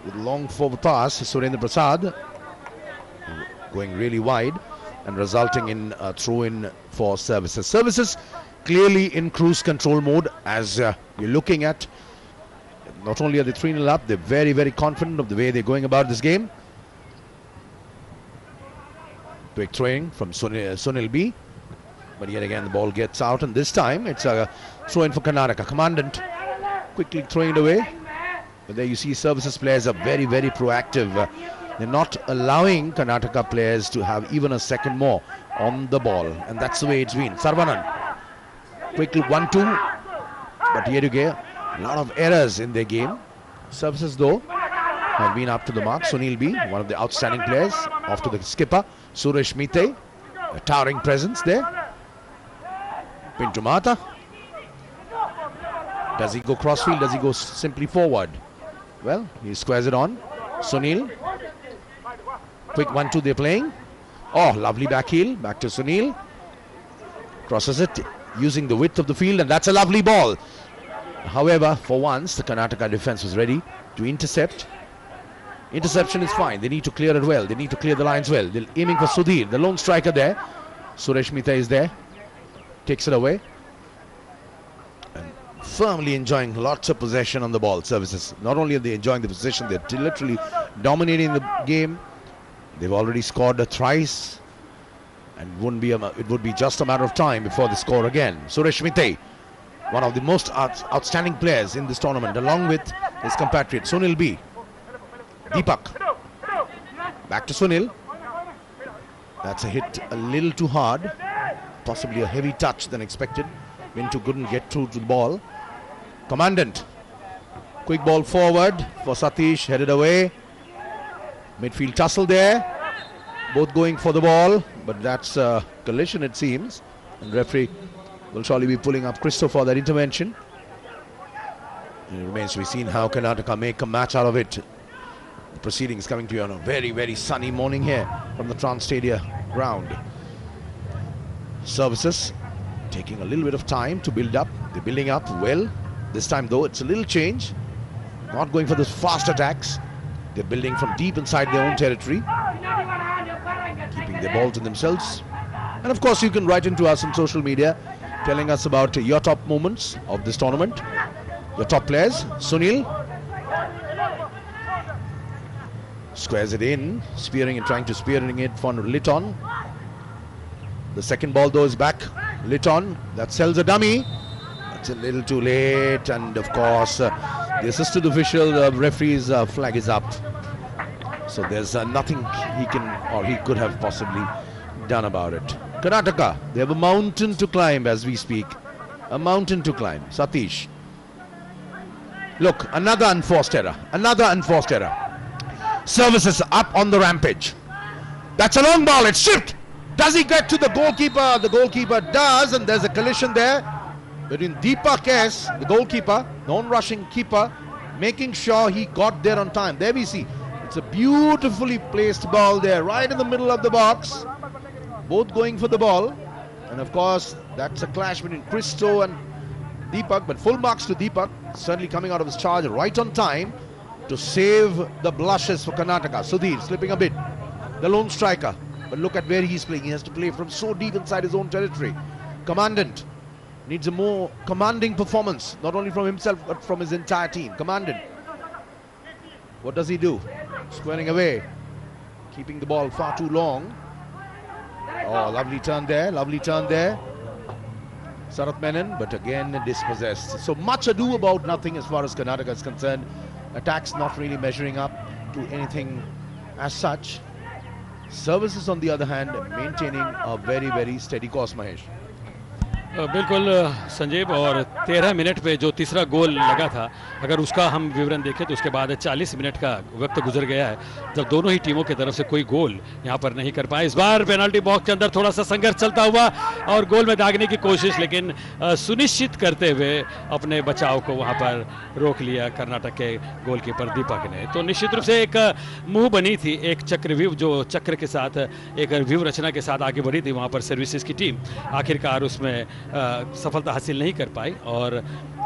with long forward pass, Surendra Prasad. Going really wide and resulting in a throw-in for services. Services clearly in cruise control mode as you're looking at. Not only are they 3-0 up, they're very, very confident of the way they're going about this game. Quick throwing from Sunil B. But yet again the ball gets out, and this time it's a throw-in for Karnataka. Commandant quickly throwing it away. But there you see services players are very, very proactive. They're not allowing Karnataka players to have even a second more on the ball. And that's the way it's been. Sarvanan. Quickly 1-2. But here you get a lot of errors in their game. Services though have been up to the mark. Sunil B, one of the outstanding players. Off to the skipper. Suresh Mite. A towering presence there. Pintu Mata. Does he go crossfield? Does he go simply forward? Well, he squares it on. Sunil. Quick 1-2 they're playing. Oh, lovely back heel. Back to Sunil. Crosses it using the width of the field, and that's a lovely ball. However, for once, the Karnataka defense was ready to intercept. Interception is fine. They need to clear it well. They need to clear the lines well. They're aiming for Sudhir, the lone striker there. Suresh Mita is there. Takes it away. And firmly enjoying lots of possession on the ball. Services. Not only are they enjoying the possession, they're literally dominating the game. They've already scored thrice. And it would be just a matter of time before they score again. Suresh Mita, one of the most outstanding players in this tournament, along with his compatriot Sunil B. Deepak. Back to Sunil. That's a hit a little too hard. Possibly a heavy touch than expected. Mintu couldn't get through to the ball. Commandant. Quick ball forward for Satish. Headed away. Midfield tussle there. Both going for the ball. But that's a collision, it seems. And referee will surely be pulling up Christo for that intervention. And it remains to be seen how Karnataka make a match out of it. The proceedings coming to you on a very, very sunny morning here from the Trans Stadia ground. Services taking a little bit of time to build up. They're building up well. This time though, it's a little change. Not going for those fast attacks. They're building from deep inside their own territory. Keeping their ball to themselves. And of course, you can write into us on social media telling us about your top moments of this tournament. Your top players. Sunil squares it in, spearing and trying to spearing it for Litton. The second ball though is back. Litton, that sells a dummy. That's a little too late, and of course the assistant official, the referee's flag is up. So there's nothing he can or he could have possibly done about it. Karnataka, they have a mountain to climb as we speak. A mountain to climb. Satish. Look, another unforced error. Another unforced error. Services up on the rampage. That's a long ball. It's chipped. Does he get to the goalkeeper? The goalkeeper does, and there's a collision there between Deepak S, the goalkeeper, non-rushing keeper, making sure he got there on time. There we see. It's a beautifully placed ball there, right in the middle of the box. Both going for the ball. And of course, that's a clash between Christo and Deepak, but full marks to Deepak. Certainly coming out of his charge right on time to save the blushes for Karnataka. Sudhir slipping a bit. The lone striker. But look at where he's playing. He has to play from so deep inside his own territory. Commandant needs a more commanding performance, not only from himself, but from his entire team. Commandant. What does he do? Squaring away. Keeping the ball far too long. Oh, lovely turn there. Lovely turn there. Sarath Menon, but again dispossessed. So much ado about nothing as far as Karnataka is concerned. Attacks not really measuring up to anything as such. Services on the other hand maintaining a very, very steady course, Mahesh. बिल्कुल संजीव, और 13 minute पे जो तीसरा गोल लगा था, अगर उसका हम विवरण देखें तो उसके बाद 40 मिनट का वक्त गुजर गया है जब दोनों ही टीमों की तरफ से कोई गोल यहां पर नहीं कर पाए। इस बार पेनल्टी बॉक्स के अंदर थोड़ा सा संघर्ष चलता हुआ और गोल में दागने की कोशिश, लेकिन सुनिश्चित करते हुए अपने बचाव को वहां पर रोक लिया कर्नाटक के गोलकीपर दीपक ने। तो निश्चित रूप से एक मुंह बनी थी, एक चक्रव्यूह जो चक्र के साथ, एक व्यूह रचना के साथ आगे बढ़ी थी वहां पर सर्विसेज की टीम। आखिरकार उसमें सफलता हासिल नहीं कर पाई और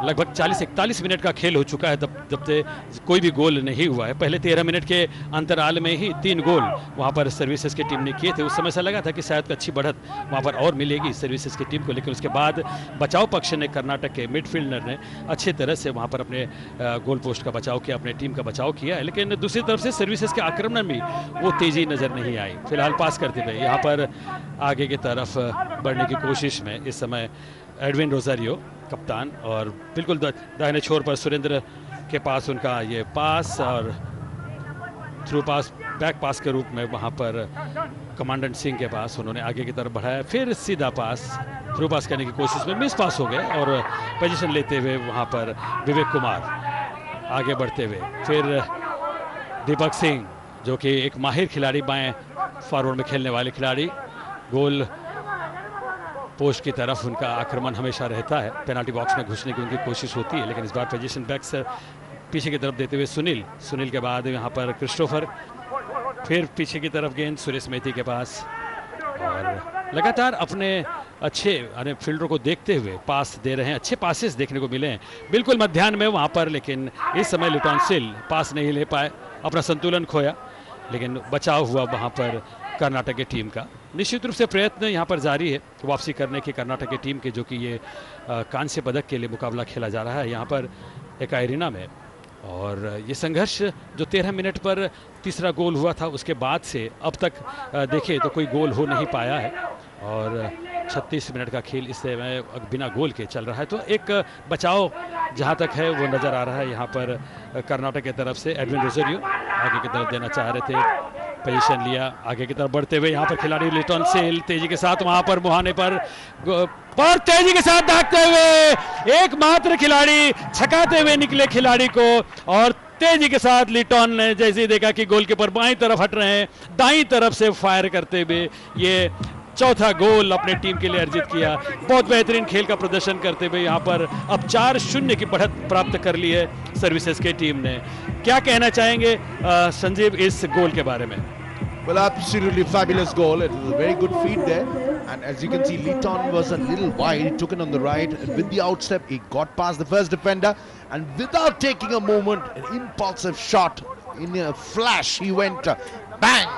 लगभग 40-41 मिनट का खेल हो चुका है जब से कोई भी गोल नहीं हुआ है। पहले 13 मिनट के अंतराल में ही 3 गोल वहां पर सर्विसेज की टीम ने किए थे। उस समय से लगा था कि शायद अच्छी बढ़त वहां पर और मिलेगी सर्विसेज की टीम को, लेकिन उसके बाद बचाव पक्ष ने, कर्नाटक के मिडफील्डर ने अच्छे तरह से वहां पर अपने गोल पोस्ट का बचाव किया, अपने टीम का बचाव किया है। लेकिन दूसरी तरफ से सर्विसेज के आक्रमण में वो तेजी नजर नहीं आई। फिलहाल पास करते हुए यहाँ पर आगे की तरफ बढ़ने की कोशिश में इस समय एडविन रोजारियो कप्तान, और बिल्कुल दाहिने छोर पर सुरेंद्र के पास उनका ये पास और थ्रू पास, बैक पास के रूप में वहां पर कमांडेंट सिंह के पास उन्होंने आगे की तरफ बढ़ाया, फिर सीधा पास थ्रू पास करने की कोशिश में मिस पास हो गए और पोजीशन लेते हुए वहां पर विवेक कुमार आगे बढ़ते हुए, फिर दीपक सिंह जो कि एक माहिर खिलाड़ी, बाएं फॉरवर्ड में खेलने वाले खिलाड़ी, गोल पोस्ट की तरफ उनका आक्रमण हमेशा रहता है। पेनाल्टी बॉक्स में घुसने की उनकी कोशिश होती है, लेकिन इस बार पोजीशन बैक से पीछे की तरफ देते हुए सुनील के बाद यहाँ पर क्रिस्टोफर फिर पीछे की तरफ गेंद सुरेश मेथी के पास, और लगातार अपने अच्छे फील्डर को देखते हुए पास दे रहे हैं। अच्छे पासेस देखने को मिले हैं बिल्कुल मध्याह्न में वहाँ पर, लेकिन इस समय लिटॉन सिल पास नहीं ले पाए, अपना संतुलन खोया, लेकिन बचाव हुआ वहाँ पर कर्नाटक की टीम का। निश्चित रूप से प्रयत्न यहाँ पर जारी है वापसी करने की कर्नाटक की टीम के, जो कि ये कांस्य पदक के लिए मुकाबला खेला जा रहा है यहाँ पर एक एरिना में। और ये संघर्ष जो 13 मिनट पर तीसरा गोल हुआ था उसके बाद से अब तक देखें तो कोई गोल हो नहीं पाया है, और 36 मिनट का खेल इस समय बिना गोल के चल रहा है। तो एक बचाव जहां तक है वो नज़र आ रहा है यहाँ पर कर्नाटक की तरफ से। एडविन रोजरियो आगे की तरफ देना चाह रहे थे, पोजीशन लिया, आगे की तरफ बढ़ते हुए यहाँ पर खिलाड़ी लिटॉन सेल तेजी के साथ वहाँ पर मुहाने पर तेजी के साथ भागते हुए एकमात्र खिलाड़ी छकाते हुए निकले खिलाड़ी को, और तेजी के साथ लिटॉन ने जैसे ही देखा कि गोलकीपर बाईं तरफ हट रहे हैं, दाईं तरफ से फायर करते हुए ये चौथा गोल अपने टीम के लिए अर्जित किया। बहुत बेहतरीन खेल का प्रदर्शन करते हुए यहाँ पर अब 4-0 की बढ़त प्राप्त कर ली है सर्विसेज की टीम ने। क्या कहना चाहेंगे संजीव इस गोल के बारे में? Well, absolutely fabulous goal. It was a very good feed there. And as you can see, Liton was a little wide. He took it on the right. And with the outstep, he got past the first defender. And without taking a moment, an impulsive shot. In a flash, he went bang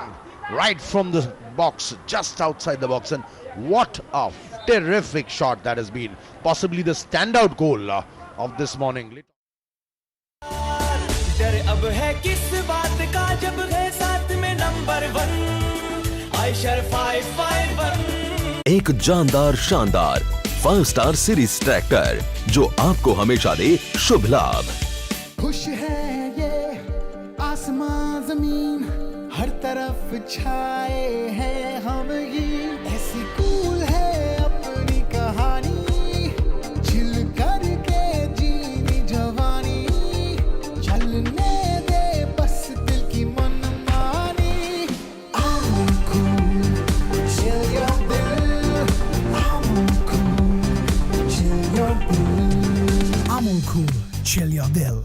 right from the box, just outside the box. And what a terrific shot that has been. Possibly the standout goal of this morning. डर अब है किस बात का जब है साथ में नंबर 1 आयशर 551। एक जानदार शानदार 5 स्टार सीरीज ट्रैक्टर जो आपको हमेशा दे शुभ लाभ। खुश है ये आसमां जमीन, हर तरफ छाए हैं हम ही, ऐसी कूल है अपनी कहानी, चिल करके जीनी जवानी, चलने दे बस दिल की मनमानी। I'm cool, chill your dill, I'm cool, chill your dill, I'm cool, chill your dill.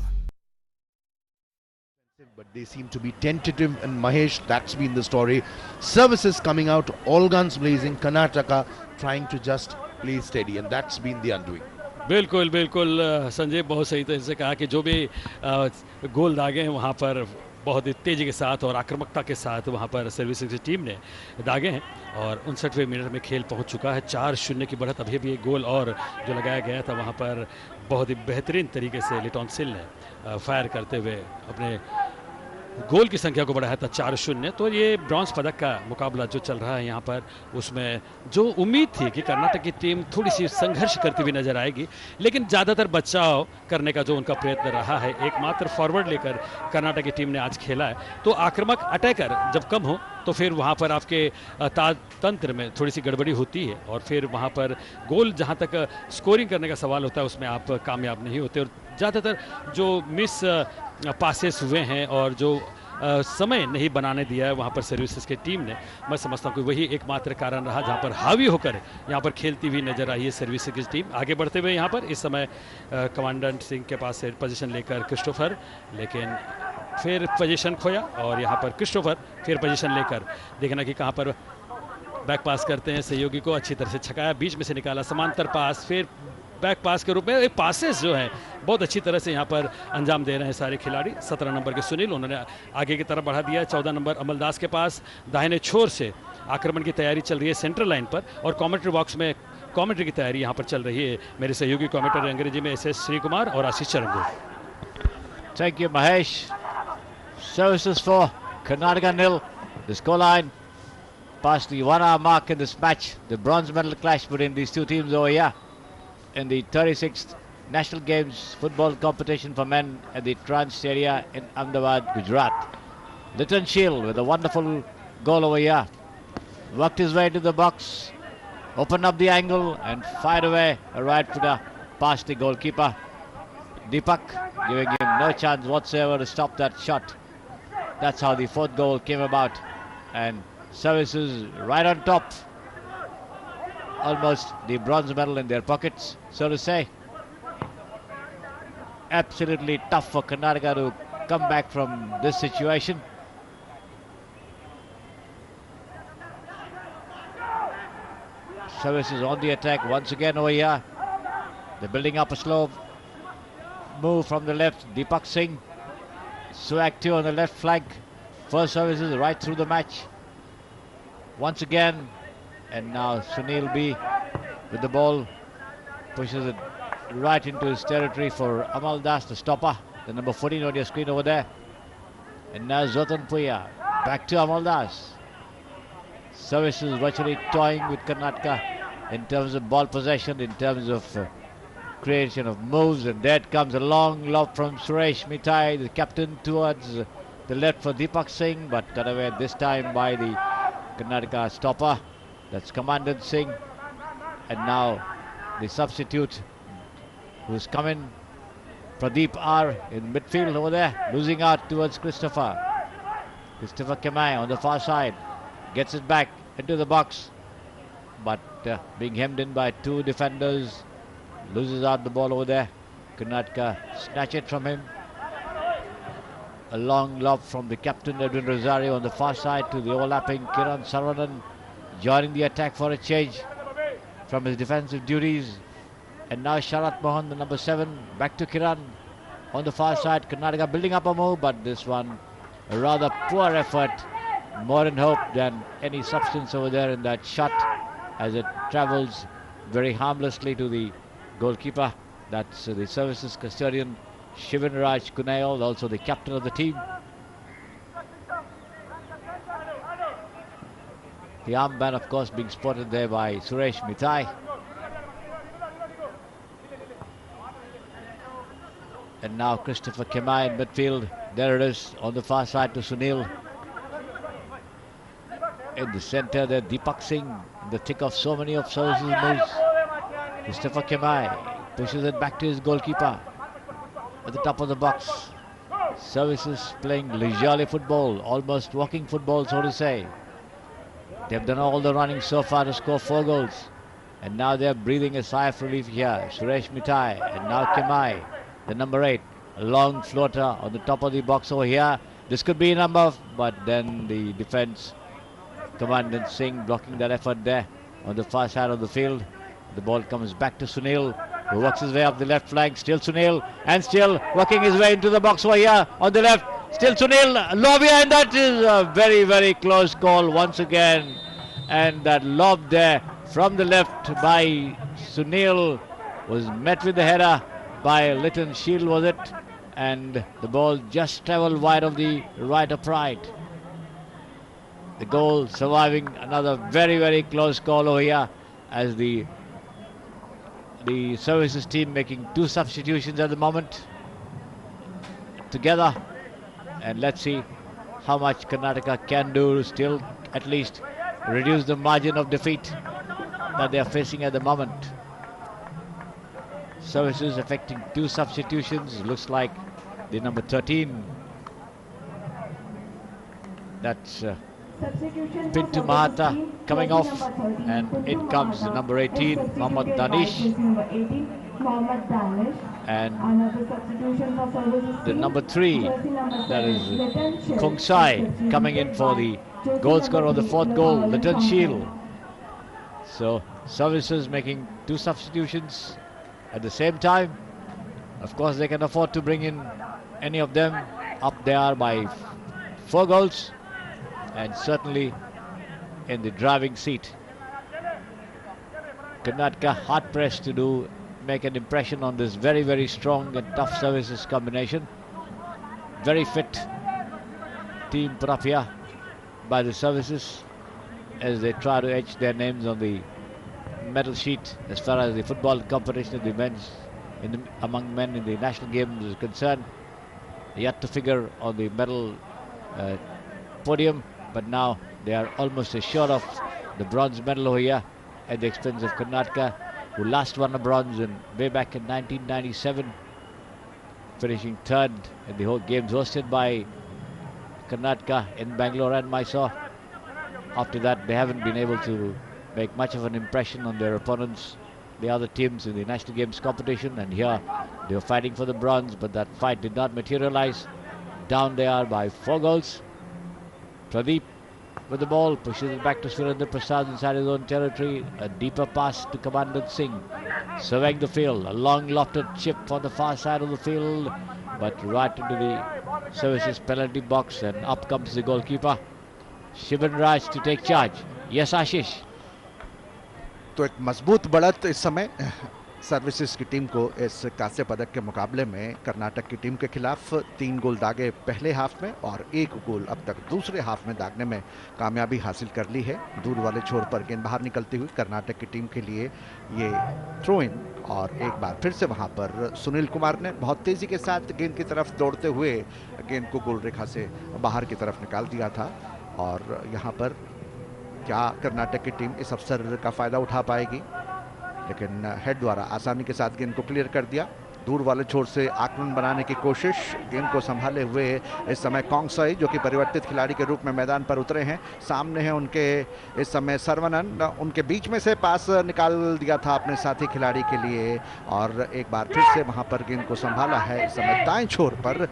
But they seem to be tentative, and Mahesh, that's been the story. Services coming out, all guns blazing, Karnataka trying to just play steady, and that's been the undoing. बिल्कुल बिल्कुल संजय, बहुत सही तरह से कहा कि जो भी गोल दागे हैं वहाँ पर बहुत ही तेज़ी के साथ और आक्रामकता के साथ वहाँ पर सर्विसेज की टीम ने दागे हैं, और 59वें मिनट में खेल पहुँच चुका है। 4-0 की बढ़त, अभी भी एक गोल और जो लगाया गया था वहाँ पर बहुत ही बेहतरीन तरीके से लिटॉन सिल ने फायर करते हुए अपने गोल की संख्या को बढ़ाया था 4-0। तो ये ब्रॉन्ज पदक का मुकाबला जो चल रहा है यहाँ पर, उसमें जो उम्मीद थी कि कर्नाटक की टीम थोड़ी सी संघर्ष करती हुई नजर आएगी, लेकिन ज़्यादातर बचाव करने का जो उनका प्रयत्न रहा है, एकमात्र फॉरवर्ड लेकर कर्नाटक की टीम ने आज खेला है। तो आक्रामक अटैकर जब कम हो तो फिर वहाँ पर आपके तंत्र में थोड़ी सी गड़बड़ी होती है, और फिर वहाँ पर गोल जहाँ तक स्कोरिंग करने का सवाल होता है उसमें आप कामयाब नहीं होते। और ज़्यादातर जो मिस पासेस हुए हैं और जो समय नहीं बनाने दिया है वहाँ पर सर्विसेज की टीम ने, मैं समझता हूँ कि वही एकमात्र कारण रहा जहाँ पर हावी होकर यहाँ पर खेलती हुई नजर आई है सर्विसेज की टीम। आगे बढ़ते हुए यहाँ पर इस समय कमांडेंट सिंह के पास से पोजीशन लेकर क्रिस्टोफर, लेकिन फिर पोजीशन खोया, और यहाँ पर क्रिस्टोफर फिर पोजीशन लेकर देखना कि कहाँ पर बैक पास करते हैं सहयोगी को, अच्छी तरह से छकाया, बीच में से निकाला, समांतर पास, फिर बैक पास के रूप में एक पासेस जो है बहुत अच्छी तरह से यहाँ पर अंजाम दे रहे हैं सारे खिलाड़ी। 17 नंबर के सुनील, उन्होंने आगे की तरफ बढ़ा दिया। 14 नंबर अमलदास के पास दाहिने छोर से आक्रमण की तैयारी चल रही है सेंट्रल लाइन पर, और कमेंट्री बॉक्स में कमेंट्री की तैयारी यहाँ पर चल रही है मेरे सहयोगी कमेंटर अंग्रेजी में SS श्री कुमार और आशीष चरंगू। Thank you, Mahesh. Services for Karnataka 0. The scoreline past the 1 hour mark in this match. The bronze medal clash between these two teams over here in the 36th National Games football competition for men at the Trans area in Ahmedabad, Gujarat. Liton Shield with a wonderful goal over here. Worked his way to the box, opened up the angle and fired away a right footer past the goalkeeper. Deepak giving him no chance whatsoever to stop that shot. That's how the fourth goal came about, and services right on top. Almost the bronze medal in their pockets, so to say. Absolutely tough for Karnataka to come back from this situation. services on the attack once again over here. They're building up a slow move from the left. Deepak Singh, so active on the left flank. First services right through the match. Once again, and now Sunil B with the ball, pushes it right into his territory for Amal Das, the stopper, the number 14 on your screen over there. And now Zotan Puya, back to Amal Das. Services virtually toying with Karnataka in terms of ball possession, in terms of creation of moves, and there comes a long lob from Suresh Mithai, the captain, towards the left for Deepak Singh, but cut away this time by the Karnataka stopper. That's Commandant Singh. And now the substitute who's come in, Pradeep R in midfield over there, losing out towards Christopher Kemai on the far side, gets it back into the box, but being hemmed in by two defenders, loses out the ball over there. Karnataka snatch it from him. A long lob from the captain Edwin Rosario on the far side to the overlapping Kiran Saravanan, joining the attack for a change from his defensive duties. And now Sharat Mohan, the number 7, back to Kiran on the far side. Karnataka building up a move, but this one a rather poor effort, more in hope than any substance over there in that shot, as it travels very harmlessly to the goalkeeper. That's the services custodian Shivan Raj Kunayal, also the captain of the team. The armband, of course, being spotted there by Suresh Mithai. And now Christopher Kemai in midfield. There it is on the far side to Sunil. In the centre there, Deepak Singh, in the thick of so many of services moves. Christopher Kemai pushes it back to his goalkeeper at the top of the box. Services playing leisurely football, almost walking football, so to say. They've done all the running so far to score 4 goals. And now they're breathing a sigh of relief here. Suresh Mithai and now Kemai, the number 8. A long floater on the top of the box over here. This could be enough, but then the defense, Commandant Singh blocking that effort there on the far side of the field. The ball comes back to Sunil, who works his way up the left flank. Still Sunil, and still working his way into the box over here on the left. Still Sunil, Lovia, and that is a very, very close call once again. And that lob there from the left by Sunil was met with the header by Litton Shield, was it? And the ball just travelled wide of the right upright. The goal surviving another very, very close call over here, as the services team making 2 substitutions at the moment together. And let's see how much Karnataka can do to still at least reduce the margin of defeat that they are facing at the moment. Services effecting 2 substitutions. Looks like the number 13, that's Pintu Mahata, coming off, and in comes the number 18, Mohammad Danish, and the number 3, that is Kongsai, coming in for the goal scorer of the 4th goal, Litton Shield. So services making 2 substitutions at the same time. Of course, they can afford to bring in any of them. Up there by 4 goals, and certainly in the driving seat. Karnataka hard pressed to make an impression on this very, very strong and tough services combination. Very fit team put up here by the services as they try to etch their names on the medal sheet as far as the football competition of the men's among men in the national games is concerned. Yet to figure on the medal podium, but now they are almost assured of the bronze medal over here at the expense of Karnataka, who last won a bronze way back in 1997, finishing 3rd in the whole games hosted by Karnataka in Bangalore and Mysore. After that, they haven't been able to make much of an impression on their opponents, the other teams in the national games competition, and here they were fighting for the bronze, but that fight did not materialize. Down they are by 4 goals. Pradeep with the ball, pushes it back to Surendra Prasad inside his own territory. A deeper pass to Commandant Singh, surveying the field. A long lofted chip on the far side of the field, but right into the services penalty box, and up comes the goalkeeper, Shivan Raj, to take charge. Yes, Ashish. तो एक मजबूत बढ़त इस समय services की team को इस कांस्य पदक के मुकाबले में कर्नाटक की टीम के खिलाफ 3 गोल दागे पहले हाफ में और 1 गोल अब तक दूसरे हाफ में दागने में कामयाबी हासिल कर ली है। दूर वाले छोर पर गेंद बाहर निकलती हुई कर्नाटक की टीम के लिए ये थ्रो इन, और एक बार फिर से वहां पर सुनील कुमार ने बहुत तेजी के साथ गेंद की तरफ दौड़ते हुए गेंद को गोल रेखा से बाहर की तरफ निकाल दिया था। और यहाँ पर क्या कर्नाटक की टीम इस अवसर का फायदा उठा पाएगी, लेकिन हेड द्वारा आसानी के साथ गेंद को क्लियर कर दिया। दूर वाले छोर से आक्रमण बनाने की कोशिश, गेंद को संभाले हुए इस समय कोंगसाई जो कि परिवर्तित खिलाड़ी के रूप में मैदान पर उतरे हैं, सामने हैं उनके इस समय सर्वनन, उनके बीच में से पास निकाल दिया था अपने साथी खिलाड़ी के लिए, और एक बार फिर से वहां पर गेंद को संभाला है इस समय दाएं छोर पर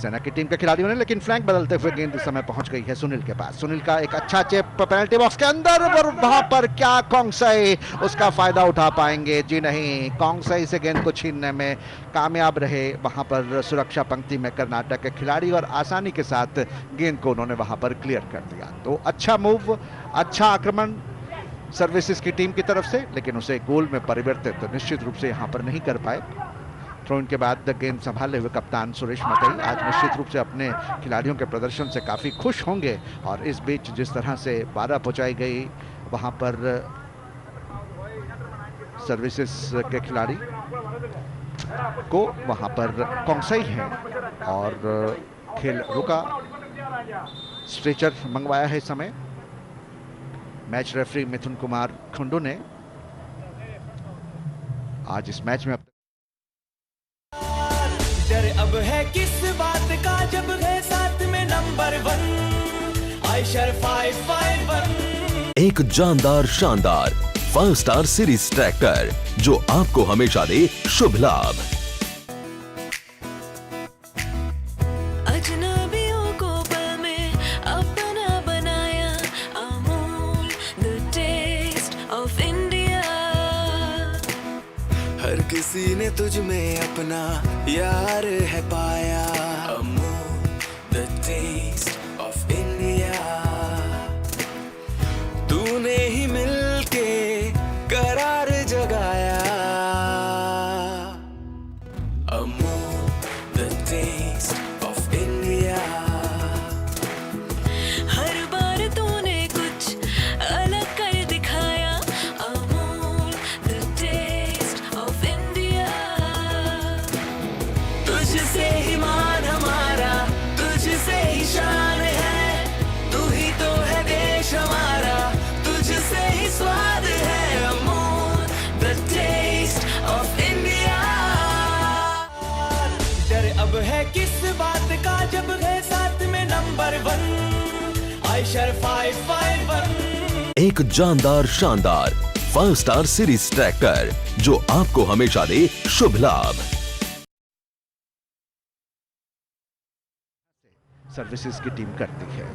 सेना की टीम के खिलाड़ियों ने, लेकिन फ्लैंक बदलते हुए गेंद इस समय पहुंच गई है सुनील के पास। सुनील का एक अच्छा चेप पेनल्टी बॉक्स के अंदर, और वहां पर क्या कोंगसाई उसका फायदा उठा पाएंगे? जी नहीं, कोंगसाई से गेंद को छीनने में कामयाब रहे वहां पर सुरक्षा पंक्ति में कर्नाटक के खिलाड़ी, और आसानी के साथ गेंद को उन्होंने वहां पर क्लियर कर दिया। तो अच्छा मूव, अच्छा आक्रमण सर्विसेज की टीम की तरफ से, लेकिन उसे गोल में परिवर्तित तो निश्चित रूप से यहां पर नहीं कर पाए। थ्रो इन के बाद गेंद संभाले हुए कप्तान सुरेश मतई आज निश्चित रूप से अपने खिलाड़ियों के प्रदर्शन से काफी खुश होंगे, और इस बीच जिस तरह से बाधा पहुंचाई गई वहां पर सर्विसेज के खिलाड़ी को, वहां पर कोंगसाई है और खेल रुका, स्ट्रेचर मंगवाया है इस समय मैच रेफरी मिथुन कुमार खुंडू ने। आज इस मैच में अब डर अब है किस बात का जब है साथ में नंबर 1 आयशर 551। एक जानदार शानदार 5 स्टार सीरीज ट्रैक्टर जो आपको हमेशा दे शुभ लाभ। अजनबियों को पल में अपना बनाया, Amul the taste of India. हर किसी ने तुझ में अपना यार है पाया, Amul the taste of India. तूने ही मिलके करार जगाया, Amul the taste of India. हर बार तूने कुछ अलग कर दिखाया, Amul the taste of India. तुझसे ही मान हमारा, तुझसे ही शान है, तू ही तो है देश हमारा, तुझसे ही स्वाद है, Amul the taste of India. डर अब है किस बात का जब है साथ में नंबर 1 आयशर 551। एक जानदार शानदार 5 स्टार सीरीज ट्रैक्टर जो आपको हमेशा दे शुभ लाभ। सर्विसेज की टीम करती है।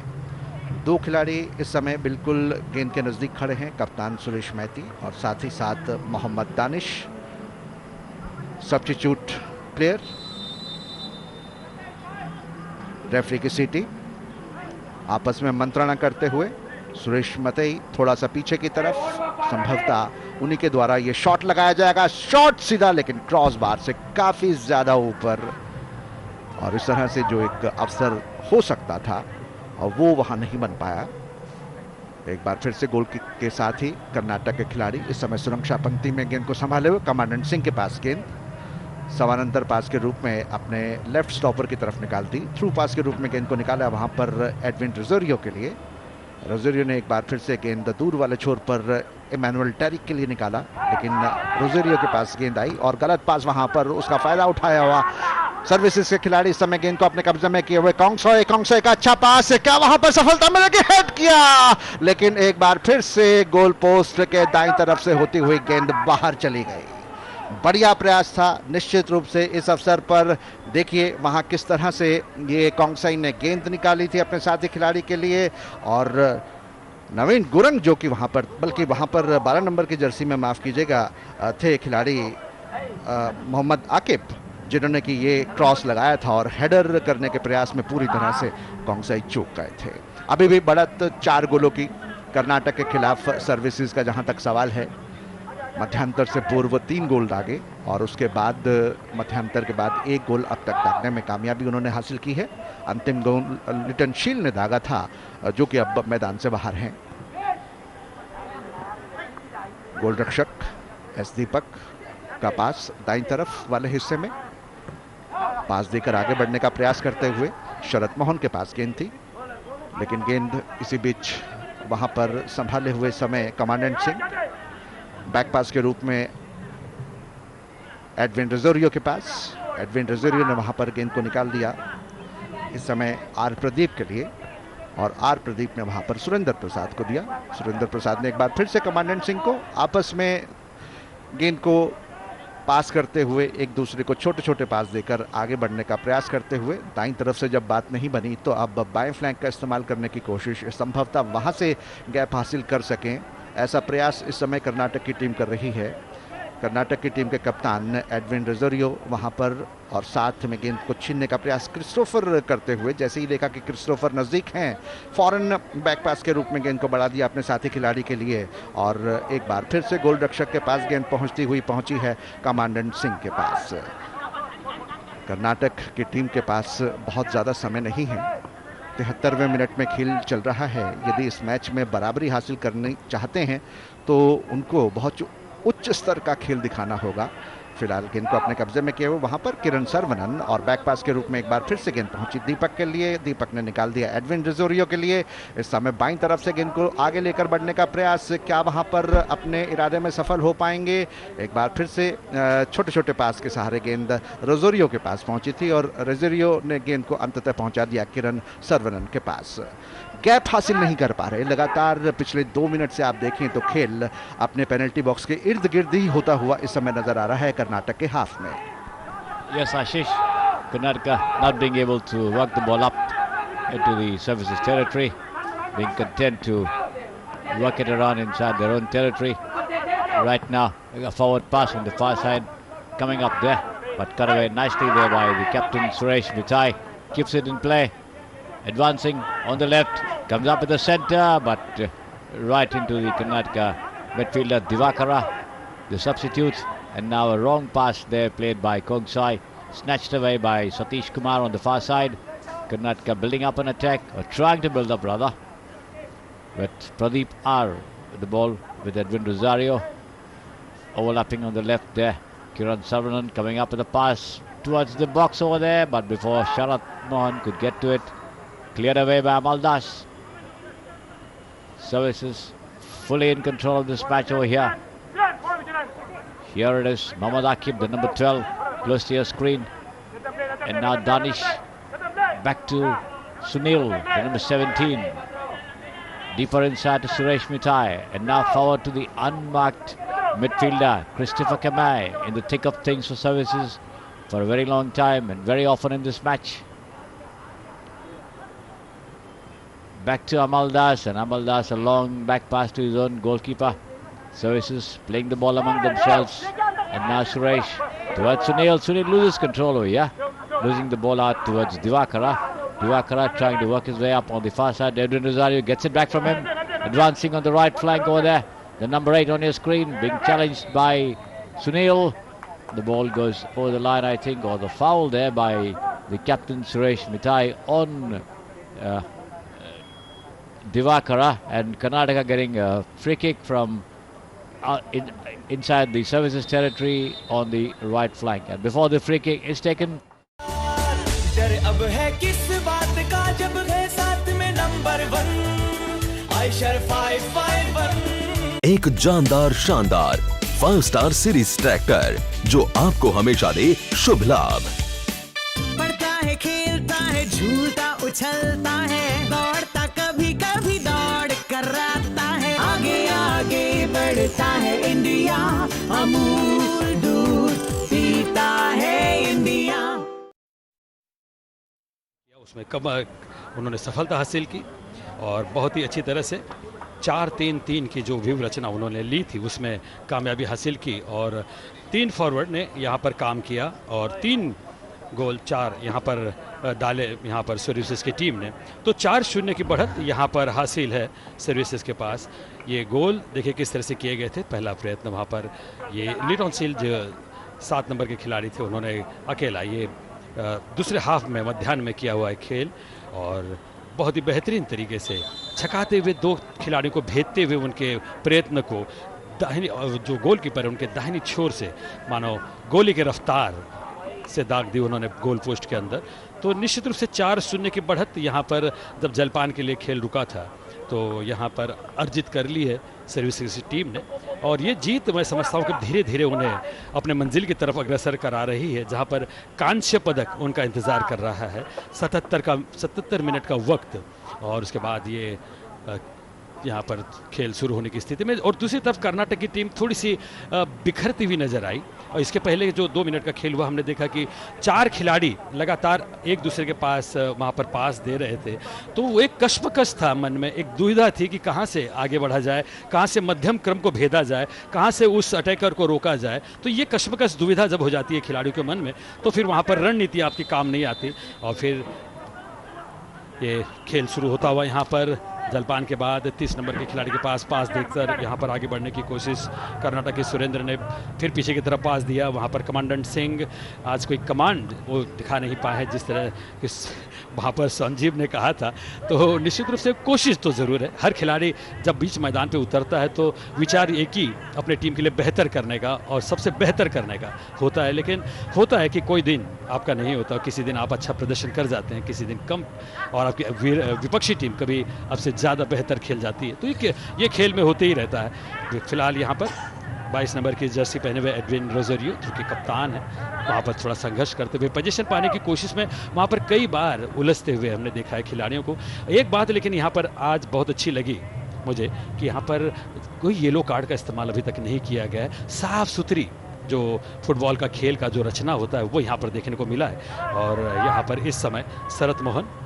2 खिलाड़ी इस समय बिल्कुल गेंद के नजदीक खड़े हैं, कप्तान सुरेश मैती और साथ ही साथ Mohammad Danish substitute player. Referee की सीटी, आपस में मंत्रणा करते हुए सुरेश मतई थोड़ा सा पीछे की तरफ, संभवतः उन्हीं के द्वारा ये शॉट लगाया जाएगा। शॉट सीधा लेकिन क्रॉस बार से काफी ज्यादा ऊपर, और इस तरह से जो एक अवसर हो सकता था और वो वहां नहीं बन पाया। एक बार फिर से गोल के साथ ही कर्नाटक के खिलाड़ी इस समय सुरक्षा पंक्ति में गेंद को संभाले हुए कमांडेंट सिंह के पास गेंद समानांतर पास के रूप में अपने लेफ्ट स्टॉपर की तरफ निकाल दी। थ्रू पास के रूप में गेंद को निकाला वहां पर एडविन रोजेरियो के लिए। रोजेरियो ने एक बार फिर से गेंद दूर वाले छोर पर इमैनुअल टेरिक के लिए निकाला, लेकिन रोजेरियो के पास गेंद आई और गलत पास वहां पर उसका फायदा उठाया हुआ सर्विसेज के खिलाड़ी इस समय गेंद को अपने कब्जे में किए हुए। कोंगसाई का अच्छा पास है, क्या वहां पर सफलता मिलेगी? हेड किया, लेकिन एक बार फिर से गोल पोस्ट के दाईं तरफ से होती हुई गेंद बाहर चली गई। बढ़िया प्रयास था निश्चित रूप से इस अवसर पर। देखिए वहां किस तरह से ये कोंगसाई ने गेंद निकाली थी अपने साथी खिलाड़ी के लिए, और नवीन गुरंग जो कि वहां पर, बल्कि वहां पर 12 नंबर की जर्सी में, माफ कीजिएगा, थे खिलाड़ी मोहम्मद आकिब, जिन्होंने कि ये क्रॉस लगाया था और हेडर करने के प्रयास में पूरी तरह से कॉन्गसाई चूक गए थे। अभी भी बढ़त 4 गोलों की कर्नाटक के खिलाफ सर्विसेज का जहां तक सवाल है। मध्यांतर से पूर्व 3 गोल दागे और उसके बाद मध्यांतर के बाद 1 गोल अब तक दागने में कामयाबी उन्होंने हासिल की है। अंतिम गोल लिटन शील ने दागा था, जो कि अब मैदान से बाहर हैं। गोलरक्षक एस दीपक का पास दाईं तरफ वाले हिस्से में, पास देकर आगे बढ़ने का प्रयास करते हुए शरद मोहन के पास गेंद थी, लेकिन गेंद इसी बीच वहां पर संभाले हुए समय कमांडेंट सिंह, बैक पास के रूप में एडविन रोज़ारियो के पास, एडविन रोज़ारियो ने वहां पर गेंद को निकाल दिया इस समय आर प्रदीप के लिए, और आर प्रदीप ने वहां पर सुरेंद्र प्रसाद को दिया। सुरेंद्र प्रसाद ने एक बार फिर से कमांडेंट सिंह को आपस में गेंद को पास करते हुए एक दूसरे को छोटे छोटे पास देकर आगे बढ़ने का प्रयास करते हुए, दाईं तरफ से जब बात नहीं बनी तो अब बाएं फ्लैंक का इस्तेमाल करने की कोशिश, संभवतः वहां से गैप हासिल कर सकें, ऐसा प्रयास इस समय कर्नाटक की टीम कर रही है। कर्नाटक की टीम के कप्तान एडविन रोज़ारियो वहां पर, और साथ में गेंद को छीनने का प्रयास क्रिस्टोफर करते हुए, जैसे ही देखा कि क्रिस्टोफर नजदीक हैं, फौरन बैक पास के रूप में गेंद को बढ़ा दिया अपने साथी खिलाड़ी के लिए, और एक बार फिर से गोल रक्षक के पास गेंद पहुंची है कमांडेंट सिंह के पास। कर्नाटक की टीम के पास बहुत ज़्यादा समय नहीं है, 73वें मिनट में खेल चल रहा है। यदि इस मैच में बराबरी हासिल करनी चाहते हैं तो उनको बहुत उच्च स्तर का खेल दिखाना होगा। फिलहाल गेंद को अपने कब्जे में किए हुए वहां पर किरण सरवनन, और बैक पास के रूप में एक बार फिर से गेंद पहुंची दीपक के लिए, दीपक ने निकाल दिया एडविन रोज़ारियो के लिए। इस समय बाईं तरफ से गेंद को आगे लेकर बढ़ने का प्रयास, क्या वहां पर अपने इरादे में सफल हो पाएंगे? एक बार फिर से छोटे छोटे पास के सहारे गेंद रोज़ारियो के पास पहुंची थी और रोज़ारियो ने गेंद को अंततः पहुंचा दिया किरण सरवनन के पास। गैप हासिल नहीं कर पा रहे, लगातार पिछले 2 मिनट से आप देखें तो खेल अपने पेनल्टी बॉक्स के इर्द गिर्द ही होता हुआ इस समय नजर आ रहा है कर्नाटक के हाफ में। Yes, Ashish, Karnataka not being able to work the ball up into the services territory, being content to work it around inside their own territory. Right now, a forward pass on the far side coming up there, but cut away nicely there by the captain Suresh Vitai, keeps it in play. Advancing on the left, comes up at the center, but right into the Karnataka midfielder Divakara, the substitute, and now a wrong pass there played by Kongsai, snatched away by Satish Kumar on the far side. Karnataka building up an attack, or trying to build up rather, but Pradeep R with the ball with Edwin Rosario, overlapping on the left there. Kiran Saravanan coming up with a pass towards the box over there, but before Sharat Mohan could get to it, cleared away by Amaldas. Services fully in control of this match over here. Here it is, Mohammad Akib, the number 12, close to your screen. And now Danish back to Sunil, the number 17. Deeper inside to Suresh Mitai. And now forward to the unmarked midfielder, Christopher Kamai, in the thick of things for services for a very long time and very often in this match. Back to Amaldas, and Amaldas a long back pass to his own goalkeeper. Services playing the ball among themselves, and now Suresh towards Sunil. Sunil loses control over here, losing the ball out towards Divakara. Divakara trying to work his way up on the far side. Edwin Rosario gets it back from him, advancing on the right flank over there. The number 8 on your screen being challenged by Sunil. The ball goes over the line, I think, or the foul there by the captain Suresh Mitai on Divakara, and Karnataka getting a free kick from inside the services territory on the right flank. And before the free kick is taken, डर अब है किस बात का जब है साथ में नंबर 1 आयशर 551। एक जानदार शानदार 5 स्टार सीरीज ट्रैक्टर जो आपको हमेशा दे शुभ लाभ। बढ़ता है, खेलता है, झूलता उछलता है, दौड़ता कभी कभी दौड़ कराता है, आगे आगे बढ़ता है इंडिया, अमूल दूध पीता है इंडिया। उसमें कब उन्होंने सफलता हासिल की और बहुत ही अच्छी तरह से 4-3-3 की जो व्यूह रचना उन्होंने ली थी उसमें कामयाबी हासिल की और 3 फॉरवर्ड ने यहाँ पर काम किया और 3 गोल 4 यहाँ पर डाले यहाँ पर सर्विसेज की टीम ने। तो 4-0 की बढ़त यहाँ पर हासिल है सर्विसेज के पास। ये गोल देखिए किस तरह से किए गए थे। पहला प्रयत्न वहाँ पर ये लिटॉन सील जो 7 नंबर के खिलाड़ी थे उन्होंने अकेला ये दूसरे हाफ में मध्याह्न में किया हुआ है खेल और बहुत ही बेहतरीन तरीके से छकाते हुए 2 खिलाड़ियों को भेजते हुए उनके प्रयत्न को दाहिनी जो गोलकीपर है उनके दाहिनी छोर से मानो गोली की रफ्तार से दाग दी उन्होंने गोल पोस्ट के अंदर। तो निश्चित रूप से 4-0 की बढ़त यहाँ पर जब जलपान के लिए खेल रुका था तो यहाँ पर अर्जित कर ली है सर्विसेज की टीम ने और ये जीत मैं समझता हूँ कि धीरे धीरे उन्हें अपने मंजिल की तरफ अग्रसर करा रही है जहाँ पर कांस्य पदक उनका इंतज़ार कर रहा है। 77 मिनट का वक्त और उसके बाद ये यहाँ पर खेल शुरू होने की स्थिति में। और दूसरी तरफ कर्नाटक की टीम थोड़ी सी बिखरती हुई नजर आई और इसके पहले जो 2 मिनट का खेल हुआ हमने देखा कि 4 खिलाड़ी लगातार एक दूसरे के पास वहाँ पर पास दे रहे थे। तो वो एक कश्मकश था मन में, एक दुविधा थी कि कहाँ से आगे बढ़ा जाए, कहाँ से मध्यम क्रम को भेदा जाए, कहाँ से उस अटैकर को रोका जाए। तो ये कश्मकश दुविधा जब हो जाती है खिलाड़ियों के मन में तो फिर वहाँ पर रणनीति आपकी काम नहीं आती और फिर ये खेल शुरू होता हुआ यहाँ पर जलपान के बाद 30 नंबर के खिलाड़ी के पास देखकर यहाँ पर आगे बढ़ने की कोशिश कर्नाटक के सुरेंद्र ने फिर पीछे की तरफ पास दिया। वहाँ पर कमांडेंट सिंह आज कोई कमांड वो दिखा नहीं पाए जिस तरह कि वहाँ पर संजीव ने कहा था। तो निश्चित रूप से कोशिश तो ज़रूर है, हर खिलाड़ी जब बीच मैदान पे उतरता है तो विचार एक ही अपने टीम के लिए बेहतर करने का और सबसे बेहतर करने का होता है। लेकिन होता है कि कोई दिन आपका नहीं होता, किसी दिन आप अच्छा प्रदर्शन कर जाते हैं, किसी दिन कम और आपकी विपक्षी टीम कभी आपसे ज़्यादा बेहतर खेल जाती है। तो ये खेल में होते ही रहता है। फिलहाल यहाँ पर 22 नंबर की जर्सी पहने हुए एडविन रोजरियो जो कि कप्तान है वहाँ पर थोड़ा संघर्ष करते हुए पोजीशन पाने की कोशिश में वहाँ पर कई बार उलझते हुए हमने देखा है खिलाड़ियों को। एक बात लेकिन यहाँ पर आज बहुत अच्छी लगी मुझे कि यहाँ पर कोई येलो कार्ड का इस्तेमाल अभी तक नहीं किया गया है। साफ सुथरी जो फुटबॉल का खेल का जो रचना होता है वो यहाँ पर देखने को मिला है और यहाँ पर इस समय शरत मोहन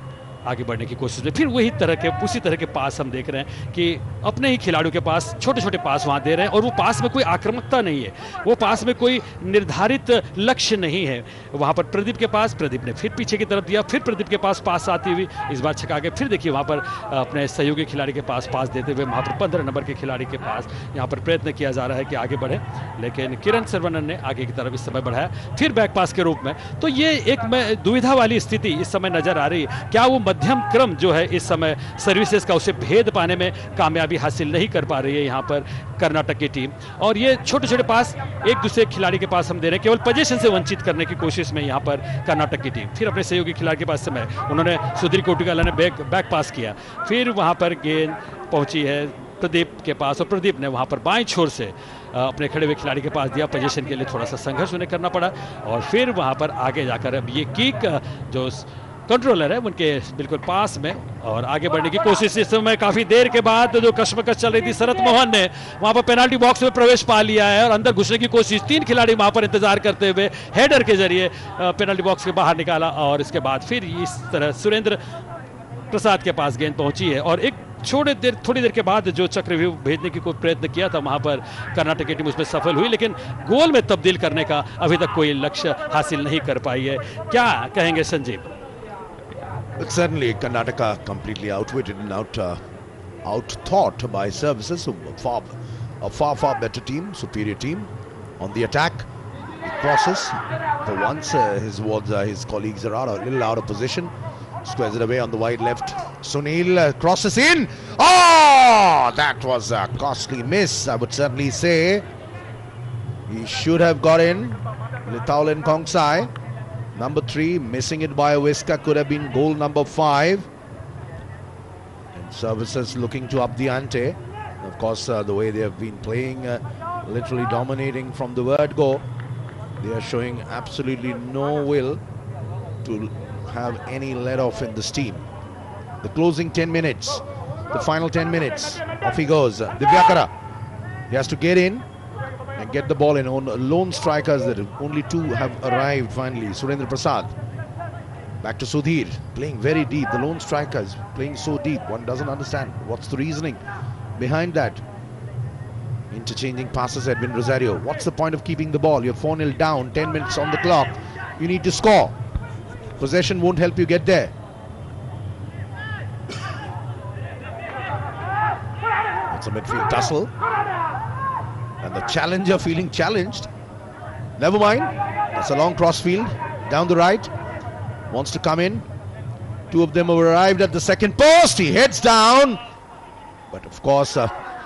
आगे बढ़ने की कोशिश में फिर वही तरह के उसी तरह के पास हम देख रहे हैं कि अपने ही खिलाड़ियों के पास छोटे छोटे पास वहां दे रहे हैं और वो पास में कोई आक्रामकता नहीं है, वो पास में कोई निर्धारित लक्ष्य नहीं है। वहां पर प्रदीप के पास, प्रदीप ने फिर पीछे की तरफ दिया, फिर प्रदीप के पास पास आती हुई इस बार छका के फिर देखिए वहां पर अपने सहयोगी खिलाड़ी के पास देते हुए वहां पर 15 नंबर के खिलाड़ी के पास यहाँ पर प्रयत्न किया जा रहा है कि आगे बढ़े, लेकिन किरण सरवनन ने आगे की तरफ इस समय बढ़ाया फिर बैक पास के रूप में। तो ये एक दुविधा वाली स्थिति इस समय नजर आ रही है। क्या वो मध्यम क्रम जो है इस समय सर्विसेज का उसे भेद पाने में कामयाबी हासिल नहीं कर पा रही है यहाँ पर कर्नाटक की टीम। और ये छोटे छोटे पास एक दूसरे खिलाड़ी के पास हम दे रहे हैं, केवल पोजीशन से वंचित करने की कोशिश में यहाँ पर कर्नाटक की टीम। फिर अपने सहयोगी खिलाड़ी के पास समय उन्होंने सुधीर कोटिकाला ने बैक पास किया, फिर वहाँ पर गेंद पहुंची है प्रदीप के पास और प्रदीप ने वहाँ पर बाएं छोर से अपने खड़े हुए खिलाड़ी के पास दिया। पोजीशन के लिए थोड़ा सा संघर्ष उन्हें करना पड़ा और फिर वहाँ पर आगे जाकर अब ये किक जो कंट्रोलर है उनके बिल्कुल पास में और आगे बढ़ने की कोशिश। इस समय काफी देर के बाद जो कश्मकश चल रही थी शरत मोहन ने वहां पर पेनाल्टी बॉक्स में प्रवेश पा लिया है और अंदर घुसने की कोशिश, 3 खिलाड़ी वहां पर इंतजार करते हुए हेडर के जरिए पेनाल्टी बॉक्स के बाहर निकाला और इसके बाद फिर इस तरह सुरेंद्र प्रसाद के पास गेंद पहुंची है और एक थोड़ी देर के बाद जो चक्रव्यूह भेजने की कोई प्रयत्न किया था वहां पर कर्नाटक की टीम उसमें सफल हुई, लेकिन गोल में तब्दील करने का अभी तक कोई लक्ष्य हासिल नहीं कर पाई है। क्या कहेंगे Sanjeev? But certainly Karnataka completely outwitted and out-thought by services, a far better team, superior team. On the attack, he crosses. For once, his colleagues are a little out of position. Squares it away on the wide left. Sunil crosses in. Oh, that was a costly miss, I would certainly say. He should have got in. Litaulen Kongsai. Number 3, missing it by Wiska, could have been goal number 5. And services looking to up the ante. Of course, the way they have been playing, literally dominating from the word go, they are showing absolutely no will to have any let off in this team. The closing 10 minutes, the final 10 minutes, off he goes. Divyakara, he has to get in and get the ball in. On lone strikers, that only 2 have arrived finally. Surendra Prasad back to Sudhir, playing very deep. The lone strikers playing so deep, one doesn't understand what's the reasoning. behind that. Interchanging passes, Edwin Rosario. What's the point of keeping the ball? You're 4-0 down, 10 minutes on the clock. You need to score. Possession won't help you get there. It's a midfield tussle. And the challenger feeling challenged. Never mind. That's a long crossfield. Down the right. Wants to come in. Two of them have arrived at the second post. He heads down. But of course,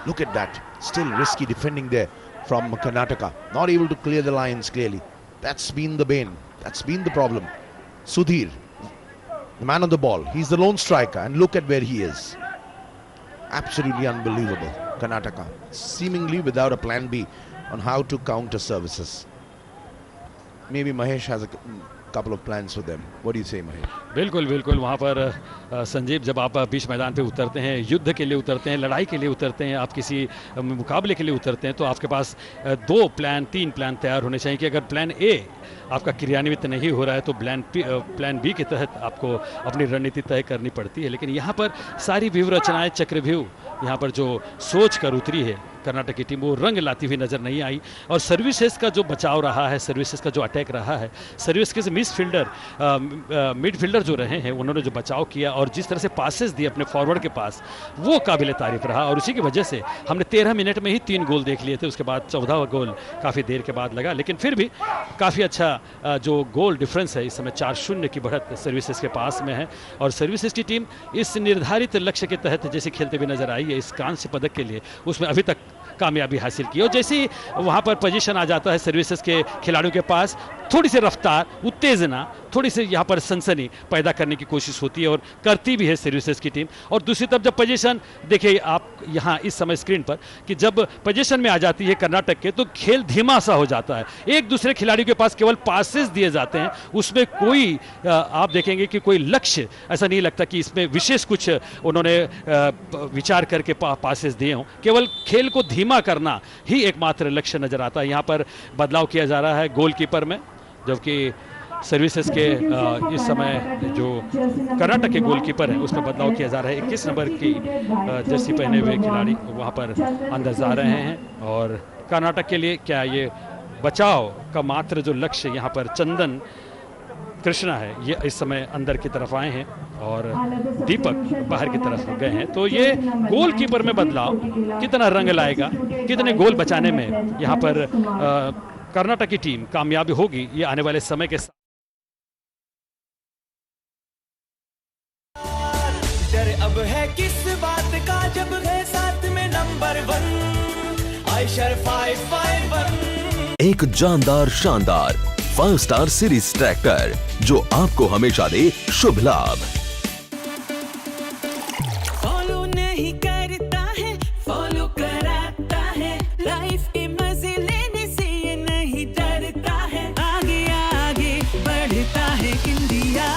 look at that. Still risky defending there from Karnataka. Not able to clear the lines clearly. That's been the bane. That's been the problem. Sudhir, the man on the ball. He's the lone striker. And look at where he is. Absolutely unbelievable. Karnataka seemingly without a plan B on how to counter services. Maybe Mahesh has a couple of plans for them. What do you say, Mahesh? बिल्कुल बिल्कुल वहाँ पर संजीव जब आप बीच मैदान पे उतरते हैं, युद्ध के लिए उतरते हैं, लड़ाई के लिए उतरते हैं, आप किसी मुकाबले के लिए उतरते हैं, तो आपके पास 2 प्लान 3 प्लान तैयार होने चाहिए कि अगर प्लान ए आपका क्रियान्वित नहीं हो रहा है तो प्लान बी के तहत आपको अपनी रणनीति तय करनी पड़ती है। लेकिन यहाँ पर सारी व्यूह रचनाएं, चक्रव्यूह यहाँ पर जो सोच कर उतरी है कर्नाटक की टीम, वो रंग लाती हुई नजर नहीं आई। और सर्विसेज का जो बचाव रहा है, सर्विसेज का जो अटैक रहा है, सर्विस के मिडफील्डर जो रहे हैं उन्होंने जो बचाव किया और जिस तरह से पासेस दिए अपने फॉरवर्ड के पास, वो काबिल तारीफ रहा। और उसी की वजह से हमने 13 मिनट में ही 3 गोल देख लिए थे। उसके बाद 14वां गोल काफ़ी देर के बाद लगा, लेकिन फिर भी काफ़ी अच्छा जो गोल डिफरेंस है इस समय 4-0 की बढ़त सर्विसेज के पास में है। और सर्विसेज की टीम इस निर्धारित लक्ष्य के तहत जैसे खेलते हुए नजर आई है इस कांस्य पदक के लिए, उसमें अभी तक कामयाबी हासिल की। और जैसे ही वहां पर पोजीशन आ जाता है सर्विसेज के खिलाड़ियों के पास, थोड़ी सी रफ्तार, उत्तेजना, थोड़ी सी यहाँ पर सनसनी पैदा करने की कोशिश होती है और करती भी है सर्विसेज की टीम। और दूसरी तरफ जब पोजीशन देखिए आप यहाँ इस समय स्क्रीन पर कि जब पोजीशन में आ जाती है कर्नाटक के, तो खेल धीमा सा हो जाता है। एक दूसरे खिलाड़ियों के पास केवल पासेस दिए जाते हैं, उसमें कोई आप देखेंगे कि कोई लक्ष्य ऐसा नहीं लगता कि इसमें विशेष कुछ उन्होंने विचार करके पासेस दिए हों। केवल खेल को धीमा करना ही एकमात्र लक्ष्य नजर आता है। यहाँ पर बदलाव किया जा रहा है गोलकीपर में, जबकि सर्विसेज के इस समय जो कर्नाटक के गोलकीपर हैं उसमें बदलाव किया जा रहा है। 21 नंबर की जर्सी पहने हुए खिलाड़ी वहां पर अंदर जा रहे हैं। और कर्नाटक के लिए क्या ये बचाव का मात्र जो लक्ष्य यहाँ पर चंदन कृष्णा है, ये इस समय अंदर की तरफ आए हैं और दीपक बाहर की तरफ गए हैं। तो ये गोलकीपर में बदलाव कितना रंग लाएगा, कितने गोल बचाने में यहाँ पर कर्नाटक की टीम कामयाब होगी, ये आने वाले समय के साथ। डर अब है किस बात का जब है साथ में नंबर 1 आयशर 551। एक जानदार शानदार 5 स्टार सीरीज ट्रैक्टर जो आपको हमेशा दे शुभ लाभ। फॉलो नहीं करता है, फॉलो कराता है, लाइफ के मजे लेने से ये नहीं डरता है। आगे आगे बढ़ता है इंडिया,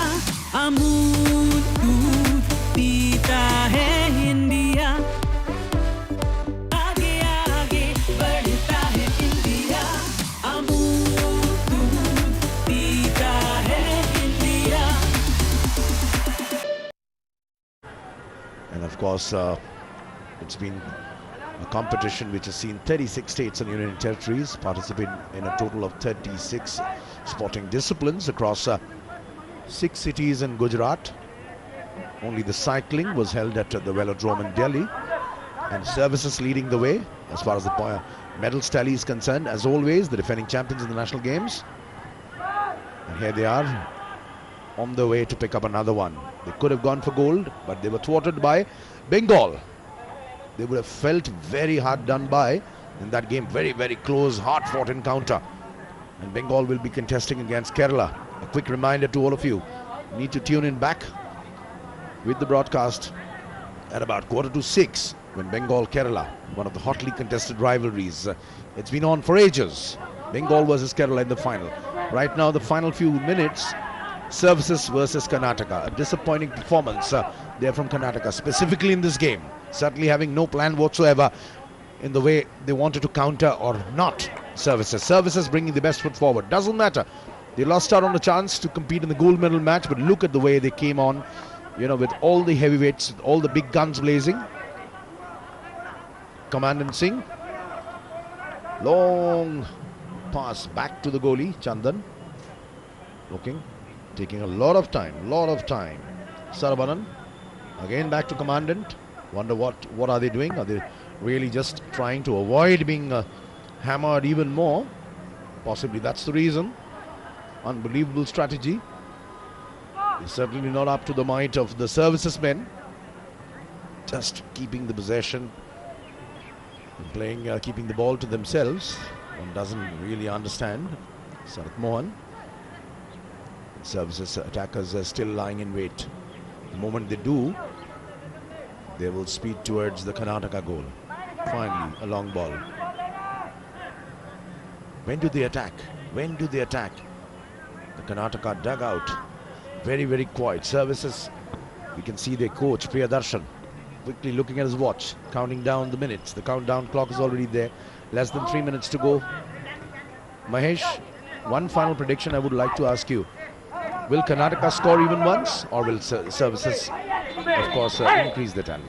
अमूल दूध पीता है इंडिया। आगे आगे बढ़ता है इंडिया, अमूल दूध पीता है India. And of course, it's been a competition which has seen 36 states and union territories participate in a total of 36 sporting disciplines across 6 cities in Gujarat. Only the cycling was held at the velodrome in Delhi, and services leading the way as far as the medals tally is concerned. As always, the defending champions in the national games. And here they are on the way to pick up another one. They could have gone for gold, but they were thwarted by Bengal. They would have felt very hard done by in that game. Very, very close, hard-fought encounter. And Bengal will be contesting against Kerala. A quick reminder to all of you, need to tune in back with the broadcast at about 5:45 when Bengal-Kerala, one of the hotly contested rivalries. It's been on for ages. Bengal versus Kerala in the final. Right now, the final few minutes, services versus Karnataka. A disappointing performance there from Karnataka, specifically in this game. Certainly having no plan whatsoever in the way they wanted to counter or not services. Services bringing the best foot forward. Doesn't matter. They lost out on a chance to compete in the gold medal match, but look at the way they came on, you know, with all the heavyweights, all the big guns blazing. Commandant Singh. Long pass back to the goalie, Chandan. Looking, taking a lot of time. Saravanan. Again back to Commandant. Wonder what are they doing? Are they really just trying to avoid being hammered even more? Possibly that's the reason. Unbelievable strategy. It's certainly not up to the might of the services men. Just keeping the possession and playing, keeping the ball to themselves. One doesn't really understand. Sarath Mohan. Services attackers are still lying in wait. The moment they do, they will speed towards the Karnataka goal. Finally, a long ball. When do they attack? The Karnataka dugout. Very, very quiet. Services. We can see their coach, Doordarshan, quickly looking at his watch, counting down the minutes. The countdown clock is already there. Less than 3 minutes to go. Mahesh, one final prediction I would like to ask you. Will Karnataka score even once, or will services, of course, increase the tally?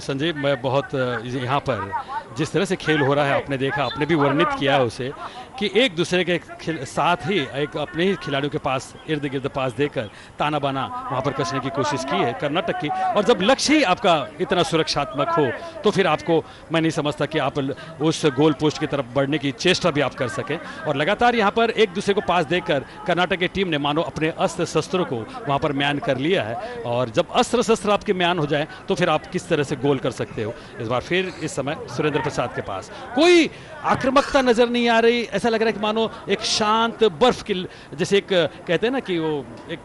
Sanjay, मैं बहुत यहाँ पर जिस तरह से खेल हो रहा है, आपने देखा, आपने भी वर्णित किया है उसे कि एक दूसरे के साथ ही एक अपने ही खिलाड़ियों के पास इर्द गिर्द पास देकर ताना बाना वहाँ पर कसने की कोशिश की है कर्नाटक की। और जब लक्ष्य ही आपका इतना सुरक्षात्मक हो तो फिर आपको, मैं नहीं समझता कि आप उस गोल पोस्ट की तरफ बढ़ने की चेष्टा भी आप कर सकें। और लगातार यहाँ पर एक दूसरे को पास देकर कर्नाटक की टीम ने मानो अपने अस्त्र शस्त्रों को वहाँ पर म्यान कर लिया है। और जब अस्त्र शस्त्र आपके म्यान हो जाए तो फिर आप किस तरह से गोल कर सकते हो। इस बार फिर इस समय सुरेंद्र प्रसाद के पास कोई आक्रामकता नजर नहीं आ रही। ऐसा लग रहा है कि मानो एक शांत बर्फ की, जैसे एक कहते हैं ना कि वो एक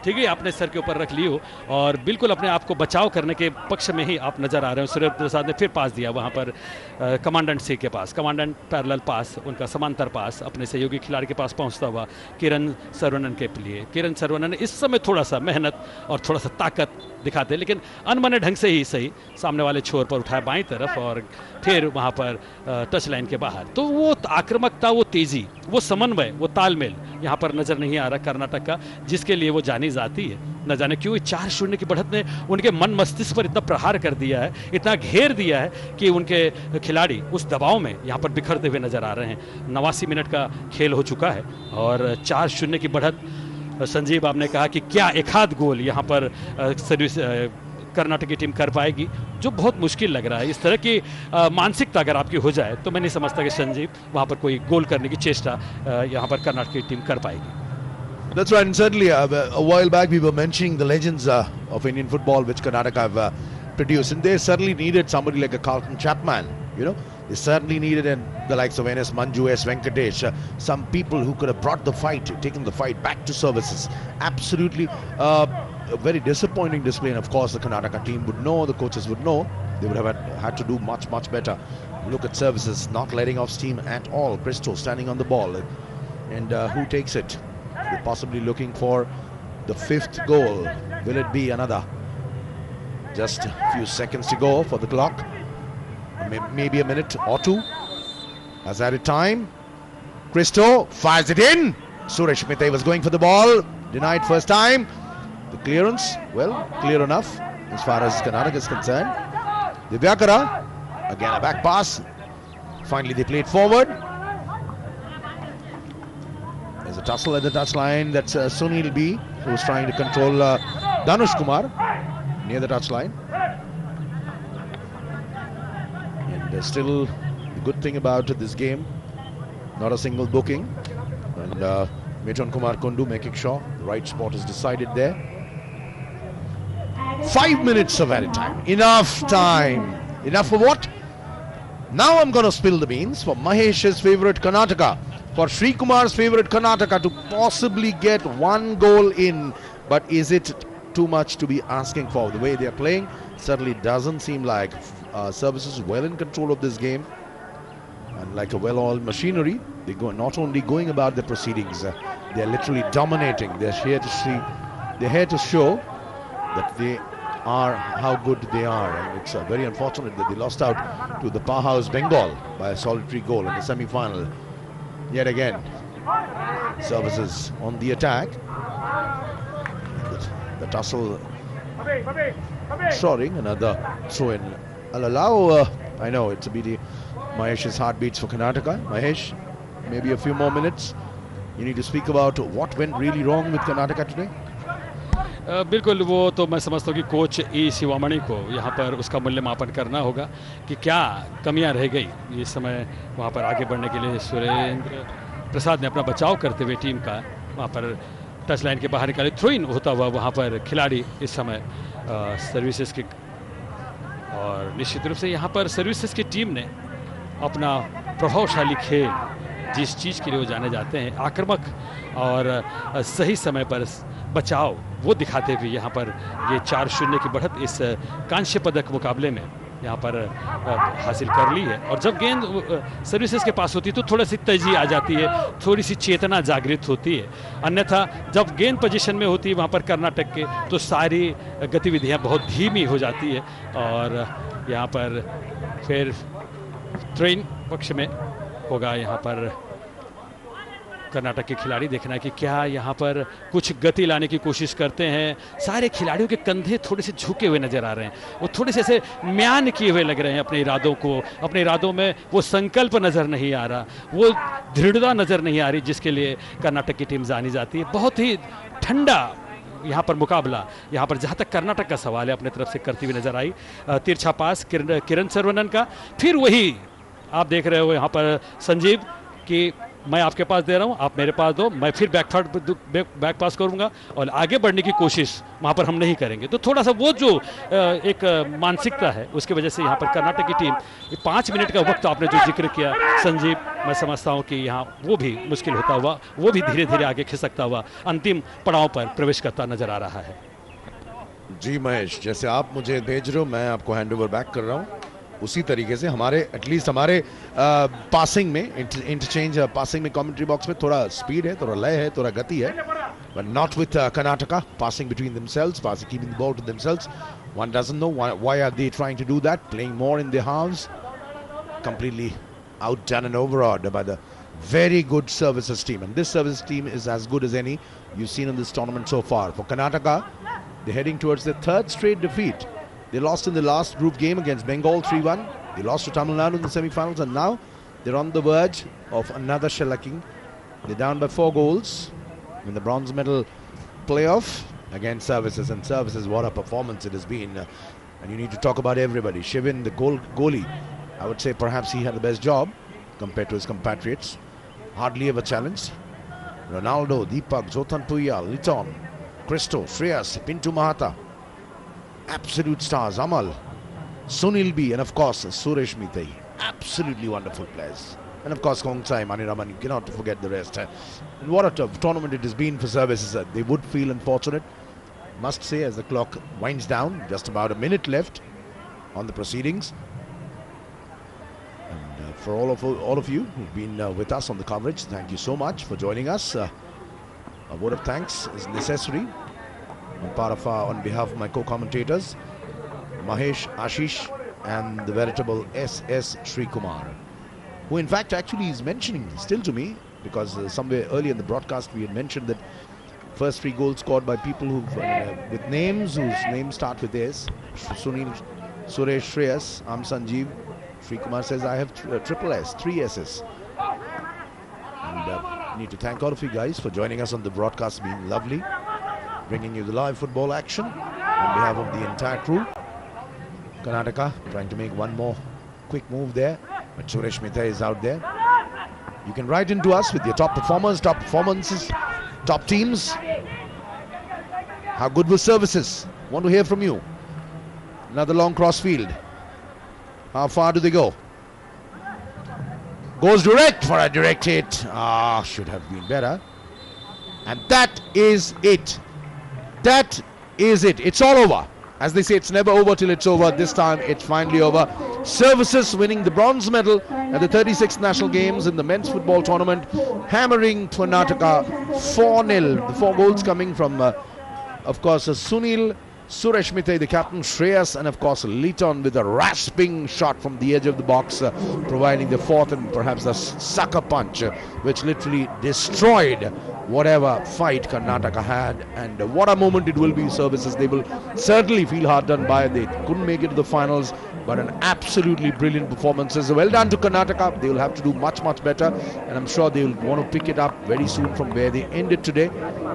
ठीक है आपने सर के ऊपर रख ली हो और बिल्कुल अपने आप को बचाव करने के पक्ष में ही आप नजर आ रहे हो। सुरेंद्र प्रसाद ने फिर पास दिया वहां पर कमांडेंट सी के पास, कमांडेंट पैरेलल पास, उनका समांतर पास अपने सहयोगी खिलाड़ी के पास पहुंचता हुआ किरण सरवनन के लिए। किरण सरवनन इस समय थोड़ा सा मेहनत और थोड़ा सा ताकत दिखाते, लेकिन अनमने ढंग से ही सही सामने वाले छोर पर उठाया बाईं तरफ और फिर वहां पर टच लाइन के बाहर। तो वो आक्रामकता, वो तेजी, वो समन्वय, वो तालमेल यहाँ पर नजर नहीं आ रहा कर्नाटक का, जिसके लिए वो जानी जाती है। न जाने क्यों 4-0 की बढ़त ने उनके मन मस्तिष्क पर इतना प्रहार कर दिया है, इतना घेर दिया है कि उनके खिलाड़ी उस दबाव में यहाँ पर बिखरते हुए नजर आ रहे हैं। 89 मिनट का खेल हो चुका है और 4-0 की बढ़त। संजीव, आपने कहा कि क्या एक आध गोल यहाँ पर सर्विस कर्नाटक की टीम कर पाएगी, जो बहुत मुश्किल लग रहा है। इस तरह की मानसिकता अगर आपकी हो जाए तो मैं नहीं समझता कि संजीव वहाँ पर कोई गोल करने की चेष्टा यहाँ पर कर्नाटक की टीम कर पाएगी। That's right, and certainly a while back we were mentioning the legends of Indian football which Karnataka have produced, and they certainly needed somebody like a Carlton Chapman, you know. They certainly needed the likes of NS Manju, S Venkatesh, some people who could have brought the fight, taken the fight back to services. Absolutely a very disappointing display, and of course the Karnataka team would know, the coaches would know, they would have had to do much better. Look at services not letting off steam at all. Christo standing on the ball, and who takes it? They're possibly looking for the 5th goal. Will it be another? Just a few seconds to go for the clock. Maybe a minute or two. As at a time. Christo fires it in. Suresh Mitay was going for the ball. Denied first time. The clearance, well, clear enough as far as Karnataka is concerned. Divyakara, again a back pass. Finally they played forward. There's a tussle at the touchline. That's Sunil B, who's trying to control Dhanush Kumar near the touchline. And still, the good thing about this game, not a single booking. And Metron Kumar Kundu making sure the right spot is decided there. 5 minutes of added time. Enough time. Enough for what? Now I'm going to spill the beans for Mahesh's favorite Karnataka, for Sri Kumar's favorite Karnataka to possibly get 1 goal in. But is it too much to be asking for? The way they are playing certainly doesn't seem like services well in control of this game. And like a well-oiled machinery, they go not only going about their proceedings, they are literally dominating. They're here to show that they are how good they are, and it's very unfortunate that they lost out to the powerhouse Bengal by a solitary goal in the semi-final. Yet again, services on the attack. The tussle, shoring another throw-in I'll allow, I know it's a bit Mahesh's heartbeats for Karnataka. Mahesh, maybe a few more minutes. You need to speak about what went really wrong with Karnataka today. बिल्कुल, वो तो मैं समझता हूँ कि coach ई शिवामणि को यहाँ पर उसका मूल्यमापन करना होगा कि क्या कमियाँ रह गई इस समय वहाँ पर आगे बढ़ने के लिए। सुरेंद्र प्रसाद ने अपना बचाव करते हुए टीम का वहाँ पर टच लाइन के बाहर निकाले, थ्रो इन होता हुआ वहाँ पर खिलाड़ी इस समय सर्विसेज की, और निश्चित रूप से यहाँ पर सर्विसेज की टीम ने अपना प्रभावशाली खेल, जिस चीज़ के लिए वो जाने जाते हैं, आक्रामक और सही समय पर बचाव, वो दिखाते हुए यहाँ पर ये 4-0 की बढ़त इस कांस्य पदक मुकाबले में यहाँ पर हासिल कर ली है। और जब गेंद सर्विसेज के पास होती है तो थोड़ा सी तेजी आ जाती है, थोड़ी सी चेतना जागृत होती है। अन्यथा जब गेंद पोजीशन में होती है वहाँ पर कर्नाटक के, तो सारी गतिविधियाँ बहुत धीमी हो जाती है और यहाँ पर फिर ट्रेन पक्ष में होगा। यहाँ पर कर्नाटक के खिलाड़ी देखना है कि क्या यहाँ पर कुछ गति लाने की कोशिश करते हैं। सारे खिलाड़ियों के कंधे थोड़े से झुके हुए नजर आ रहे हैं, वो थोड़े से ऐसे म्यान किए हुए लग रहे हैं अपने इरादों को। अपने इरादों में वो संकल्प नजर नहीं आ रहा, वो दृढ़ता नजर नहीं आ रही जिसके लिए कर्नाटक की टीम जानी जाती है। बहुत ही ठंडा यहाँ पर मुकाबला, यहाँ पर जहाँ तक कर्नाटक का सवाल है, अपने तरफ से करती हुई नजर आई। तिरछा पास किरण सरवनन का, फिर वही आप देख रहे हो यहाँ पर संजीव कि मैं आपके पास दे रहा हूँ, आप मेरे पास दो, मैं फिर बैक पास करूँगा और आगे बढ़ने की कोशिश वहाँ पर हम नहीं करेंगे। तो थोड़ा सा वो जो एक मानसिकता है उसकी वजह से यहाँ पर कर्नाटक की टीम 5 मिनट का वक्त आपने जो जिक्र किया संजीव, मैं समझता हूँ कि यहाँ वो भी मुश्किल होता हुआ, वो भी धीरे धीरे आगे खिसकता हुआ अंतिम पड़ाव पर प्रवेश करता नजर आ रहा है। जी महेश, जैसे आप मुझे भेज रहे हो मैं आपको हैंड ओवर बैक कर रहा हूँ, उसी तरीके से हमारे एटलीस्ट हमारे पासिंग में इंटरचेंज पासिंग में कमेंट्री बॉक्स में थोड़ा स्पीड है, थोड़ा लय है, थोड़ा गति है, but not with Karnataka passing between themselves, passing keeping the ball to themselves. One doesn't know why are they trying to do that, playing more in their halves, completely outdone and overawed by the very good services team, and this services team is as good as any you've seen in this tournament so far. For Karnataka, they're heading towards their 3rd straight defeat. They lost in the last group game against Bengal 3-1. They lost to Tamil Nadu in the semi-finals, and now they're on the verge of another shellacking. They're down by 4 goals in the bronze medal playoff against Services. And Services, what a performance it has been. And you need to talk about everybody. Shivin, the goalie, I would say perhaps he had the best job compared to his compatriots. Hardly ever challenged. Ronaldo, Deepak, Jotan Puyal, Liton, Christo, Shreyas, Pintu Mahata. Absolute stars. Amal, Sunil B, and of course Suresh Mittai. Absolutely wonderful players. And of course Kongsai, Maniraman, you cannot forget the rest. And what a tough tournament it has been for Services. They would feel unfortunate, must say, as the clock winds down. Just about a minute left on the proceedings. And for all of you who've been with us on the coverage, thank you so much for joining us. A word of thanks is necessary on behalf of my co-commentators Mahesh, Ashish, and the veritable SS Sri Kumar, who in fact actually is mentioning still to me, because somewhere earlier in the broadcast we had mentioned that first 3 goals scored by people who've with names whose names start with S. Sunil, Suresh, Shreyas, I'm Sanjeev. Sri Kumar says I have triple S, 3 S's. And I need to thank all of you guys for joining us on the broadcast. It's been lovely bringing you the live football action on behalf of the entire crew. Karnataka trying to make one more quick move there, but Suresh Mittai is out there. You can write into us with your top performers, top performances, top teams. How good was Services? Want to hear from you. Another long cross field. How far do they go? Goes direct for a direct hit. Should have been better. And that is it. That is it. It's all over. As they say, it's never over till it's over. This time it's finally over. Services winning the bronze medal at the 36th National Games in the men's football tournament, hammering Karnataka 4-0. The 4 goals coming from, of course, Sunil, Suresh Mittai, the captain, Shreyas, and of course Liton with a rasping shot from the edge of the box, providing the 4th and perhaps the sucker punch, which literally destroyed whatever fight Karnataka had. And what a moment it will be. Services, they will certainly feel hard done by. They couldn't make it to the finals. but an absolutely brilliant performance. Well done to Karnataka. They will have to do much better, and I'm sure they will want to pick it up very soon from where they ended today.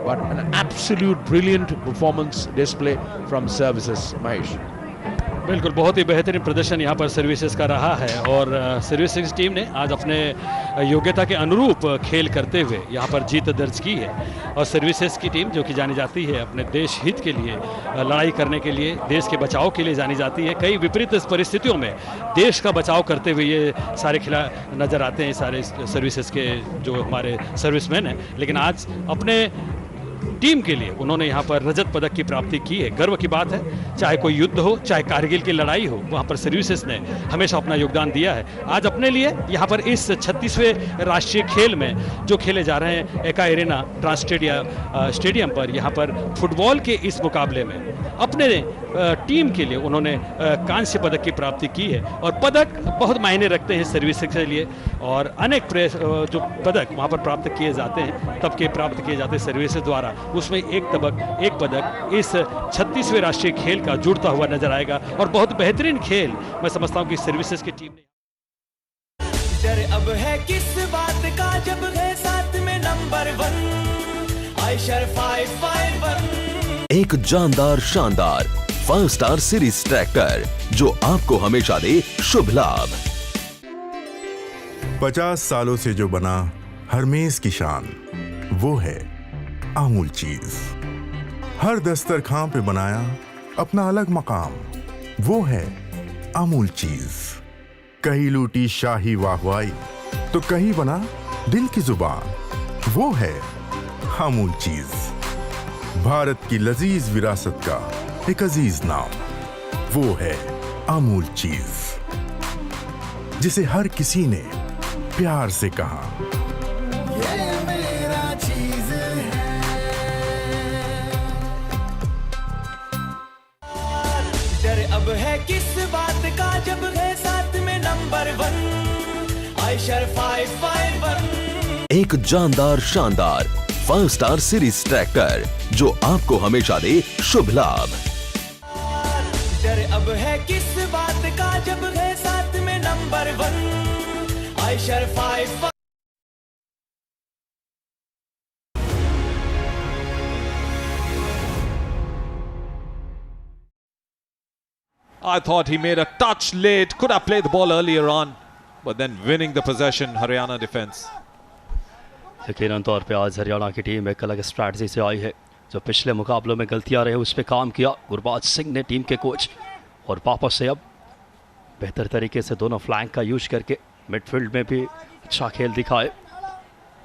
But an absolute brilliant performance display from services. Mahesh. बिल्कुल बहुत ही बेहतरीन प्रदर्शन यहाँ पर services का रहा है और सर्विसेज टीम ने आज अपने योग्यता के अनुरूप खेल करते हुए यहाँ पर जीत दर्ज की है और सर्विसेज की टीम जो कि जानी जाती है अपने देश हित के लिए लड़ाई करने के लिए, देश के बचाव के लिए जानी जाती है। कई विपरीत परिस्थितियों में देश का बचाव करते हुए ये सारे खिला नज़र आते हैं, सारे सर्विसेज के जो हमारे सर्विसमैन हैं। लेकिन आज अपने टीम के लिए उन्होंने यहाँ पर रजत पदक की प्राप्ति की है। गर्व की बात है, चाहे कोई युद्ध हो, चाहे कारगिल की लड़ाई हो, वहाँ पर सर्विसेज ने हमेशा अपना योगदान दिया है। आज अपने लिए यहाँ पर इस 36वें राष्ट्रीय खेल में जो खेले जा रहे हैं एका एरेना ट्रांस स्टेडियम पर, यहाँ पर फुटबॉल के इस मुकाबले में अपने टीम के लिए उन्होंने कांस्य पदक की प्राप्ति की है और पदक बहुत मायने रखते हैं सर्विसेज के लिए और अनेक जो पदक वहाँ पर प्राप्त किए जाते हैं तब के प्राप्त किए जाते हैं सर्विसेज द्वारा, उसमें एक पदक इस 36वें राष्ट्रीय खेल का जुड़ता हुआ नजर आएगा और बहुत बेहतरीन खेल मैं समझता हूं कि सर्विसेज की टीम ने। डर अब है किस बात का जब है साथ में नंबर 1 आयशर 551। एक जानदार शानदार 5 स्टार सीरीज ट्रैक्टर जो आपको हमेशा दे शुभ लाभ। 50 सालों से जो बना हर मेज की शान, वो है अमूल चीज। हर दस्तरखां पे बनाया अपना अलग मकाम, वो है अमूल चीज। कहीं लूटी शाही वाहवाई तो कहीं बना दिल की जुबान, वो है अमूल चीज। भारत की लजीज विरासत का एक अजीज नाम, वो है अमूल चीज, जिसे हर किसी ने प्यार से कहा ये मेरा चीज डर अब है किस बात का जब है साथ में नंबर 1 आयशर 551। एक जानदार शानदार 5 स्टार सीरीज ट्रैक्टर जो आपको हमेशा दे शुभ लाभ। डर अब है किस बात का जब है साथ में number 1 Eicher 551। I thought he made a touch late, could have played the ball earlier on, but then winning the possession, Haryana defense. यकीनन तौर पे आज हरियाणा की टीम एक अलग स्ट्रैटेजी से आई है। जो पिछले मुकाबलों में गलतियां रहे उस पर काम किया गुरबाज सिंह ने, टीम के कोच, और वापस से अब बेहतर तरीके से दोनों फ्लैंक का यूज करके मिडफील्ड में भी अच्छा खेल दिखाए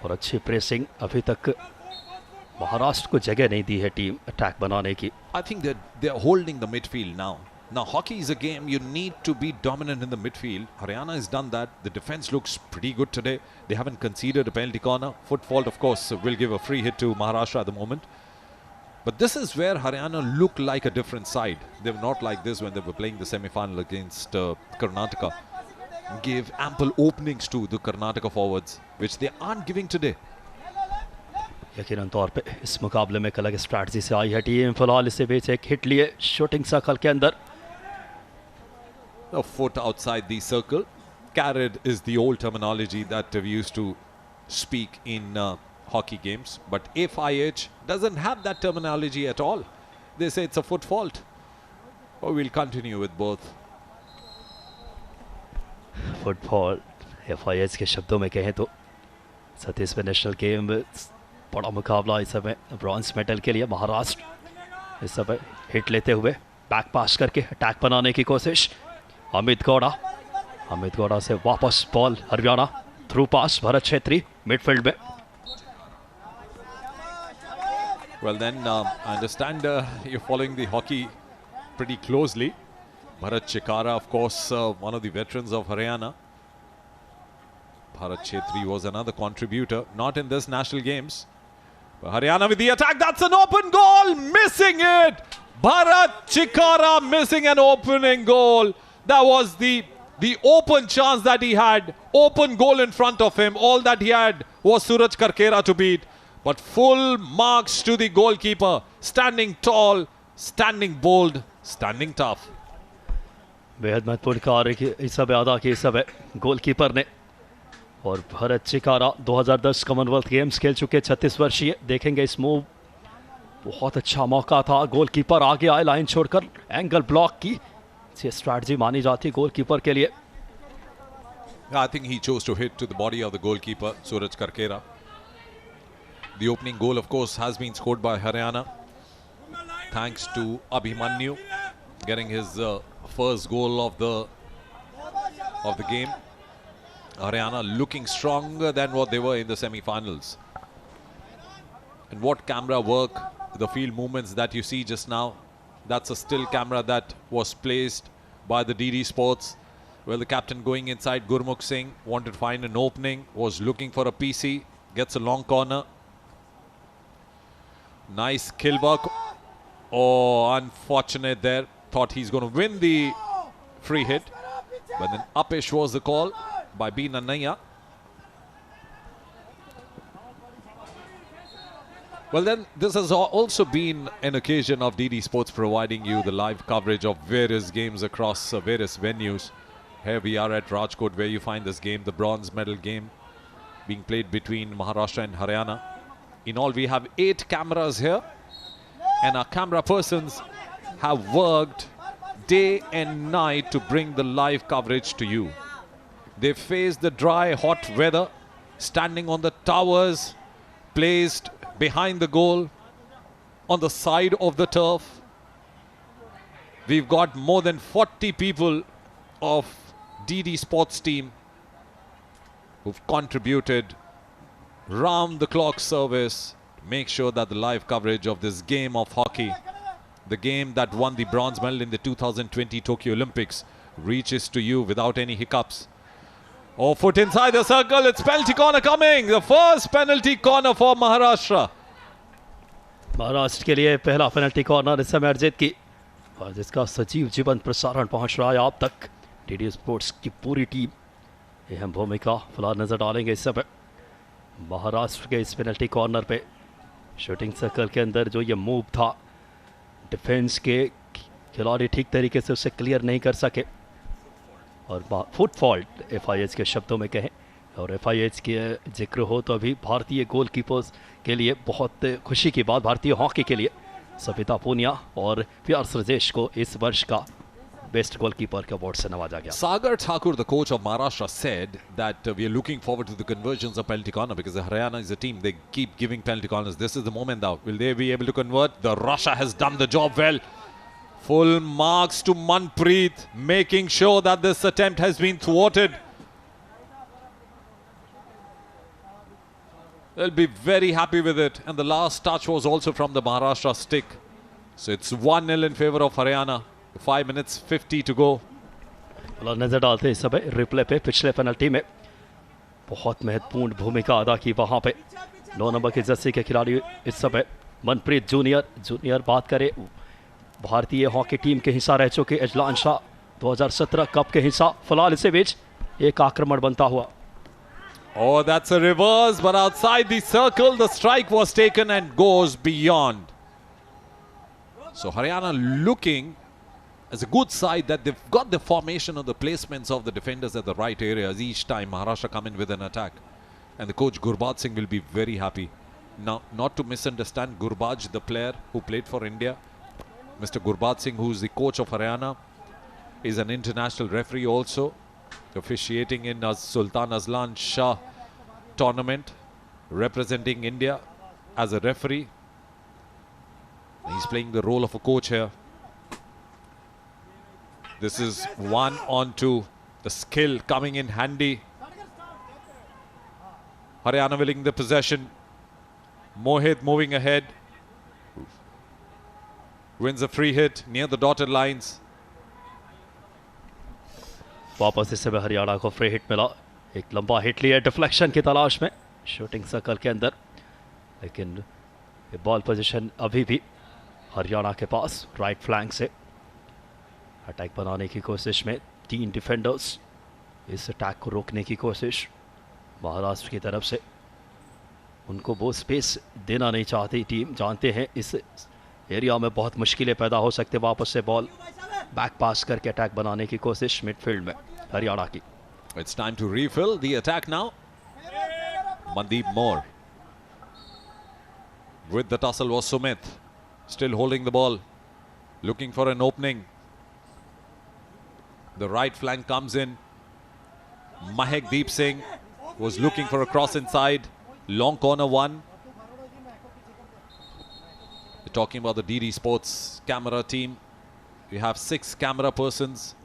और अच्छी प्रेसिंग। अभी तक महाराष्ट्र को जगह नहीं दी है टीम अटैक बनाने की। I think that they're holding the midfield now. Now hockey is a game you need to be dominant in the midfield. Haryana has done that. The defense looks pretty good today. They haven't conceded a penalty corner. Foot fault, of course, will give a free hit to Maharashtra at the moment. But this is where Haryana look like a different side. They were not like this when they were playing the semi-final against Karnataka. Gave ample openings to the Karnataka forwards, which they aren't giving today. यकीनन तौर पे इस मुकाबले में एक अलग strategy से आई है टीम। फिलहाल इससे बीच एक हिट लिए शूटिंग सर्कल के अंदर। A foot outside the circle. Carried is the old terminology that we used to speak in hockey games. But FIH doesn't have that terminology at all. They say it's a foot fault. Or we'll continue with both. Foot fault, FIH के शब्दों में कहें तो 37वें national game बड़ा मुकाबला इस समय bronze medal के लिए। महाराष्ट्र इस समय हिट लेते हुए बैक पास करके अटैक बनाने की कोशिश। अमित गौड़ा से वापस ball Haryana, through pass Bharat Chhetri midfield में। Well then, I understand you're following the hockey pretty closely. Bharat Chikara, of course, one of the veterans of Haryana. Bharat Chetri was another contributor, not in this national games. But Haryana with the attack, that's an open goal, missing it. Bharat Chikara missing an opening goal. That was the open chance that he had, open goal in front of him. All that he had was Suraj Karkera to beat. But full marks to the goalkeeper, standing tall, standing bold, standing tough. बेहद महत्वपूर्ण कार्य इस समय अदा की इस समय goalkeeper ने। और भरत चिकारा 2010 कॉमनवेल्थ गेम्स खेल चुके 36 वर्षीय। देखेंगे इस मूव, बहुत अच्छा मौका था, गोलकीपर आगे आए लाइन छोड़कर, एंगल ब्लॉक की ये स्ट्रैटेजी मानी जाती गोलकीपर के लिए। I think he chose to hit to the body of the goalkeeper, Suraj Karkera. The opening goal, of course, has been scored by Haryana, thanks to Abhimanyu getting his first goal of the game. Haryana looking stronger than what they were in the semi-finals. And what camera work, the field movements that you see just now, that's a still camera that was placed by the DD Sports. Well, the captain going inside, Gurmukh Singh, wanted to find an opening, was looking for a PC, gets a long corner. Nice kill work. Oh, unfortunate there. Thought he's going to win the free hit. But then upish was the call by B. Nannaya. Well, then this has also been an occasion of DD Sports providing you the live coverage of various games across various venues. Here we are at Rajkot, where you find this game, the bronze medal game, being played between Maharashtra and Haryana. In all, we have 8 cameras here, and our camera persons have worked day and night to bring the live coverage to you. They faced the dry, hot weather, standing on the towers, placed behind the goal, on the side of the turf. We've got more than 40 people of DD Sports team who've contributed round-the-clock service to make sure that the live coverage of this game of hockey, the game that won the bronze medal in the 2020 Tokyo Olympics, reaches to you without any hiccups. Oh, foot inside the circle, it's penalty corner coming. The first penalty corner for Maharashtra. Maharashtra के लिए पहला penalty corner इस समय अर्जित की, और जिसका सजीव जीवन प्रसारण पहुंच रहा है आप तक। डीडी स्पोर्ट्स की पूरी टीम अहम भूमिका फिलहाल नजर डालेंगे इस समय। महाराष्ट्र के इस पेनल्टी कॉर्नर पे शूटिंग सर्कल के अंदर जो ये मूव था, डिफेंस के खिलाड़ी ठीक तरीके से उसे क्लियर नहीं कर सके, और फुट फॉल्ट FIH के शब्दों में कहें, और FIH के जिक्र हो तो अभी भारतीय गोलकीपर्स के लिए बहुत खुशी की बात, भारतीय हॉकी के लिए सविता पूनिया और प्यार राजेश को इस वर्ष का बेस्ट गोलकीपर के अवार्ड से नवाजा गया। Sagar Thakur, the coach of Maharashtra, said that we are looking forward to the conversions of penalty corner because Haryana is a team, they keep giving penalty corners. This is the moment now. Will they be able to convert? The Russia has done the job well. Full marks to Manpreet, making sure that this attempt has been thwarted. They'll be very happy with it. And the last touch was also from the Maharashtra stick. So it's 1-0 in favor of Haryana. 5 minutes 50 to go. नजर डालते इस समय replay पे, पिछले penalty में बहुत महत्वपूर्ण भूमिका अदा की वहां पे 9 नंबर की जर्सी के खिलाड़ी इस समय मनप्रीत जूनियर बात करें, भारतीय हॉकी टीम के हिस्सा रह चुके अजलान शाह 2017 कप के हिस्सा, फिलहाल इसे बीच एक आक्रमण बनता हुआ। Oh, that's a reverse, but outside the circle, the strike was taken and goes beyond. So Haryana looking as a good side that they've got the formation of the placements of the defenders at the right areas each time Maharashtra come in with an attack. And the coach Gurbaj Singh will be very happy. Now, not to misunderstand Gurbaj, the player who played for India. Mr. Gurbaj Singh, who is the coach of Haryana, is an international referee also, officiating in Sultan Azlan Shah tournament, representing India as a referee. He's playing the role of a coach here. This is 1-on-2. The skill coming in handy. Haryana winning the possession. Mohit moving ahead. Wins a free hit near the dotted lines. वापस इस समय हरियाणा को free hit मिला, एक लंबा hit लिया deflection की तलाश में शूटिंग सर्कल के अंदर, लेकिन बॉल पोजीशन अभी भी हरियाणा के पास। राइट फ्लैंक से अटैक बनाने की कोशिश में 3 डिफेंडर्स, इस अटैक को रोकने की कोशिश महाराष्ट्र की तरफ से। उनको वो स्पेस देना नहीं चाहती टीम, जानते हैं इस एरिया में बहुत मुश्किलें पैदा हो सकते। वापस से बॉल बैक पास करके अटैक बनाने की कोशिश मिडफील्ड में हरियाणा की। It's time to refill the attack now. Mandeep Moore. With the tussle was Sumit. Still holding the ball. Looking for an opening. The right flank comes in. Mahek Deep Singh was looking for a cross inside. Long corner one. We're talking about the DD Sports camera team. We have 6 camera persons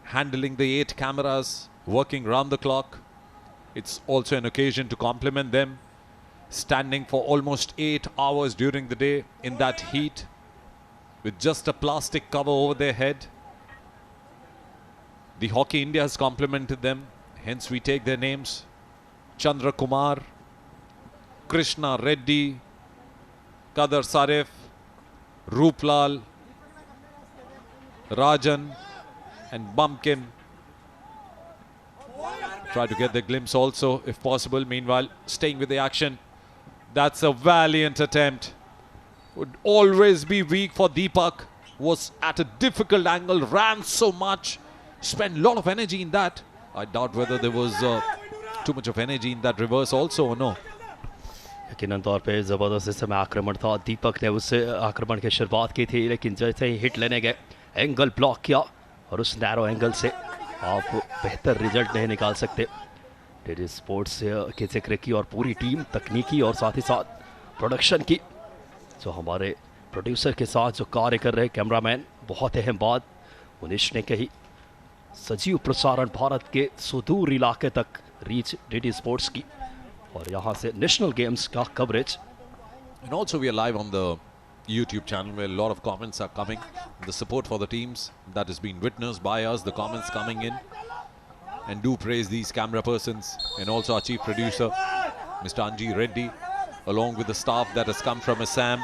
handling the 8 cameras, working round the clock. It's also an occasion to compliment them, standing for almost 8 hours during the day in that heat with just a plastic cover over their head. The Hockey India has complimented them, hence we take their names. Chandra Kumar, Krishna Reddy, Kadar Sarif, Rooplal, Rajan and Bumpkin. Try to get the glimpse also if possible. Meanwhile, staying with the action. That's a valiant attempt. Would always be weak for Deepak. Was at a difficult angle, ran so much, spent a lot of energy in that. I doubt whether there was too much of energy in that reverse also or no. यकीनन तौर पे ज़बरदस्त इस समय आक्रमण था। दीपक ने उससे आक्रमण की शुरुआत की थी, लेकिन जैसे ही हिट लेने गए एंगल ब्लॉक किया और उस नैरो एंगल से आप बेहतर रिजल्ट नहीं निकाल सकते। डेडी स्पोर्ट्स के जिक्र की और पूरी टीम तकनीकी और साथ ही साथ प्रोडक्शन की, जो हमारे प्रोड्यूसर के साथ जो कार्य कर रहे कैमरामैन, बहुत अहम बात उनिश ने कही। सजीव प्रसारण भारत के सुदूर इलाके तक रीच डेडी स्पोर्ट्स की और यहाँ से नेशनल गेम्स का coverage. And also we are live on the YouTube channel where a lot of comments are coming. The support for the teams that has been witnessed by us, the comments coming in. And do praise these camera persons and also our chief producer, Mr. Anji Reddy, along with the staff that has come from Assam.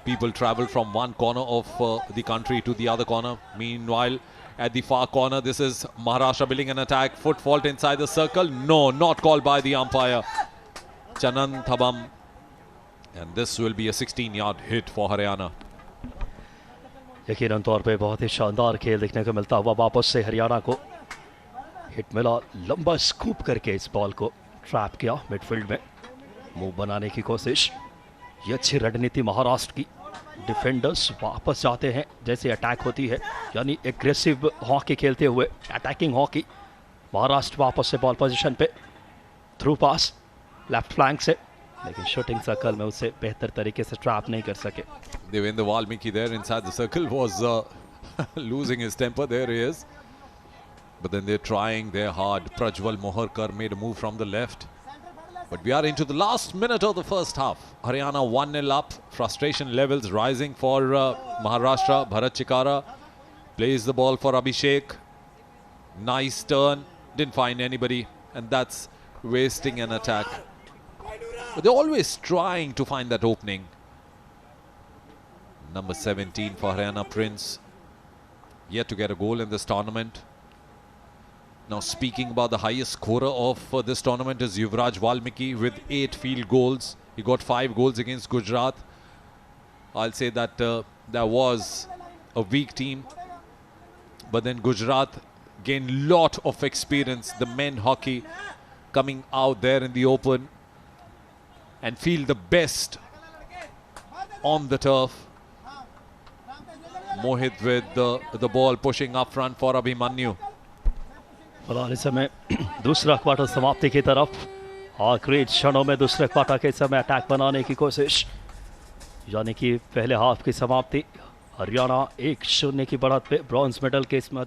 People travel from one corner of the country to the other corner. Meanwhile, at the far corner, this is Maharashtra building an attack. Foot fault inside the circle. No, not called by the umpire. Chanan Thabam. And this will be a 16-yard hit for Haryana. यकीनन तौर पे बहुत ही शानदार खेल देखने को मिलता हुआ वापस से हरियाणा को हिट मिला। लंबा स्कूप करके इस बॉल को ट्रैप किया मिडफील्ड में, मूव बनाने की कोशिश। ये अच्छी रणनीति महाराष्ट्र की। डिफेंडर्स वापस जाते हैं जैसे अटैक होती है, यानी एग्रेसिव हॉकी खेलते हुए अटैकिंग हॉकी। महाराष्ट्र वापस से बॉल पोजीशन पे, थ्रू पास लेफ्ट फ्लैंक से, लेकिन शूटिंग सर्कल में उसे बेहतर तरीके से ट्रैप नहीं कर सके। Devendra Valmiki there inside the circle was losing his temper. There he is. But then they're trying their hard. Prajwal Moharkar made a move from the left. But we are into the last minute of the first half. Haryana 1-0 up. Frustration levels rising for Maharashtra. Bharat Chikara plays the ball for Abhishek. Nice turn. Didn't find anybody. And that's wasting an attack. But they're always trying to find that opening. Number 17 for Haryana, Prince. Yet to get a goal in this tournament. Now speaking about the highest scorer of this tournament is Yuvraj Valmiki with 8 field goals. He got 5 goals against Gujarat. I'll say that there was a weak team. But then Gujarat gained lot of experience. The men hockey coming out there in the open and feel the best on the turf. Mohit with the ball pushing up front for Abhimanyu. फिलहाल इस समय दूसरा quarter समाप्ति की तरफ, आखिरी क्षणों में दूसरे क्वार्टर के समय अटैक बनाने की कोशिश, यानी कि पहले हाफ की समाप्ति। हरियाणा 1-0 की बढ़त पे ब्रॉन्ज मेडल के इसमें